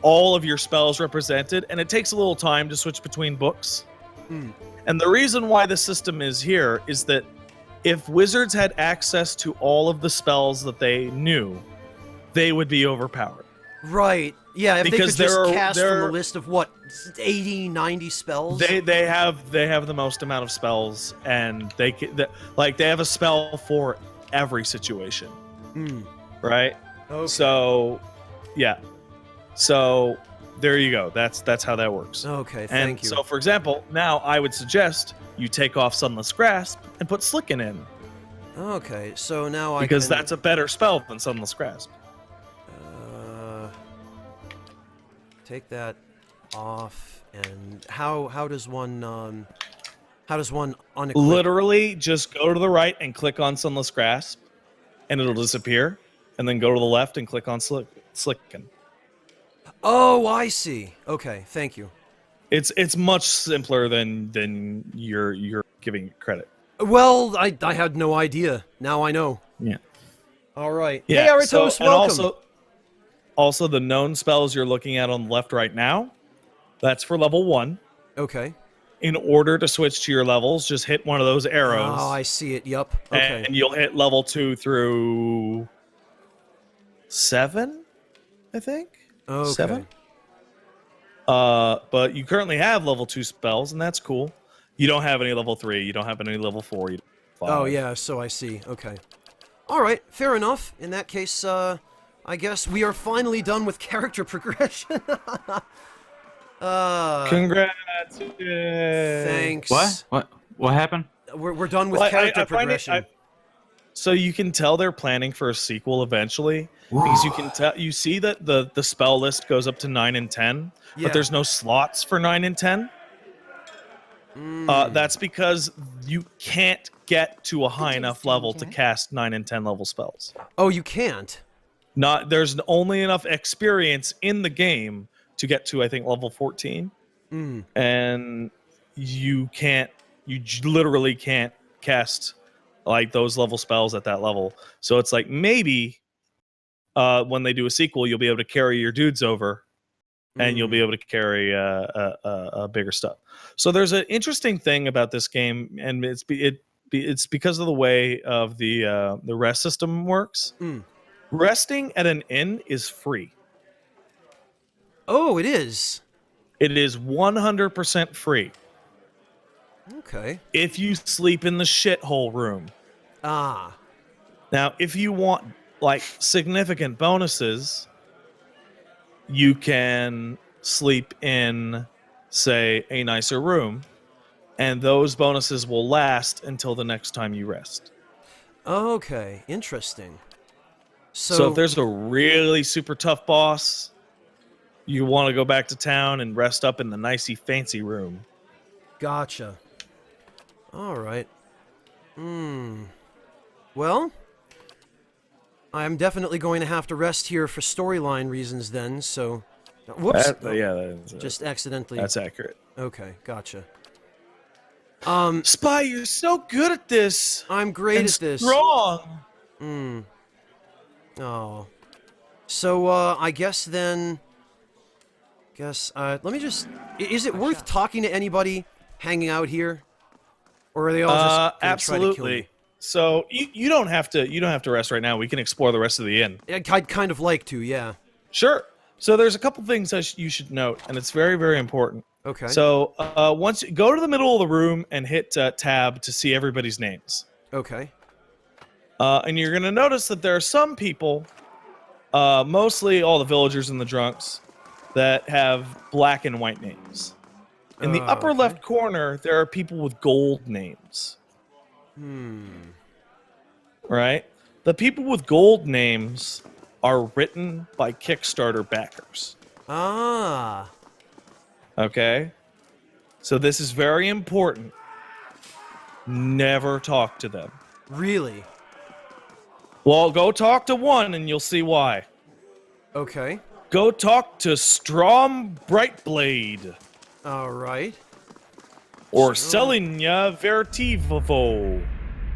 all of your spells represented, and it takes a little time to switch between books. And the reason why the system is here is that if wizards had access to all of the spells that they knew, they would be overpowered. Right. Yeah, if Because they could just there are- cast there from are- the list of, what, 80, 90 spells? They have the most amount of spells, and they have a spell for every situation, right? Okay. So, Yeah. So there you go. That's how that works. Okay, And thank you. so, for example, now I would suggest you take off Sunless Grasp and put Slicken in, Okay, so now I because can... that's a better spell than Sunless Grasp. Take that off, and how does one unequip? Literally, just go to the right and click on Sunless Grasp, and it'll disappear. And then go to the left and click on Slicken. Oh, I see. Okay, thank you. It's much simpler than you're giving it credit. Well, I had no idea. Now I know. Yeah. All right. Yeah. Hey, Aratos, And welcome. also the known spells you're looking at on the left right now, that's for level 1. Okay. In order to switch to your levels, just hit one of those arrows. Oh, I see it. Yup. Okay. And you'll hit level 2 through 7, I think. Okay. 7. But you currently have level 2 spells, and that's cool. You don't have any level 3. You don't have any level 4. You don't have 5. Oh, yeah, so I see. Okay. All right, fair enough. In that case, I guess we are finally done with character progression. Congrats! Yay. Thanks. What happened? We're done with Well, character I find it- progression. So you can tell they're planning for a sequel eventually, because you can tell, you see that the spell list goes up to 9 and 10, Yeah. but there's no slots for 9 and 10. That's because you can't get to a high enough level to cast 9 and 10 level spells. Oh, you can't? There's only enough experience in the game to get to, I think, level 14. And you literally can't cast like those level spells at that level. So it's like maybe when they do a sequel, you'll be able to carry your dudes over, and you'll be able to carry a bigger stuff. So there's an interesting thing about this game, and it's because of the way of the rest system works. Resting at an inn is free. Oh, it is? It is 100% free. Okay. If you sleep in the shithole room. Ah. Now, if you want like significant bonuses, you can sleep in, say, a nicer room, and those bonuses will last until the next time you rest. Okay, interesting. So if there's a really super tough boss, you want to go back to town and rest up in the nicey fancy room. Gotcha. All right. Well, I'm definitely going to have to rest here for storyline reasons then, so... Whoops. Just accidentally. That's accurate. Okay, gotcha. Spy, you're so good at this. I'm great and at this. Strong. Oh. So, I guess then... let me just... Is it worth talking to anybody hanging out here? Or are they all just gonna absolutely. try to kill me? So you don't have to rest right now. We can explore the rest of the inn. I'd kind of like to, yeah. Sure. So there's a couple things you should note, and it's very, very important. Okay. So once you go to the middle of the room and hit tab to see everybody's names. Okay. And you're gonna notice that there are some people, mostly all the villagers and the drunks, that have black and white names. In the upper okay. left corner, there are people with gold names. Right? The people with gold names are written by Kickstarter backers. Ah. Okay? So this is very important. Never talk to them. Really? Well, go talk to one and you'll see why. Okay. Go talk to Strom Brightblade. All right. Or Selinia Vertivo.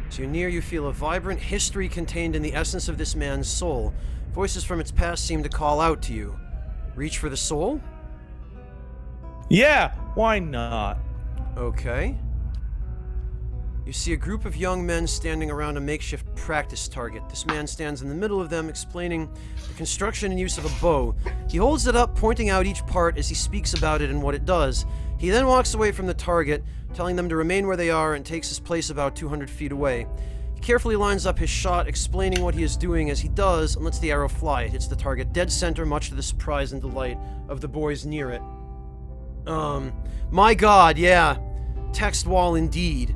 As you near, you feel a vibrant history contained in the essence of this man's soul. Voices from its past seem to call out to you. Reach for the soul? Yeah, why not? Okay. You see a group of young men standing around a makeshift practice target. This man stands in the middle of them, explaining the construction and use of a bow. He holds it up, pointing out each part as he speaks about it and what it does. He then walks away from the target, telling them to remain where they are, and takes his place about 200 feet away. He Carefully lines up his shot, explaining what he is doing as he does, and lets the arrow fly. It hits the target dead center, much to the surprise and delight of the boys near it. My god, yeah. Text wall indeed.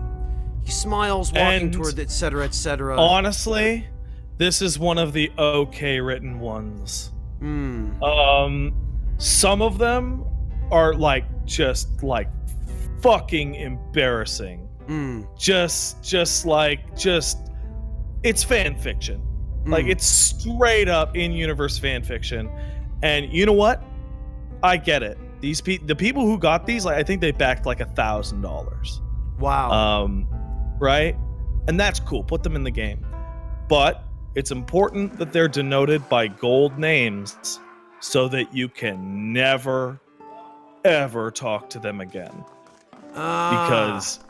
He smiles, walking And toward it, etc., etc. Honestly, this is one of the okay written ones. Some of them are like just like fucking embarrassing. Just it's fan fiction. Like it's straight up in universe fan fiction. And you know what? I get it. The people who got these, like I think they backed like $1,000. Wow. Right? And that's cool. Put them in the game. But it's important that they're denoted by gold names so that you can never, ever talk to them again. Because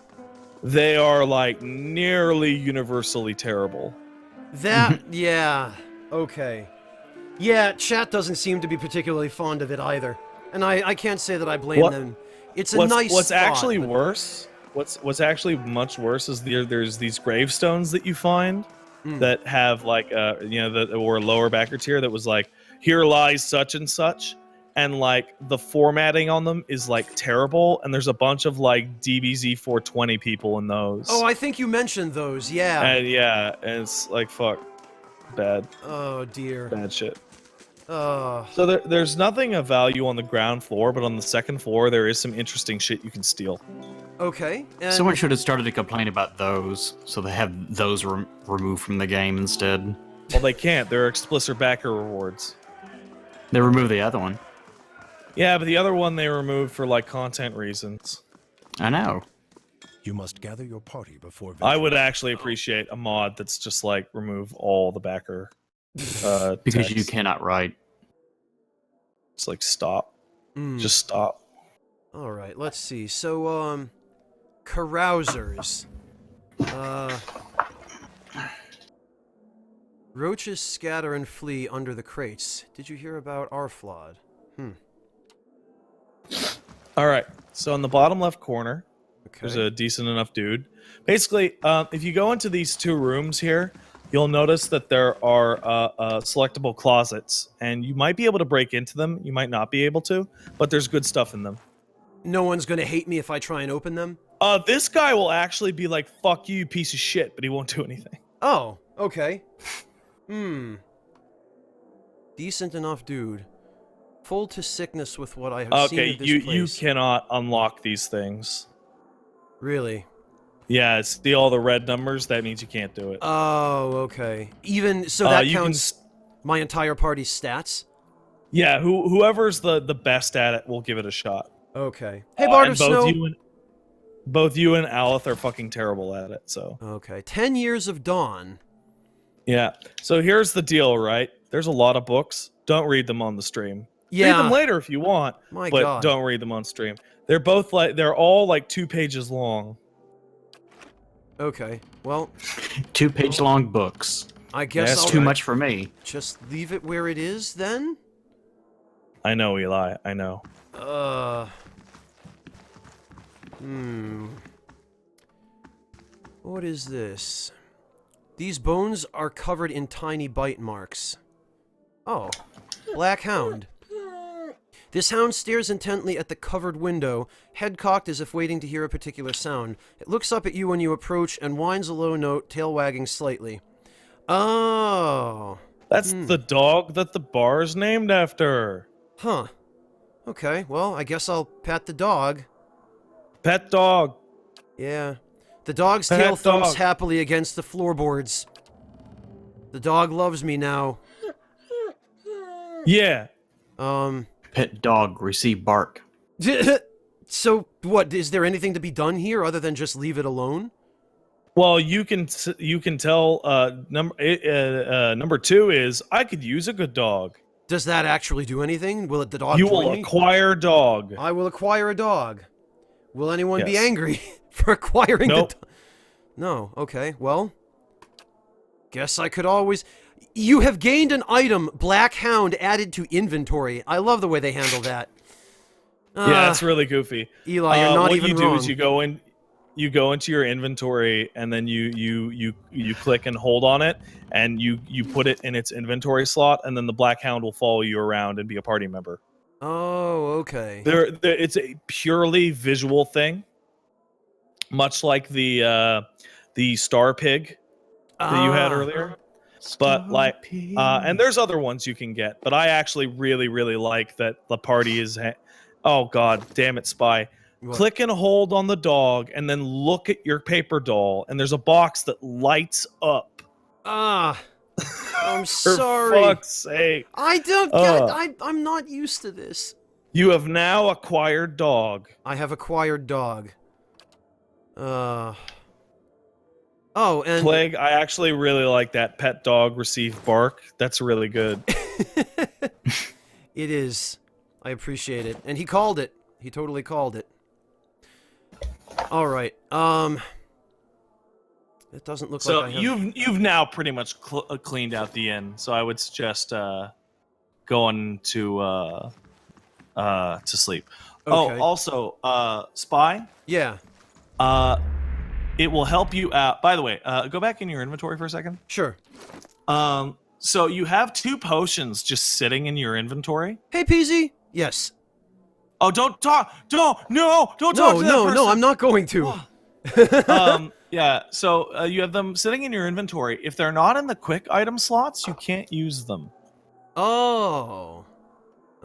they are like nearly universally terrible. That, yeah. Okay. Yeah, chat doesn't seem to be particularly fond of it either. And I can't say that I blame them. It's a nice What's thought, actually but- worse, what's actually much worse is there's these gravestones that you find that have like that or a lower backer tier that was like, here lies such and such, and like the formatting on them is like terrible, and there's a bunch of like DBZ 420 people in those. Oh, I think you mentioned those, yeah. And it's like fuck, bad. Oh dear. Bad shit. Oh. So there's nothing of value on the ground floor, but on the second floor there is some interesting shit you can steal. Okay. And Someone should have started to complain about those, so they have those removed from the game instead. Well, they can't. They're explicit backer rewards. They removed the other one. Yeah, but the other one they removed for like content reasons. I know. You must gather your party before. I would actually appreciate a mod that's just like remove all the backer. Because text. you cannot write. It's like stop. Just stop. All right, let's see. So, carousers. Roaches scatter and flee under the crates. Did you hear about Arflod? All right. So in the bottom left corner, Okay. there's a decent enough dude. Basically, if you go into these two rooms here, you'll notice that there are selectable closets, and you might be able to break into them. You might not be able to, but there's good stuff in them. No one's gonna hate me if I try and open them? This guy will actually be like, fuck you, you piece of shit, but he won't do anything. Oh, okay. Decent enough dude. Full to sickness with what I have seen Okay, of this you place. cannot unlock these things. Really? Yeah, see all the red numbers? That means you can't do it. Oh, okay. Even, so that you can counts my entire party's stats? Yeah, whoever's the best at it will give it a shot. Okay. Hey, Bart of and Snow! both you and Aleth are fucking terrible at it, so. Okay. 10 Years of Dawn. Yeah. So here's the deal, right? There's a lot of books. Don't read them on the stream. Yeah. Read them later if you want, My but God. don't read them on stream. They're all like 2 pages long. Okay. Well, 2-page long books. I guess That's I'll Too much for me. just leave it where it is then? I know, Eli. I know. What is this? These bones are covered in tiny bite marks. Oh. Black Hound. This hound stares intently at the covered window, head cocked as if waiting to hear a particular sound. It looks up at you when you approach and whines a low note, tail wagging slightly. Oh. That's the dog that the bar is named after. Huh. Okay, well, I guess I'll pat the dog. Pet dog. Yeah. The dog's Pet tail thumps dog. happily against the floorboards. The dog loves me now. Yeah. Pet dog, receive bark. So, what, is there anything to be done here other than just leave it alone? Well, you can tell number 2 is I could use a good dog. Does that actually do anything? Will the dog You join will me? acquire dog. I will acquire a dog. Will anyone be Yes. angry for acquiring Nope. the dog? No, okay, well. Guess I could always... You have gained an item, Black Hound, added to inventory. I love the way they handle that. Yeah, that's really goofy. Eli, you're not what even you do wrong. is you go in. you go into your inventory and then you click and hold on it, and you put it in its inventory slot, and then the Black Hound will follow you around and be a party member. Oh, okay. It's a purely visual thing, much like the Star Pig that you had earlier. But like, and there's other ones you can get, but I actually really like that the party is. Oh god, damn it, Spy! What? Click and hold on the dog, and then look at your paper doll, and there's a box that lights up. I'm For sorry. fuck's sake! I don't get. I'm not used to this. You have now acquired dog. I have acquired dog. Oh, and Plague, I actually really like that pet dog receive bark. That's really good. It is. I appreciate it. And he called it. He totally called it. All right. It doesn't look So like I have... you've now pretty much cleaned out the inn. So I would suggest going to sleep. Okay. Oh, also, Spy. Yeah. It will help you out. By the way, go back in your inventory for a second. Sure. So you have 2 potions just sitting in your inventory. Hey, PZ. Yes. Oh, don't talk. Don't talk to that person. No, I'm not going to. Yeah, so you have them sitting in your inventory. If they're not in the quick item slots, you can't use them. Oh.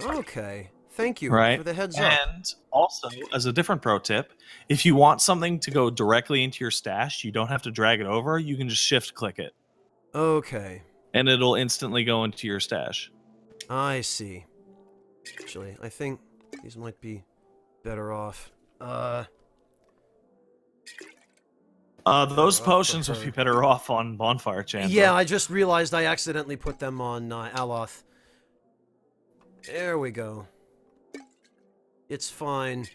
Okay. Thank you for the heads up. And also, as a different pro tip, if you want something to go directly into your stash, you don't have to drag it over. You can just shift click it. Okay. And it'll instantly go into your stash. I see. Actually, I think these might be better off. Those potions would be better off on Bonfire Chamber. Yeah, I just realized I accidentally put them on Aloth. There we go. It's fine.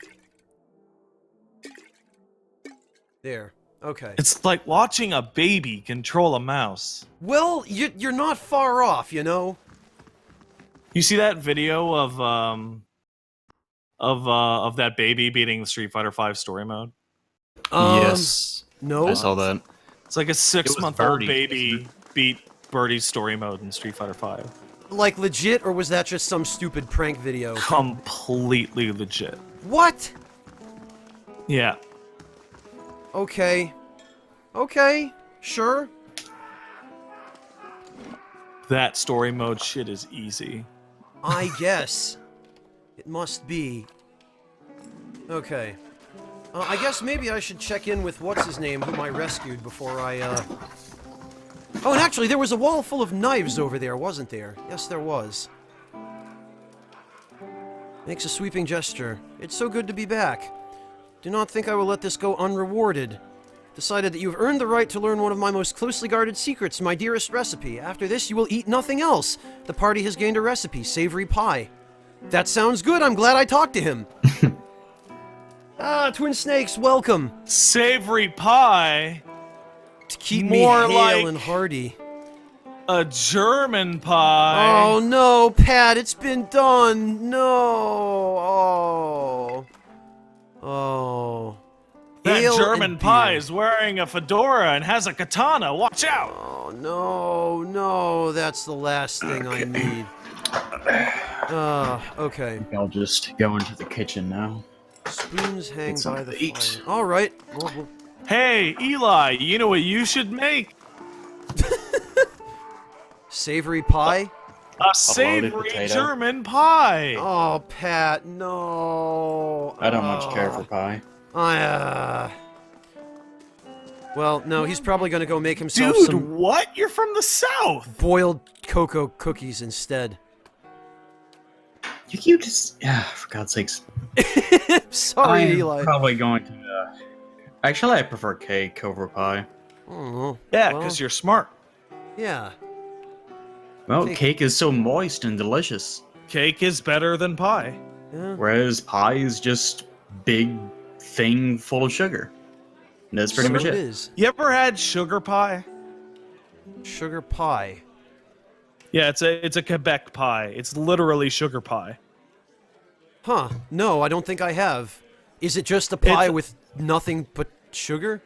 There. Okay. It's like watching a baby control a mouse. Well, you're not far off, you know? You see that video of that baby beating the Street Fighter V story mode? Yes. No. I saw that. It's like a 6-month-old Birdie. baby beat Birdie's story mode in Street Fighter V. Like legit, or was that just some stupid prank video? Completely legit. What? Yeah. Okay. Okay. Sure. That story mode shit is easy. I guess. It must be. Okay. I guess maybe I should check in with what's-his-name, whom I rescued before I, Oh, and actually, there was a wall full of knives over there, wasn't there? Yes, there was. Makes a sweeping gesture. It's so good to be back. Do not think I will let this go unrewarded. Decided that you've earned the right to learn one of my most closely guarded secrets, my dearest recipe. After this, you will eat nothing else. The party has gained a recipe, savory pie. That sounds good. I'm glad I talked to him. Twin Snakes, welcome. Savory pie? To keep More me hale like and hearty. a German pie. Oh no, Pat, it's been done. No. Oh. That Ale German and pie beer. is wearing a fedora and has a katana. Watch out! Oh no, that's the last thing I need. Okay. I'll just go into the kitchen now. Spoons hang Get by something the to eat. fire. All right. Well, Hey, Eli, you know what you should make? savory pie? A savory potato. German pie. Oh, Pat, no. I don't much care for pie. Well, no, he's probably gonna go make himself Dude, some what? You're from the South. boiled cocoa cookies instead. You just... Yeah, for God's sakes. Sorry, I'm Eli. probably going to... Actually, I prefer cake over pie. Oh, Yeah, well, because you're smart. yeah. Well, Cake. cake is so moist and delicious. Cake is better than pie. Yeah. Whereas pie is just big thing full of sugar. And that's pretty So much it it. is. You ever had sugar pie? Sugar pie. Yeah, it's a Quebec pie. It's literally sugar pie. Huh. No, I don't think I have. Is it just a pie It's- with nothing but Sugar?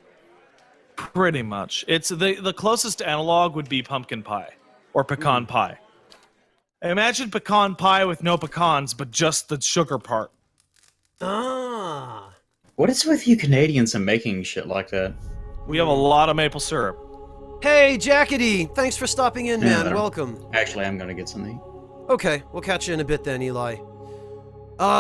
Pretty much. It's the closest analog would be pumpkin pie or pecan pie. Imagine pecan pie with no pecans, but just the sugar part. Ah. What is with you Canadians and making shit like that? We have a lot of maple syrup. Hey, Jackety! Thanks for stopping in, man. Yeah. Welcome. Actually, I'm gonna get something. Okay, we'll catch you in a bit then, Eli.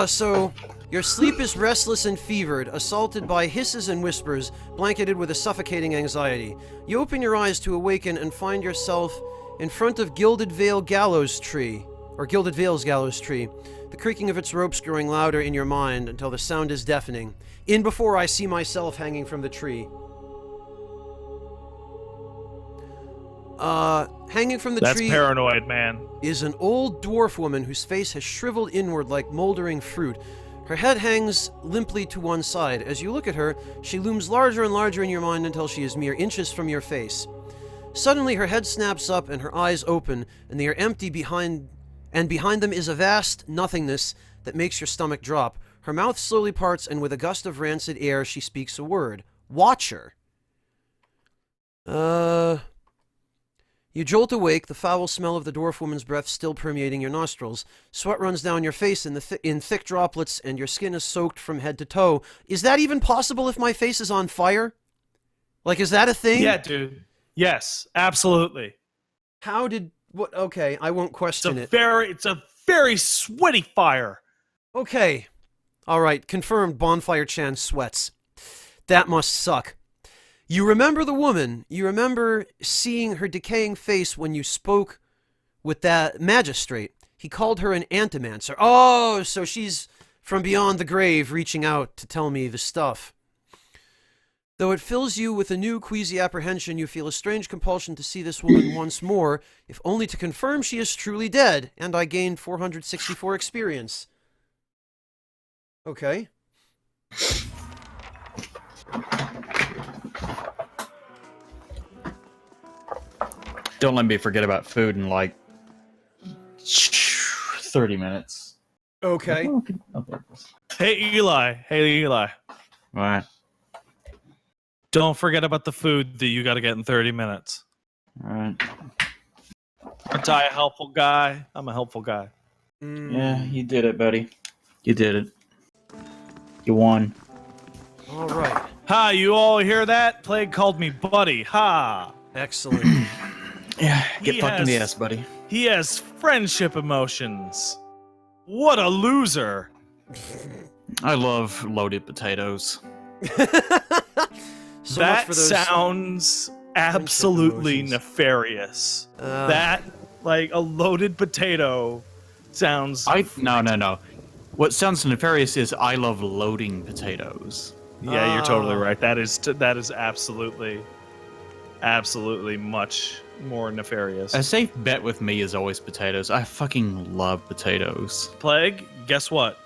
So, your sleep is restless and fevered, assaulted by hisses and whispers, blanketed with a suffocating anxiety. You open your eyes to awaken and find yourself in front of Gilded Vale's gallows tree. The creaking of its ropes growing louder in your mind until the sound is deafening. In before I see myself hanging from the tree. Hanging from the tree... That's paranoid, man. ...is an old dwarf woman whose face has shriveled inward like moldering fruit. Her head hangs limply to one side. As you look at her, she looms larger and larger in your mind until she is mere inches from your face. Suddenly, her head snaps up and her eyes open, and they are empty behind them is a vast nothingness that makes your stomach drop. Her mouth slowly parts, and with a gust of rancid air, she speaks a word. Watcher. You jolt awake, the foul smell of the dwarf woman's breath still permeating your nostrils. Sweat runs down your face in thick droplets, and your skin is soaked from head to toe. Is that even possible if my face is on fire? Like, is that a thing? Yeah, dude. Yes, absolutely. How did... What? Okay, I won't question it. It's a very sweaty fire. Okay. All right, confirmed Bonfire Chan sweats. That must suck. You remember the woman. You remember seeing her decaying face when you spoke with that magistrate. He called her an antimancer. Oh, so she's from beyond the grave reaching out to tell me the stuff. Though it fills you with a new queasy apprehension, you feel a strange compulsion to see this woman once more, if only to confirm she is truly dead, and I gained 464 experience. Okay. Don't let me forget about food in like 30 minutes. Okay. Hey, Eli. Alright. Don't forget about the food that you got to get in 30 minutes. Alright. Aren't I a helpful guy? I'm a helpful guy. Yeah, you did it, buddy. You did it. You won. All right. Ha, you all hear that? Plague called me buddy. Ha. Excellent. Yeah, get fucked in the ass, buddy. He has friendship emotions. What a loser. I love loaded potatoes. So that much for those sounds absolutely emotions. nefarious. That, like, a loaded potato sounds... No. What sounds nefarious is I love loading potatoes. Yeah, you're totally right. That is absolutely much more nefarious. A safe bet with me is always potatoes. I fucking love potatoes. Plague, guess what?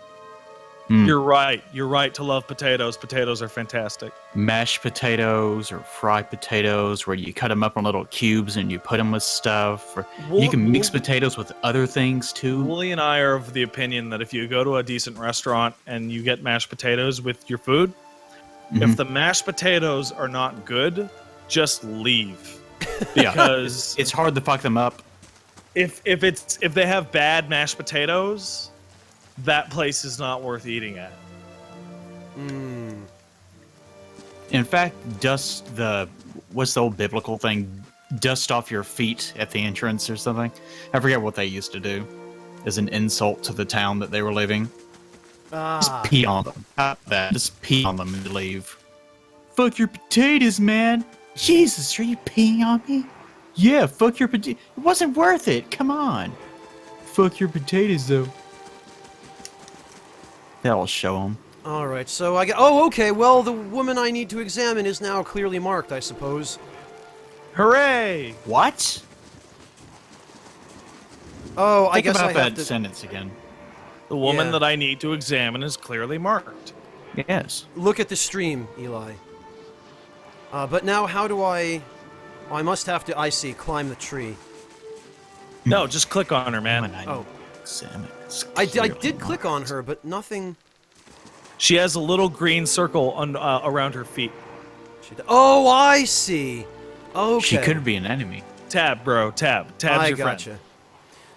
You're right. You're right to love potatoes. Potatoes are fantastic. Mashed potatoes or fried potatoes where you cut them up in little cubes and you put them with stuff. Or you can mix potatoes with other things too. Wooly and I are of the opinion that if you go to a decent restaurant and you get mashed potatoes with your food, if the mashed potatoes are not good, just leave. Because it's hard to fuck them up. If they have bad mashed potatoes, that place is not worth eating at. In fact, what's the old biblical thing? Dust off your feet at the entrance or something. I forget what they used to do as an insult to the town that they were leaving. Just pee on them. Just pee on them and leave. Fuck your potatoes, man. Jesus, are you peeing on me? Yeah, fuck your potatoes. It wasn't worth it. Come on. Fuck your potatoes, though. That'll show them. All right, so I get... Oh, okay, well, the woman I need to examine is now clearly marked, I suppose. Hooray! What? Oh, I Think guess about I that have to... sentence again. The woman that I need to examine is clearly marked. Yes. Look at the stream, Eli. But now how do I... Oh, I must have to, I see, climb the tree. No, just click on her, man. Oh. I did click on her, but nothing... She has a little green circle around her feet. Oh, I see. Okay. She could be an enemy. Tab, bro. Tab's I your gotcha. friend.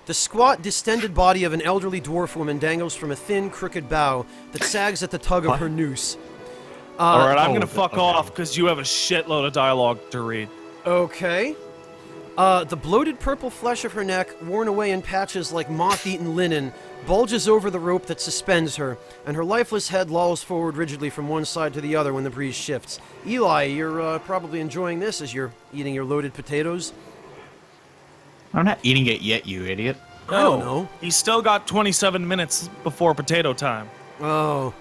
The squat, distended body of an elderly dwarf woman dangles from a thin, crooked bough that sags at the tug of What? her noose. All right, I'm oh, gonna fuck okay. off because you have a shitload of dialogue to read. Okay. The bloated purple flesh of her neck, worn away in patches like moth-eaten linen, bulges over the rope that suspends her, and her lifeless head lolls forward rigidly from one side to the other when the breeze shifts. Eli, you're probably enjoying this as you're eating your loaded potatoes. I'm not eating it yet, you idiot. I don't know. He's still got 27 minutes before potato time. Oh.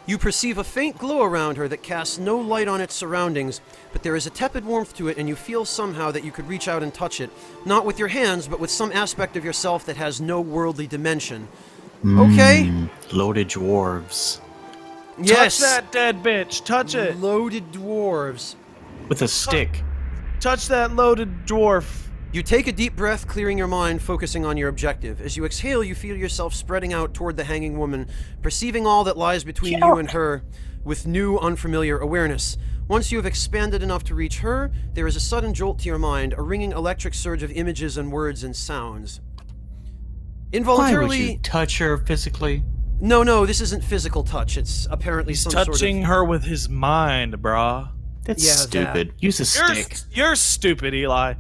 You perceive a faint glow around her that casts no light on its surroundings, but there is a tepid warmth to it, and you feel somehow that you could reach out and touch it. Not with your hands, but with some aspect of yourself that has no worldly dimension. Okay. Loaded dwarves. Yes. Touch that dead bitch. Touch it. Loaded dwarves. With a stick. Touch that loaded dwarf. You take a deep breath, clearing your mind, focusing on your objective. As you exhale, you feel yourself spreading out toward the hanging woman, perceiving all that lies between you and her with new, unfamiliar awareness. Once you have expanded enough to reach her, there is a sudden jolt to your mind, a ringing electric surge of images and words and sounds. Why Involuntarily... would you touch her physically? No, this isn't physical touch. It's apparently some sort of... Touching her with his mind, brah. That's Yeah, stupid. Use a stick. You're stupid, Eli.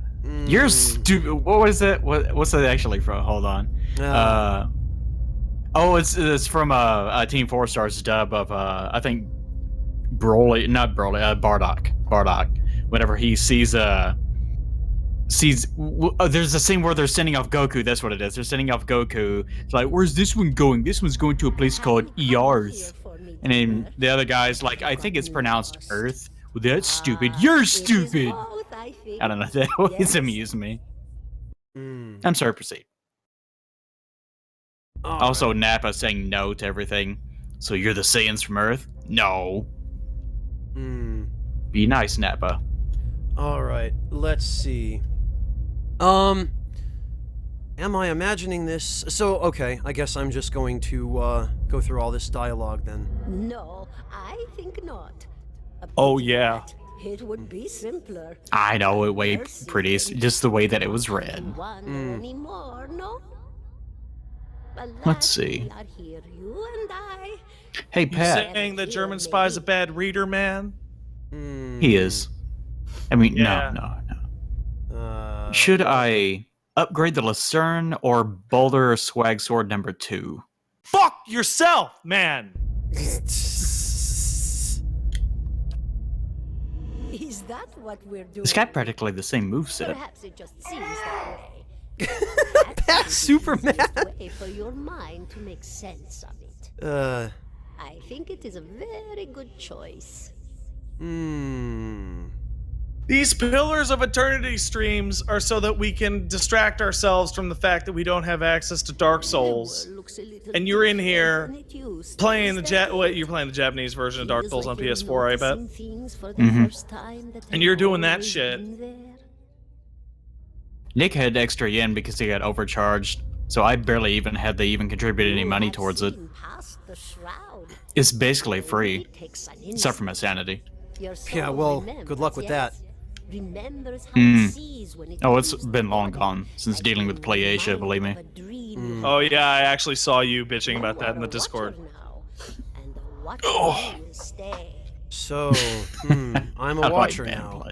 You're stupid. What was that? What's that actually from? Hold on. It's from a Team 4 Star's dub of I think Bardock. Whenever he sees there's a scene where they're sending off Goku. That's what it is. They're sending off Goku. It's like, where's this one going? This one's going to a place called ER's. And then the other guy's like, I think it's pronounced Earth. Well, that's stupid. You're stupid. I don't know. That always amused me. I'm sorry, proceed. Also, Nappa saying no to everything. So you're the Saiyans from Earth? No. Be nice, Nappa. Alright, let's see. Am I imagining this? So, okay, I guess I'm just going to, go through all this dialogue then. No, I think not. Oh, yeah. It would be simpler. I know, it way pretty. Just the way that it was read. Anymore, no? Let's see. Not here, you and I. Hey, You Pat. saying that German spy's a bad reader, man? He is. I mean, Yeah. no. Should I upgrade the Lucerne or Boulder Swag Sword number 2? Fuck yourself, man! Is that what we're doing? It's got practically the same moveset. Perhaps it just seems that way. That's Superman! Way for your mind to make sense of it. I think it is a very good choice. These Pillars of Eternity streams are so that we can distract ourselves from the fact that we don't have access to Dark Souls. And you're in here playing you're playing the Japanese version of Dark Souls on PS4, I bet. And you're doing that shit. Nick had extra yen because he got overcharged, so I barely even had to even contribute any money towards it. It's basically free, except for my sanity. Yeah, well, good luck with that. Oh, it's been long gone since dealing with PlayAsia, believe me. Oh yeah, I actually saw you bitching about that in the Discord. Oh. So, I'm a watcher now.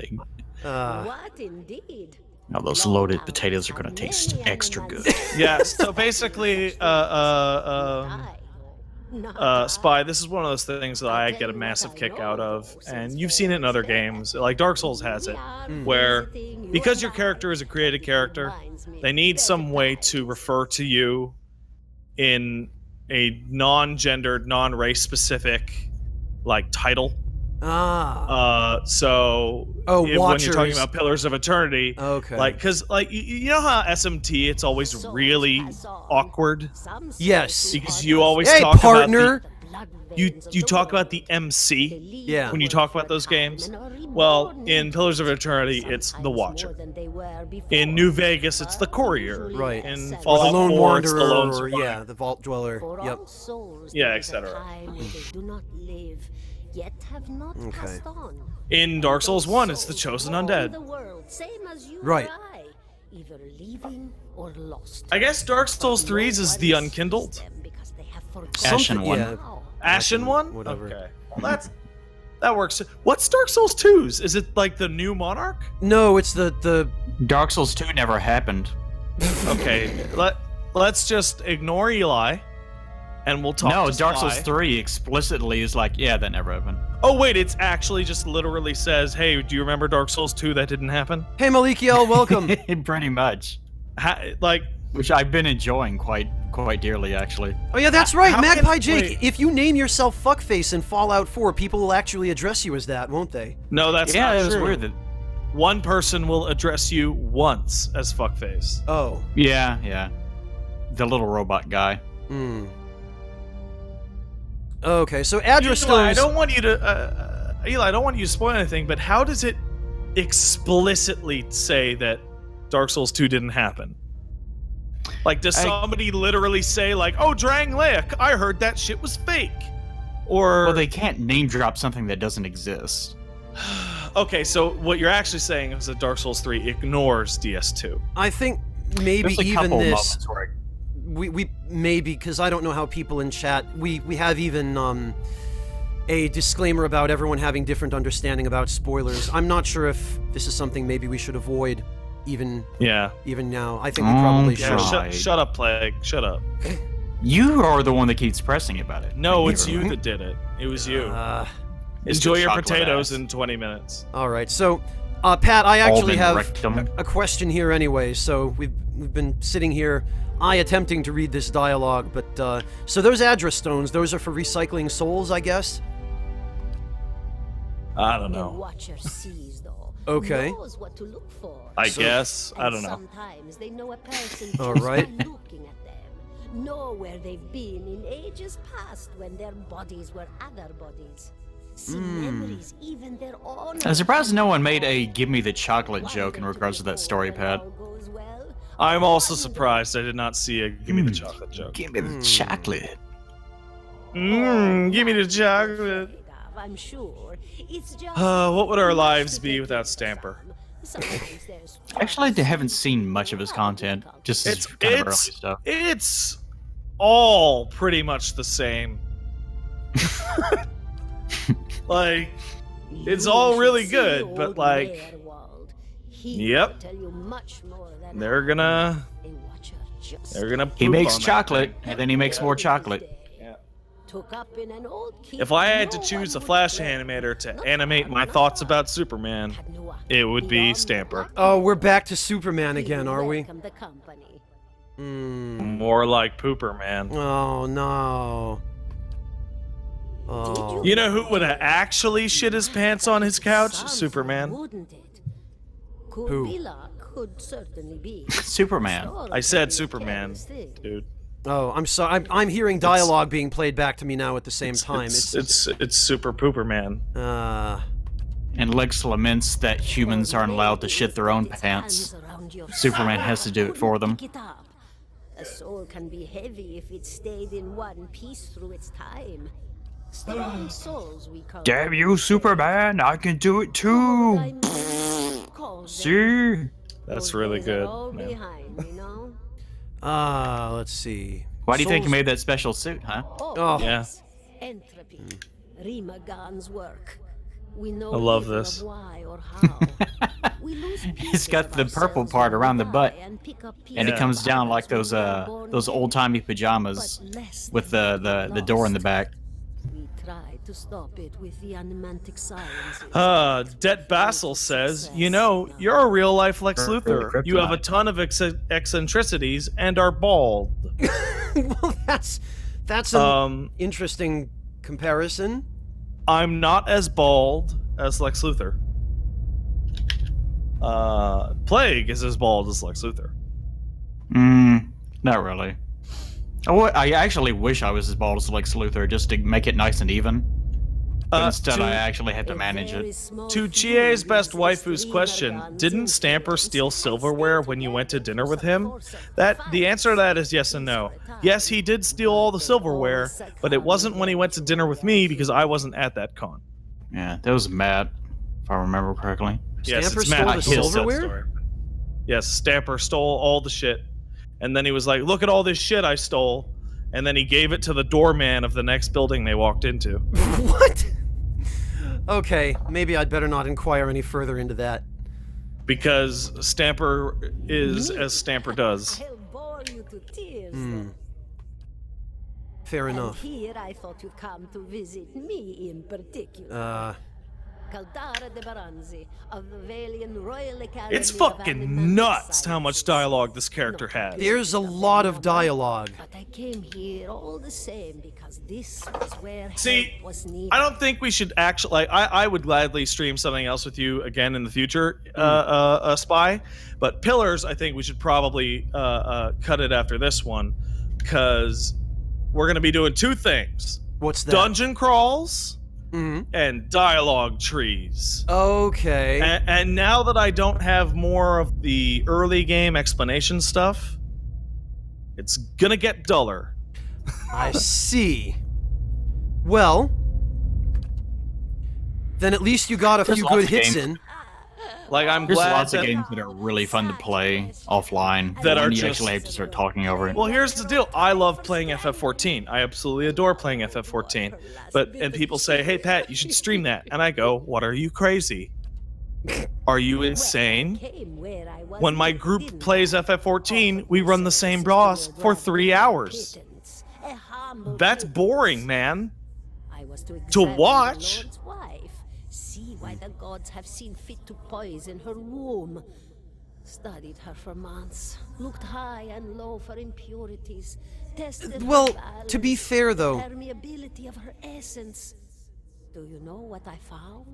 What indeed? Now those loaded potatoes are gonna taste extra good. Yeah, so basically, Spy, this is one of those things that I get a massive kick out of, and you've seen it in other games, like Dark Souls has it, where, because your character is a created character, they need some way to refer to you in a non-gendered, non-race specific, like, title. So when you're talking about Pillars of Eternity, like, because like you know how SMT, it's always really awkward. Yes, because you always talk about you talk about the MC. Yeah. When you talk about those games, well, in Pillars of Eternity, it's the Watcher. In New Vegas, it's the Courier. Right. In Or the Fallout Lone 4, it's the Wanderer, Lone or Survivor. yeah, the Vault Dweller. Yep. Yeah, etc. yet have not passed on. In Dark Souls 1, it's the chosen roam undead. The world, same as you Right. or I, either living or lost. I guess Dark Souls 3's is the unkindled. Them because they have forgotten Ashen one. Yeah. how. Ashen one? whatever. Okay. Well, that works. What's Dark Souls 2's? Is it like the new Monarch? No, it's the Dark Souls 2 never happened. Okay. Let's just ignore Eli, and we'll talk. No, to Dark Spy. Souls 3 explicitly is like, yeah, that never happened. Oh wait, it's actually just literally says, "Hey, do you remember Dark Souls 2? That didn't happen." Hey Malikiel, welcome. Pretty much. Like, Which I've been enjoying quite dearly, actually. Oh yeah, that's right, How can- Magpie Jake. wait. If you name yourself Fuckface in Fallout 4, people will actually address you as that, won't they? no, that's Yeah, not it was true. weird that. One person will address you once as fuckface. Oh. Yeah. The little robot guy. Hmm. Okay, so address Eli, I stones. don't want you to, Eli, I don't want you to spoil anything, but how does it explicitly say that Dark Souls 2 didn't happen? Like, does somebody literally say, like, "Oh, Drang Leia, I heard that shit was fake"? Or Well, they can't name drop something that doesn't exist. okay, so what you're actually saying is that Dark Souls 3 ignores DS2. I think maybe There's a even couple this. moments where We maybe, because I don't know how people in chat, we have even a disclaimer about everyone having different understanding about spoilers. I'm not sure if this is something maybe we should avoid even now. I think we probably Yeah, should. Right. shut up, Plague. Shut up. you are the one that keeps pressing about it. No, it's you that did it. It was you. It's Enjoy the your chocolate potatoes ass. in 20 minutes. All right, so Pat, I actually Alden have rectum. a question here anyway. So we've been sitting here, I attempting to read this dialogue, but so those address stones, those are for recycling souls, I guess. I don't The know. watcher sees, though. Okay. Knows what to look for. I guess. I And don't know. Sometimes they know a person All just right. by looking at them. Know where they've been in ages past when their bodies were other bodies. See memories, even their own. I'm surprised no one made a "give me the chocolate" joke in regards to that story, Pat. I'm also surprised I did not see a "Give me the chocolate" joke. Give me the chocolate. Give me the chocolate. I'm sure. It's just What would our lives be without Stamper? Sometimes there's Actually, I haven't seen much of his content. Just his kind of early stuff. It's all pretty much the same. Like, it's all really good, but like, yep, they're gonna He poop makes on that chocolate, thing. and then he makes more chocolate. If I had to choose a Flash animator to animate my thoughts about Superman, it would be Stamper. Oh, we're back to Superman again, are we? More like Pooper Man. Oh no. Oh. You know who would have actually shit his pants on his couch? Superman. Who? Could certainly be. Superman. I said Superman, dude. Oh, I'm sorry. I'm hearing dialogue being played back to me now at the same time. It's Super Pooper Man. And Lex laments that humans aren't allowed to shit their own pants. Superman has to do it for them. A soul can be heavy if it stayed in one piece through its time. Staying souls we call Damn you, Superman! I can do it too. See? That's really good. Let's see. Why do you think he made that special suit, huh? Oh. Yeah. Entropy. Rimagan's work. We know I love little this. of why or how. We lose It's pieces got of the purple ourselves part when around we the butt, die and pick up and it pieces comes of down others like when we are born those again. old-timey pajamas But less with than the door in the lost. back. We try to stop it with the animantic sciences. Det Basil says, you know, you're a real life Lex Luthor. You have a kryptonite. ton of eccentricities and are bald. Well, that's an interesting comparison. I'm not as bald as Lex Luthor. Plague is as bald as Lex Luthor. Not really. I actually wish I was as bald as Lex Luthor, just to make it nice and even. But instead, I actually had to manage it. To Chie's best waifu's question, didn't Stamper steal silverware when you went to dinner with him? The answer to that is yes and no. Yes, he did steal all the silverware, but it wasn't when he went to dinner with me because I wasn't at that con. Yeah, that was Matt, if I remember correctly. Yes, Stamper it's stole Matt. the He'll tell silverware? story. Yes, Stamper stole all the shit. And then he was like, look at all this shit I stole. And then he gave it to the doorman of the next building they walked into. What? Okay, maybe I'd better not inquire any further into that. Because Stamper is as Stamper does. I'll bore you to tears. Fair And enough. here I thought you'd come to visit me in particular. Caldara de Baranzi of the Valian Royal Academy. It's of fucking Animal nuts how much Sciences. dialogue this character has. There's a lot of dialogue. But I came here all the same because this was where See, help was needed. I don't think we should actually. Like, I would gladly stream something else with you again in the future, Spy. But Pillars, I think we should probably cut it after this one, because we're going to be doing two things: What's that? dungeon crawls Mm-hmm. and dialogue trees. Okay. And now that I don't have more of the early game explanation stuff, it's gonna get duller. I see. Well, then at least you got a There's few lots good of hits games. in. Like, I'm There's glad lots that, of games that are really fun to play offline. That are when you just- actually have to start talking over it. Well, here's the deal. I love playing FF14. I absolutely adore playing FF14. And people say, "Hey Pat, you should stream that." And I go, "What, are you crazy? Are you insane?" When my group plays FF14, we run the same boss for 3 hours. That's boring, man. To watch. See why the gods have seen fit to poison her womb. Studied her for months, looked high and low for impurities, tested Well, her to be balance, fair, though- permeability of her essence. Do you know what I found?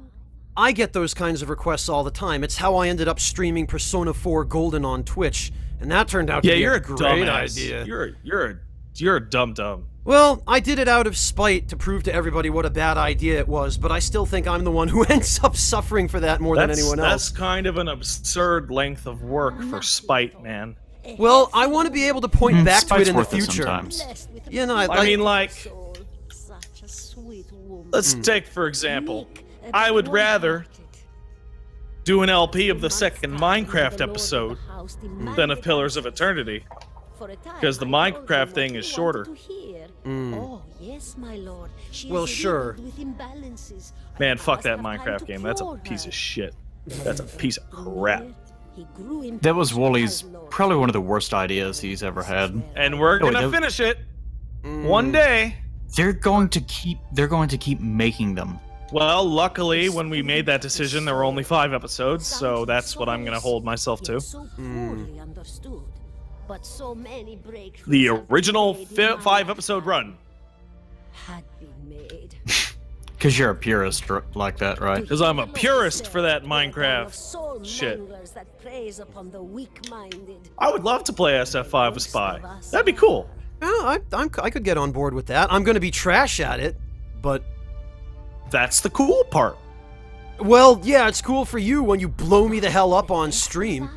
I get those kinds of requests all the time. It's how I ended up streaming Persona 4 Golden on Twitch, and that turned out to Yeah, be you're a a great dumbass. idea. You're a dum-dum. Well, I did it out of spite to prove to everybody what a bad idea it was, but I still think I'm the one who ends up suffering for that more than anyone That's else. kind of an absurd length of work for spite, man. Well, I want to be able to point back to it Spite's in the worth it future. sometimes. Blessed with a You know, I mean, like, soul, such a sweet woman. let's take, for example, I would rather do an LP of the second Minecraft episode than of Pillars of Eternity. because the Minecraft thing is shorter. Oh, yes, my lord. She Well, is sure. riddled with imbalances. Man, fuck I that must have time Minecraft to game. That's a cure piece her. of shit. That's a piece of crap. He grew into That was a Wooly's lord. probably one of the worst ideas he's ever had. And we're Oh, gonna wait, finish it one day. They're going to keep making them. Well, luckily, when we made that decision, there were only 5 episodes, so that's what I'm gonna hold myself to. So poorly understood, but so many breakthroughs The have original been made in my 5-episode run. had been made. Because you're a purist like that, right? Because I'm a purist for that Minecraft Soul shit. manglers that preys upon the weak-minded. I would love to play SF5 with Spy. That'd be cool. Yeah, I could get on board with that. I'm going to be trash at it, but That's the cool part. well, yeah, it's cool for you when you blow me the hell up on stream.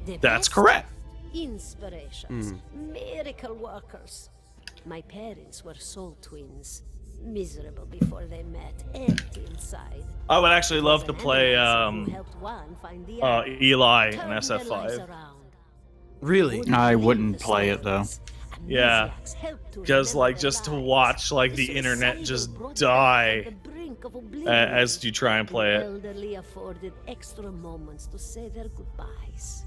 The That's best correct. Inspirations, miracle workers. My parents were soul twins, miserable before they met, empty inside. I would actually love to play Who helped one find the other, Eli in turned their lives SF5. around. Really? I wouldn't play it though. Yeah, Amnesiacs helped to because remember like their just to lives. watch like the The internet suicidal just brought them die to the brink of oblivion. as you try and play The it. elderly afforded extra moments to say their goodbyes.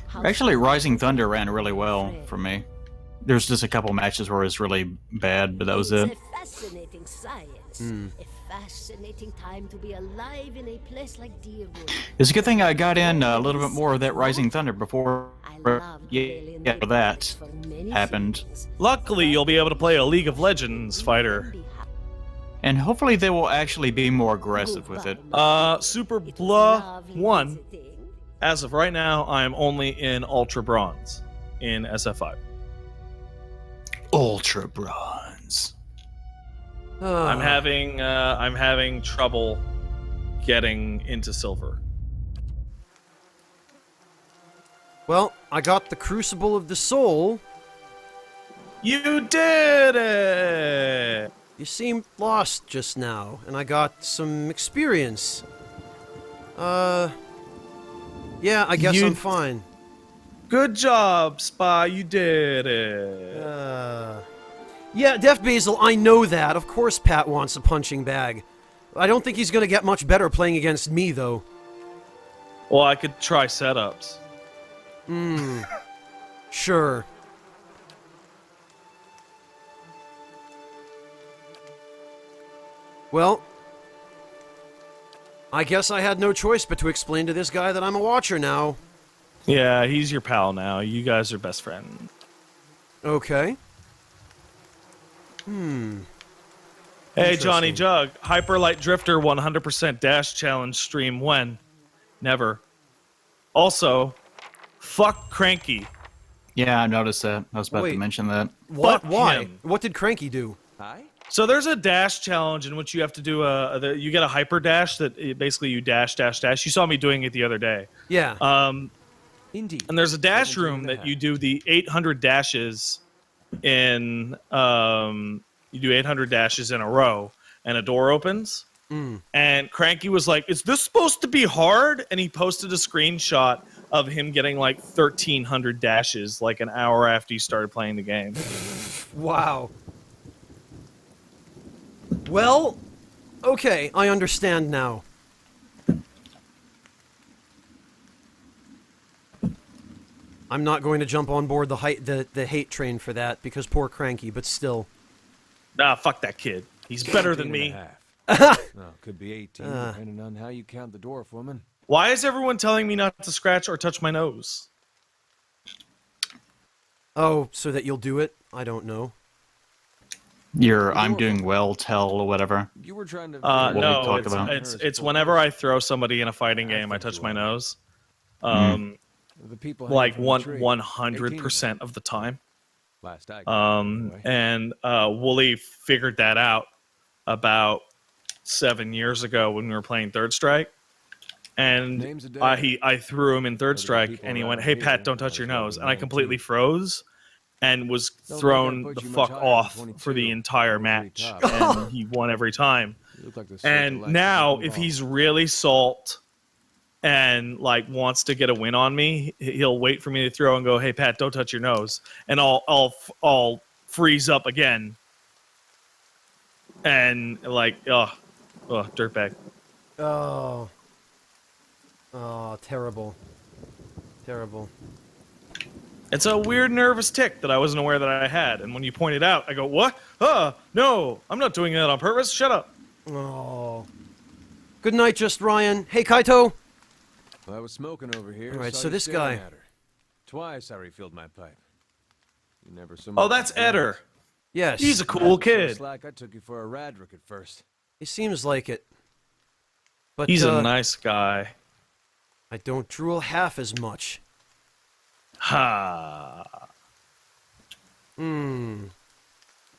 How Actually, some Rising people Thunder ran really well pray. for me. There's just a couple matches where it was really bad, but that was It's it. a fascinating science. A fascinating time to be alive in a place like Deerwood. It's a good thing I got in a little bit more of that Rising Thunder before I loved Valiant yeah, that for many happened. things. Luckily, you'll be able to play a League of Legends fighter. And hopefully they will actually be more aggressive with it. Super It was Blah lovely 1. visiting. As of right now, I am only in Ultra Bronze in SF5. Ultra Bronze. I'm having trouble getting into silver. Well, I got the Crucible of the Soul. You did it! You seemed lost just now, and I got some experience. Yeah, I guess I'm fine. Good job, Spy. You did it. Yeah, Def Basil, I know that. Of course Pat wants a punching bag. I don't think he's gonna get much better playing against me, though. Well, I could try setups. Sure. Well, I guess I had no choice but to explain to this guy that I'm a watcher now. Yeah, he's your pal now. You guys are best friends. Okay. Hey, Johnny Jug. Hyperlight Drifter 100% dash challenge stream when? Never. Also, fuck Cranky. Yeah, I noticed that. I was about Wait. to mention that. What? Fuck Why? him. What did Cranky do? Hi? So there's a dash challenge in which you have to do you get a hyper dash that basically you dash, dash, dash. You saw me doing it the other day. Yeah. Indeed. And there's a dash 17 room and a that you half. do the 800 dashes in you do 800 dashes in a row and a door opens. And Cranky was like, "Is this supposed to be hard?" And he posted a screenshot of him getting like 1,300 dashes like an hour after he started playing the game. Wow. Well, okay, I understand now. I'm not going to jump on board the hate train for that, because poor Cranky, but still. Nah, fuck that kid. He's better than 17 me. and a half. No, could be 18, depending on how you count the dwarf woman. Why is everyone telling me not to scratch or touch my nose? Oh, so that you'll do it? I don't know. Your I'm doing well tell or whatever. You were trying to... we No, talked about. it's whenever I throw somebody in a fighting game, I touch my nose. The people Like hanging from the tree. 100% of the time. Last I counted, anyway. And Wooly figured that out about 7 years ago when we were playing Third Strike. And Name's a day. I threw him in Third Other Strike, people and he around went, "Hey here, Pat, don't touch your I was nose," and I hoping completely 19. froze, and was Don't think I'd thrown put the you much fuck higher than off for 22. the entire Over the match, top. and he won every time. You look like the sort And that likes now, to if move he's on. really salt and like wants to get a win on me, he'll wait for me to throw and go, "Hey Pat, don't touch your nose," and I'll freeze up again, and like dirtbag. Oh. Oh, terrible. Terrible. It's a weird nervous tick that I wasn't aware that I had, and when you point it out, I go, "What? No, I'm not doing that on purpose. Shut up." Oh. Good night, Just Ryan. Hey, Kaito. Well, I was smoking over here. All right, saw so you this staring guy. at her. Twice I refilled my pipe. You never so Oh, much that's as glanced. Eder. Yes. He's a cool So kid. slack, I took you for a Radrick at first. He seems like it. But He's a nice guy. I don't drool half as much. Ha.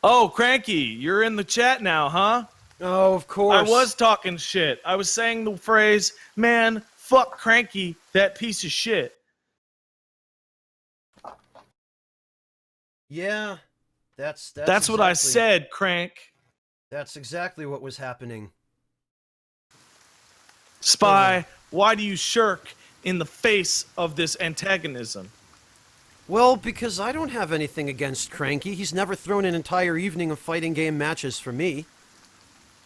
Oh, Cranky, you're in the chat now, huh? Oh, of course. I was talking shit. I was saying the phrase, "Man, fuck Cranky, that piece of shit." Yeah. That's what I exactly- said, Crank. That's exactly what was happening. Spy, why do you shirk in the face of this antagonism? Well, because I don't have anything against Cranky. He's never thrown an entire evening of fighting game matches for me.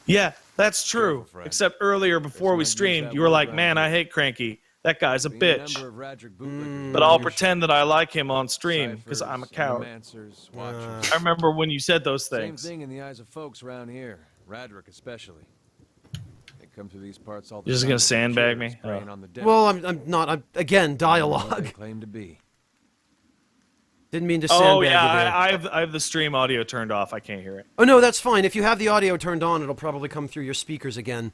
Yeah, that's true. Careful, friend. Except earlier before Let's we not use streamed, that you were word like, around "Man, here." I hate Cranky. That guy's a Being bitch." member of Radrick bootlickers, But I'll leaders, pretend that I like him on stream because ciphers, I'm a coward. undermancers, watchers. I remember when you said those Same things. thing in the eyes of folks around here, Radrick especially. They come to these parts all the You're just time gonna with sandbag chairs me? spraying Oh. on the deck. Well, I'm not. Again, They dialogue. claim to be. Didn't mean to sandbag Oh you yeah, there. I have the stream audio turned off. I can't hear it. Oh, no, that's fine. If you have the audio turned on, it'll probably come through your speakers again.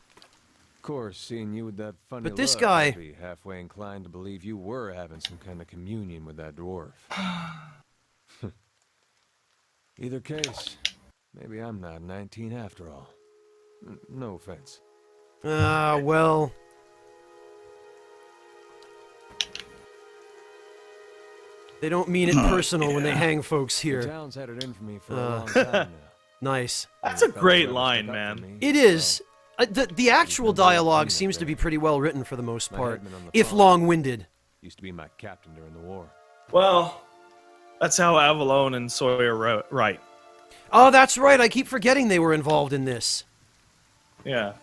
Of course, seeing you with that funny But this look, guy- I'd be halfway inclined to believe you were having some kind of communion with that dwarf. Either case, maybe I'm not 19 after all. No offense. Well. They don't mean it personal when they hang folks The here. town's had it in for me for a long time now. Nice. That's a great line, man. It is. The actual dialogue seems to be pretty well written for the most part, if long-winded. Used to be my captain during the war. Well, that's how Avalon and Sawyer write. Oh, that's right. I keep forgetting they were involved in this. Yeah.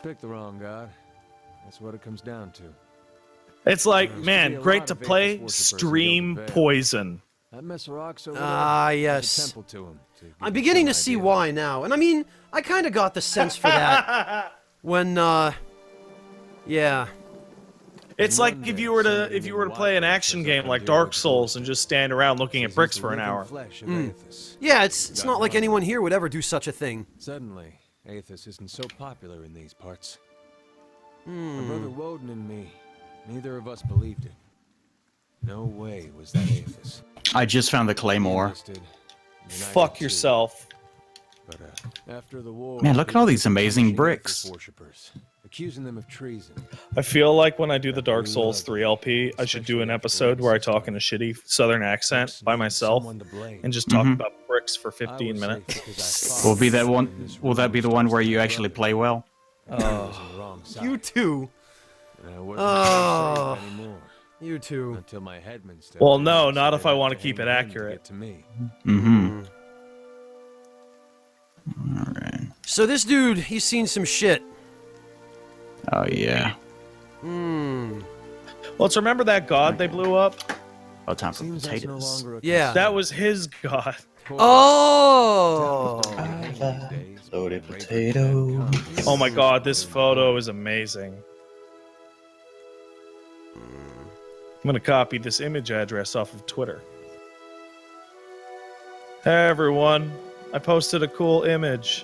Pick the wrong god. That's what it comes down to. It's like, man, great to play. Stream Poison. That mess of rocks over Ah, there, yes. there's a temple to him. I'm beginning to see why now. And I mean, I kind of got the sense for that when, yeah. It's like if you were to play an action game like Dark Souls and just stand around looking at bricks for an hour. Yeah, it's not like anyone here would ever do such a thing. Suddenly, Aethys isn't so popular in these parts. My brother Woden and me, neither of us believed it. No way was that Aethys. I just found the claymore. Fuck yourself. But after the war, Man, look at all these amazing punishing bricks. Aethys worshippers, accusing them of treason. I feel like when I do the Dark Souls 3 LP, I should do an episode where I talk in a shitty southern accent by myself and just talk about bricks for 15 minutes. Will be that one? Will that be the one where you actually play well? You too. Oh. You too. Until my headman stepped Well, in no, and not if said I I want to had keep it him to accurate. get to me. Alright. So this dude, he's seen some shit. Oh, yeah. Let's remember that god they blew up? Oh, time for Seems that's no potatoes. longer a Yeah. That was his god. Oh! Loaded potato. Oh my god, this photo is amazing. I'm gonna copy this image address off of Twitter. Hey everyone, I posted a cool image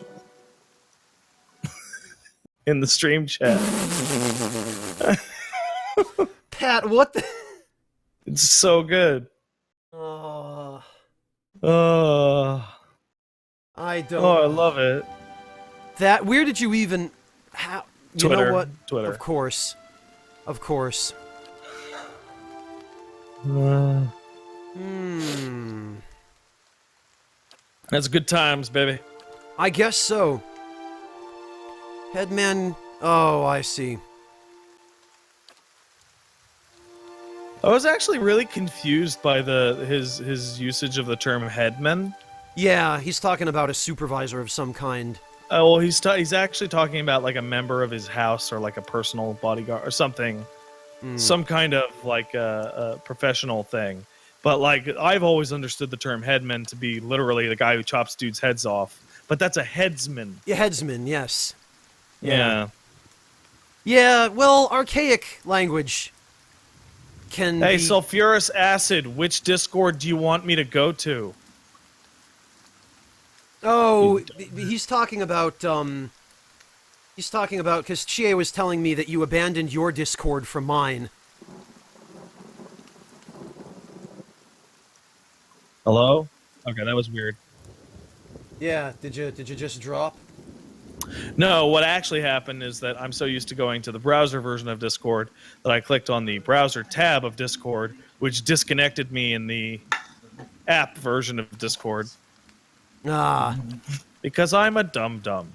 in the stream chat. Pat, what the? It's so good. Oh, I don't. Oh, I love it. That. Where did you even? How? You Twitter. know what? Twitter. Of course. Of course. That's good times, baby. I guess so. Headman. Oh, I see. I was actually really confused by his usage of the term headman. Yeah, he's talking about a supervisor of some kind. Oh, well, he's actually talking about like a member of his house or like a personal bodyguard or something, some kind of like a professional thing. But like I've always understood the term headman to be literally the guy who chops dudes' heads off. But that's a headsman. Yeah, headsman. Yes. Yeah. Yeah. Well, archaic language can. Hey, be... sulfurous acid. Which Discord do you want me to go to? Oh, he's talking about. He's talking about because Chie was telling me that you abandoned your Discord for mine. Hello? Okay, that was weird. Yeah. Did you just drop? No, what actually happened is that I'm so used to going to the browser version of Discord that I clicked on the browser tab of Discord, which disconnected me in the app version of Discord. Ah. Because I'm a dum-dum.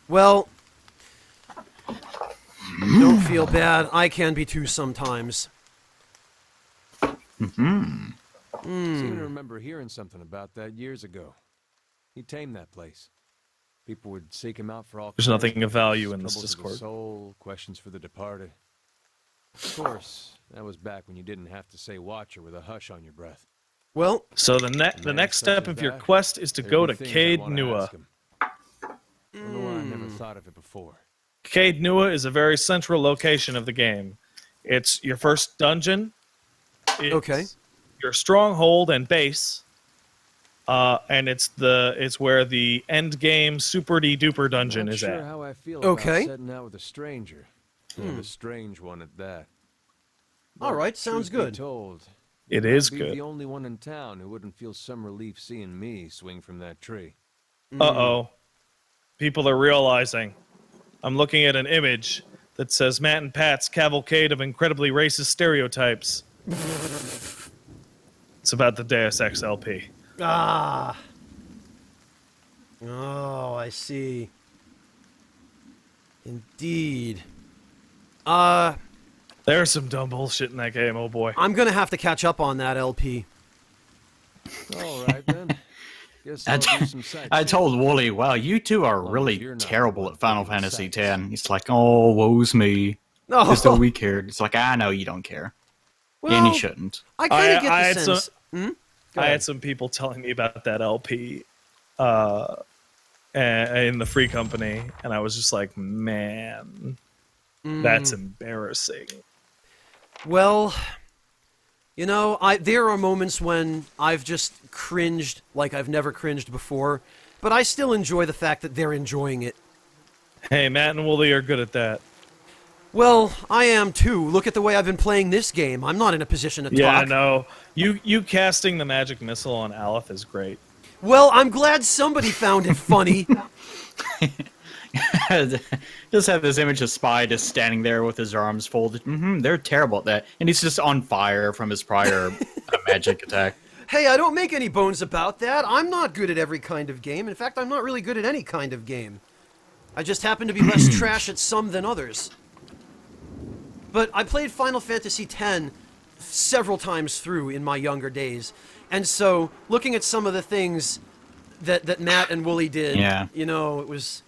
Well, don't feel bad. I can be too sometimes. Seem to remember hearing something about that years ago. He tamed that place. People would seek him out for all There's kinds nothing of value in this troubles of the Discord. soul, questions for the departed. Of course, that was back when you didn't have to say Watcher with a hush on your breath. Well, so the next step of your quest is to go to Cade Nua. I don't know why I never thought of it before. Cade Nua is a very central location of the game. It's your first dungeon. It's your stronghold and base. And it's where the end game super duper dungeon is at. How I feel about setting out with a stranger, and a strange one at that. All right, sounds good. Told, it is I'd be good. the only one in town who wouldn't feel some relief seeing me swing from that tree. Uh-oh. People are realizing. I'm looking at an image that says Matt and Pat's cavalcade of incredibly racist stereotypes. It's about the Deus Ex LP. Ah. Oh, I see. Indeed. There's some dumb bullshit in that game, oh boy. I'm gonna have to catch up on that LP. All right, then. Guess I'll do some sightseeing. I told Wooly, wow, you two are long as really you're not terrible the one at Final picking Fantasy sides. X. He's like, oh, woe's me. No. As though we cared. It's like, I know you don't care. Well, and you shouldn't. I kind of get I the had sense. some- Go I ahead. had some people telling me about that LP in the Free Company, and I was just like, man, that's embarrassing. Well, you know, there are moments when I've just cringed like I've never cringed before, but I still enjoy the fact that they're enjoying it. Hey, Matt and Wooly are good at that. Well, I am too. Look at the way I've been playing this game. I'm not in a position to Yeah, talk. no. You casting the magic missile on Aleph is great. Well, I'm glad somebody found it funny. Just have this image of Spy just standing there with his arms folded. They're terrible at that. And he's just on fire from his prior magic attack. Hey, I don't make any bones about that. I'm not good at every kind of game. In fact, I'm not really good at any kind of game. I just happen to be less trash at some than others. But I played Final Fantasy X several times through in my younger days. And so, looking at some of the things that Matt and Wooly did, Yeah. you know, it was...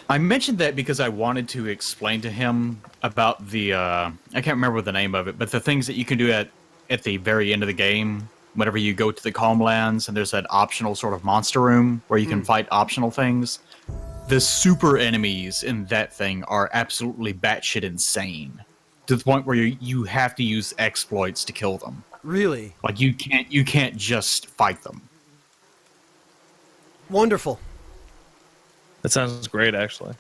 I mentioned that because I wanted to explain to him about the, I can't remember the name of it, but the things that you can do at the very end of the game, whenever you go to the Calm Lands, and there's that optional sort of monster room where you can fight optional things. The super enemies in that thing are absolutely batshit insane. To the point where you have to use exploits to kill them. Really? Like, you can't just fight them. Wonderful. That sounds great, actually.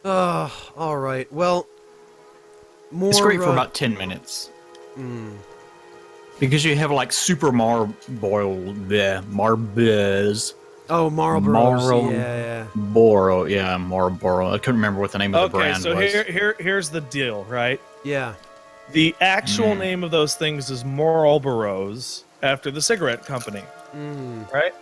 All right. Well, more... It's great for about 10 minutes. Because you have, like, super Marbles. Oh, Marlboros. Yeah. Marlboro. I couldn't remember what the name of the Okay, brand so was. here's the deal, right? Yeah. The actual name of those things is Marlboros, after the cigarette company. Right?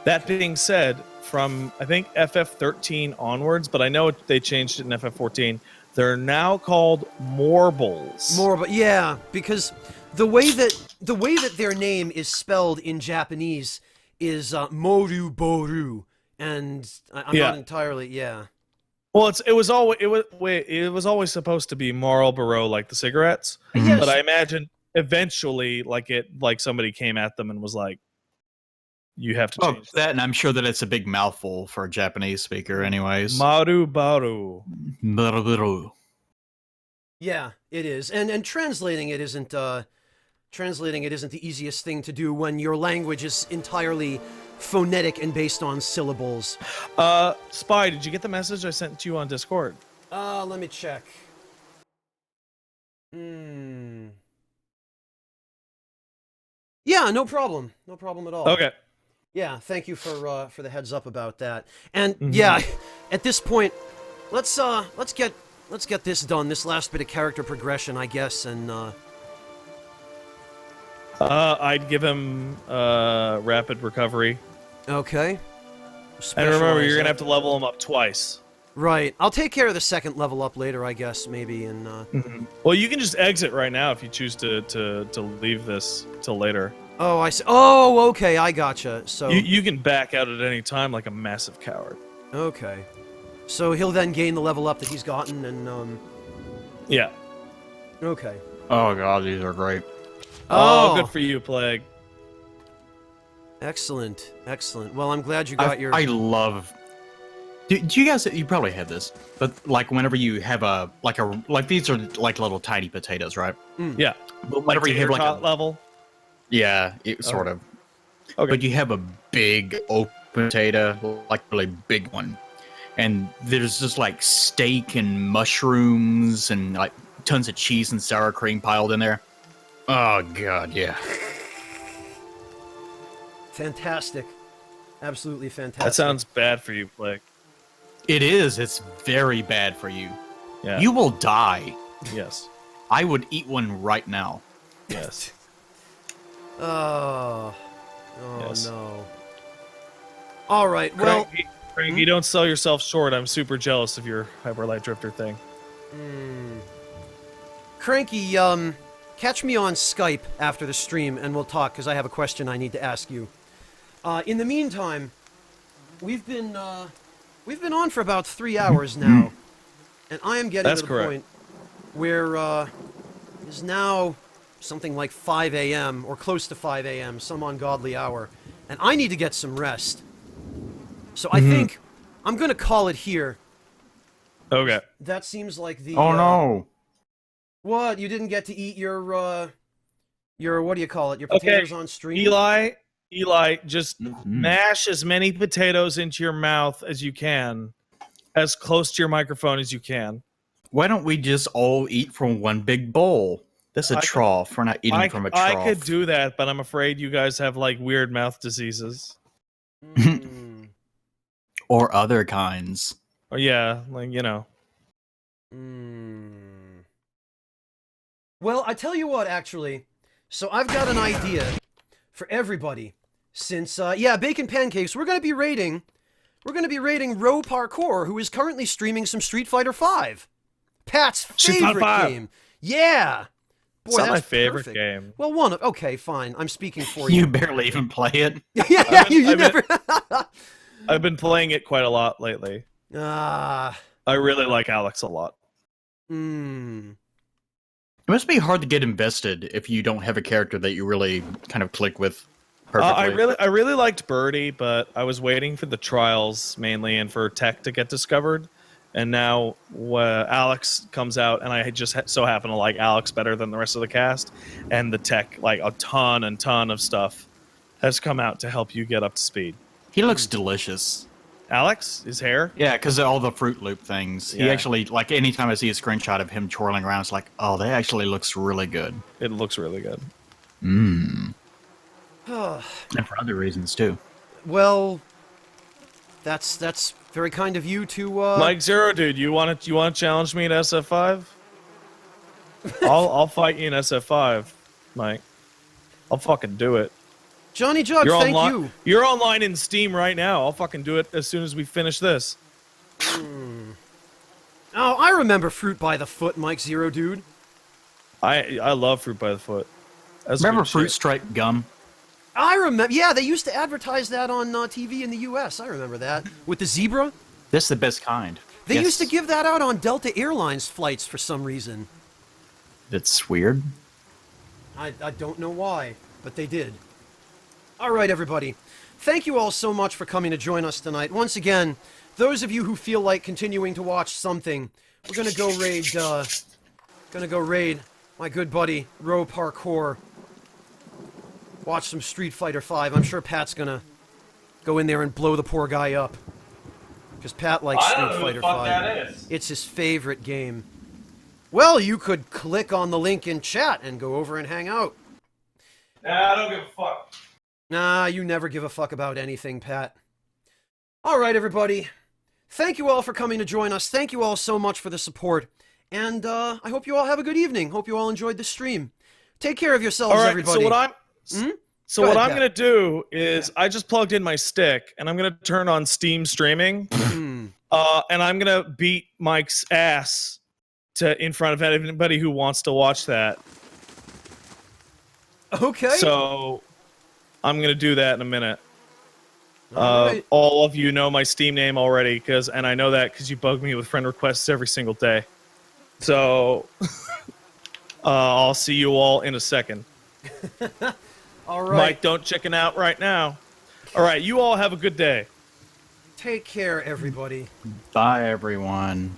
That being said, from, I think, FF13 onwards, but I know they changed it in FF14, they're now called Morbles. But yeah, because the way that their name is spelled in Japanese is Moru Boru, and I'm not entirely Well, it was always supposed to be Marlboro, like the cigarettes, Yes. but I imagine eventually, like somebody came at them and was like, "You have to Oh, change that, and I'm sure that it's a big mouthful for a Japanese speaker, anyways. Maru Baru." Yeah, it is, and translating it isn't the easiest thing to do when your language is entirely phonetic and based on syllables. Spy, did you get the message I sent to you on Discord? Let me check. Yeah, no problem. No problem at all. Okay. Yeah, thank you for the heads up about that. And yeah, at this point, let's get this done. This last bit of character progression, I guess, and I'd give him rapid recovery. okay. And remember, Specialize you're gonna that. have to level him up twice. Right. I'll take care of the second level up later, I guess, maybe, and Well, you can just exit right now if you choose to leave this till later. oh, I see. Oh, okay, I gotcha. So You can back out at any time like a massive coward. okay. So he'll then gain the level up that he's gotten, and Yeah. okay. Oh god, these are great. Oh, good for you, Plague. Excellent, excellent. Well, I'm glad you got your. I love. Do you guys? You probably have this, but like whenever you have like these are like little tiny potatoes, right? Yeah. But whenever you have like tater tot level. yeah, sort of. Okay. But you have a big open potato, like really big one, and there's just like steak and mushrooms and like tons of cheese and sour cream piled in there. Oh god, yeah. Fantastic. Absolutely fantastic. That sounds bad for you, Plague. It is. It's very bad for you. Yeah. You will die. Yes. I would eat one right now. Yes. Oh. Oh, Yes. no. All right, well... Craig, you don't sell yourself short. I'm super jealous of your Hyperlight Drifter thing. Cranky, catch me on Skype after the stream and we'll talk, because I have a question I need to ask you. In the meantime, we've been on for about 3 hours now, and I am getting to the point where it is now something like 5 a.m. or close to 5 a.m., some ungodly hour, and I need to get some rest. So I think I'm gonna call it here. Okay. That seems like the. Oh no! What? You didn't get to eat your what do you call it? Your potatoes on stream? Eli, just mash as many potatoes into your mouth as you can, as close to your microphone as you can. Why don't we just all eat from one big bowl? That's a trough. We're not eating from a trough. I could do that, but I'm afraid you guys have like weird mouth diseases. Or other kinds. Oh yeah, like you know. Well, I tell you what, actually. So I've got an idea for everybody. Since Bacon Pancakes, we're gonna be rating Row Parkour, who is currently streaming some Street Fighter V. Pat's favorite game. Yeah. Boy, it's not my that's favorite perfect. game. Well, okay, fine. I'm speaking for you. You barely even play it. You never. I've been playing it quite a lot lately. Ah. I really like Alex a lot. It must be hard to get invested if you don't have a character that you really kind of click with perfectly. I really liked Birdie, but I was waiting for the trials mainly and for tech to get discovered. And now Alex comes out, and I just so happen to like Alex better than the rest of the cast. And the tech, like a ton and ton of stuff, has come out to help you get up to speed. He looks delicious. Alex, his hair? Yeah, because of all the Fruit Loop things. Yeah. He actually, like, anytime I see a screenshot of him twirling around, it's like, oh, that actually looks really good. It looks really good. And for other reasons, too. Well, that's very kind of you to. Mike Zero, dude, you want to challenge me at SF5? I'll fight you in SF5, Mike. I'll fucking do it. Johnny Jug, thank you. You're online in Steam right now. I'll fucking do it as soon as we finish this. Oh, I remember Fruit by the Foot, Mike Zero, dude. I love Fruit by the Foot. Remember Fruit Stripe gum? I remember. Yeah, they used to advertise that on TV in the U.S. I remember that with the zebra. That's the best kind. They used to give that out on Delta Airlines flights for some reason. That's weird. I don't know why, but they did. All right, everybody. Thank you all so much for coming to join us tonight. Once again, those of you who feel like continuing to watch something, we're gonna go raid my good buddy Row Parkour. Watch some Street Fighter V. I'm sure Pat's gonna go in there and blow the poor guy up. Because Pat likes Street Fighter V. It's his favorite game. Well, you could click on the link in chat and go over and hang out. Nah, I don't give a fuck. Nah, you never give a fuck about anything, Pat. All right, everybody. Thank you all for coming to join us. Thank you all so much for the support. And I hope you all have a good evening. Hope you all enjoyed the stream. Take care of yourselves, everybody. So what I'm going to do is I just plugged in my stick, and I'm going to turn on Steam streaming, and I'm going to beat Mike's ass in front of anybody who wants to watch that. Okay. So I'm going to do that in a minute. Right. All of you know my Steam name already, and I know that because you bug me with friend requests every single day. So I'll see you all in a second. All right. Mike, don't chicken out right now. All right, you all have a good day. Take care, everybody. Bye, everyone.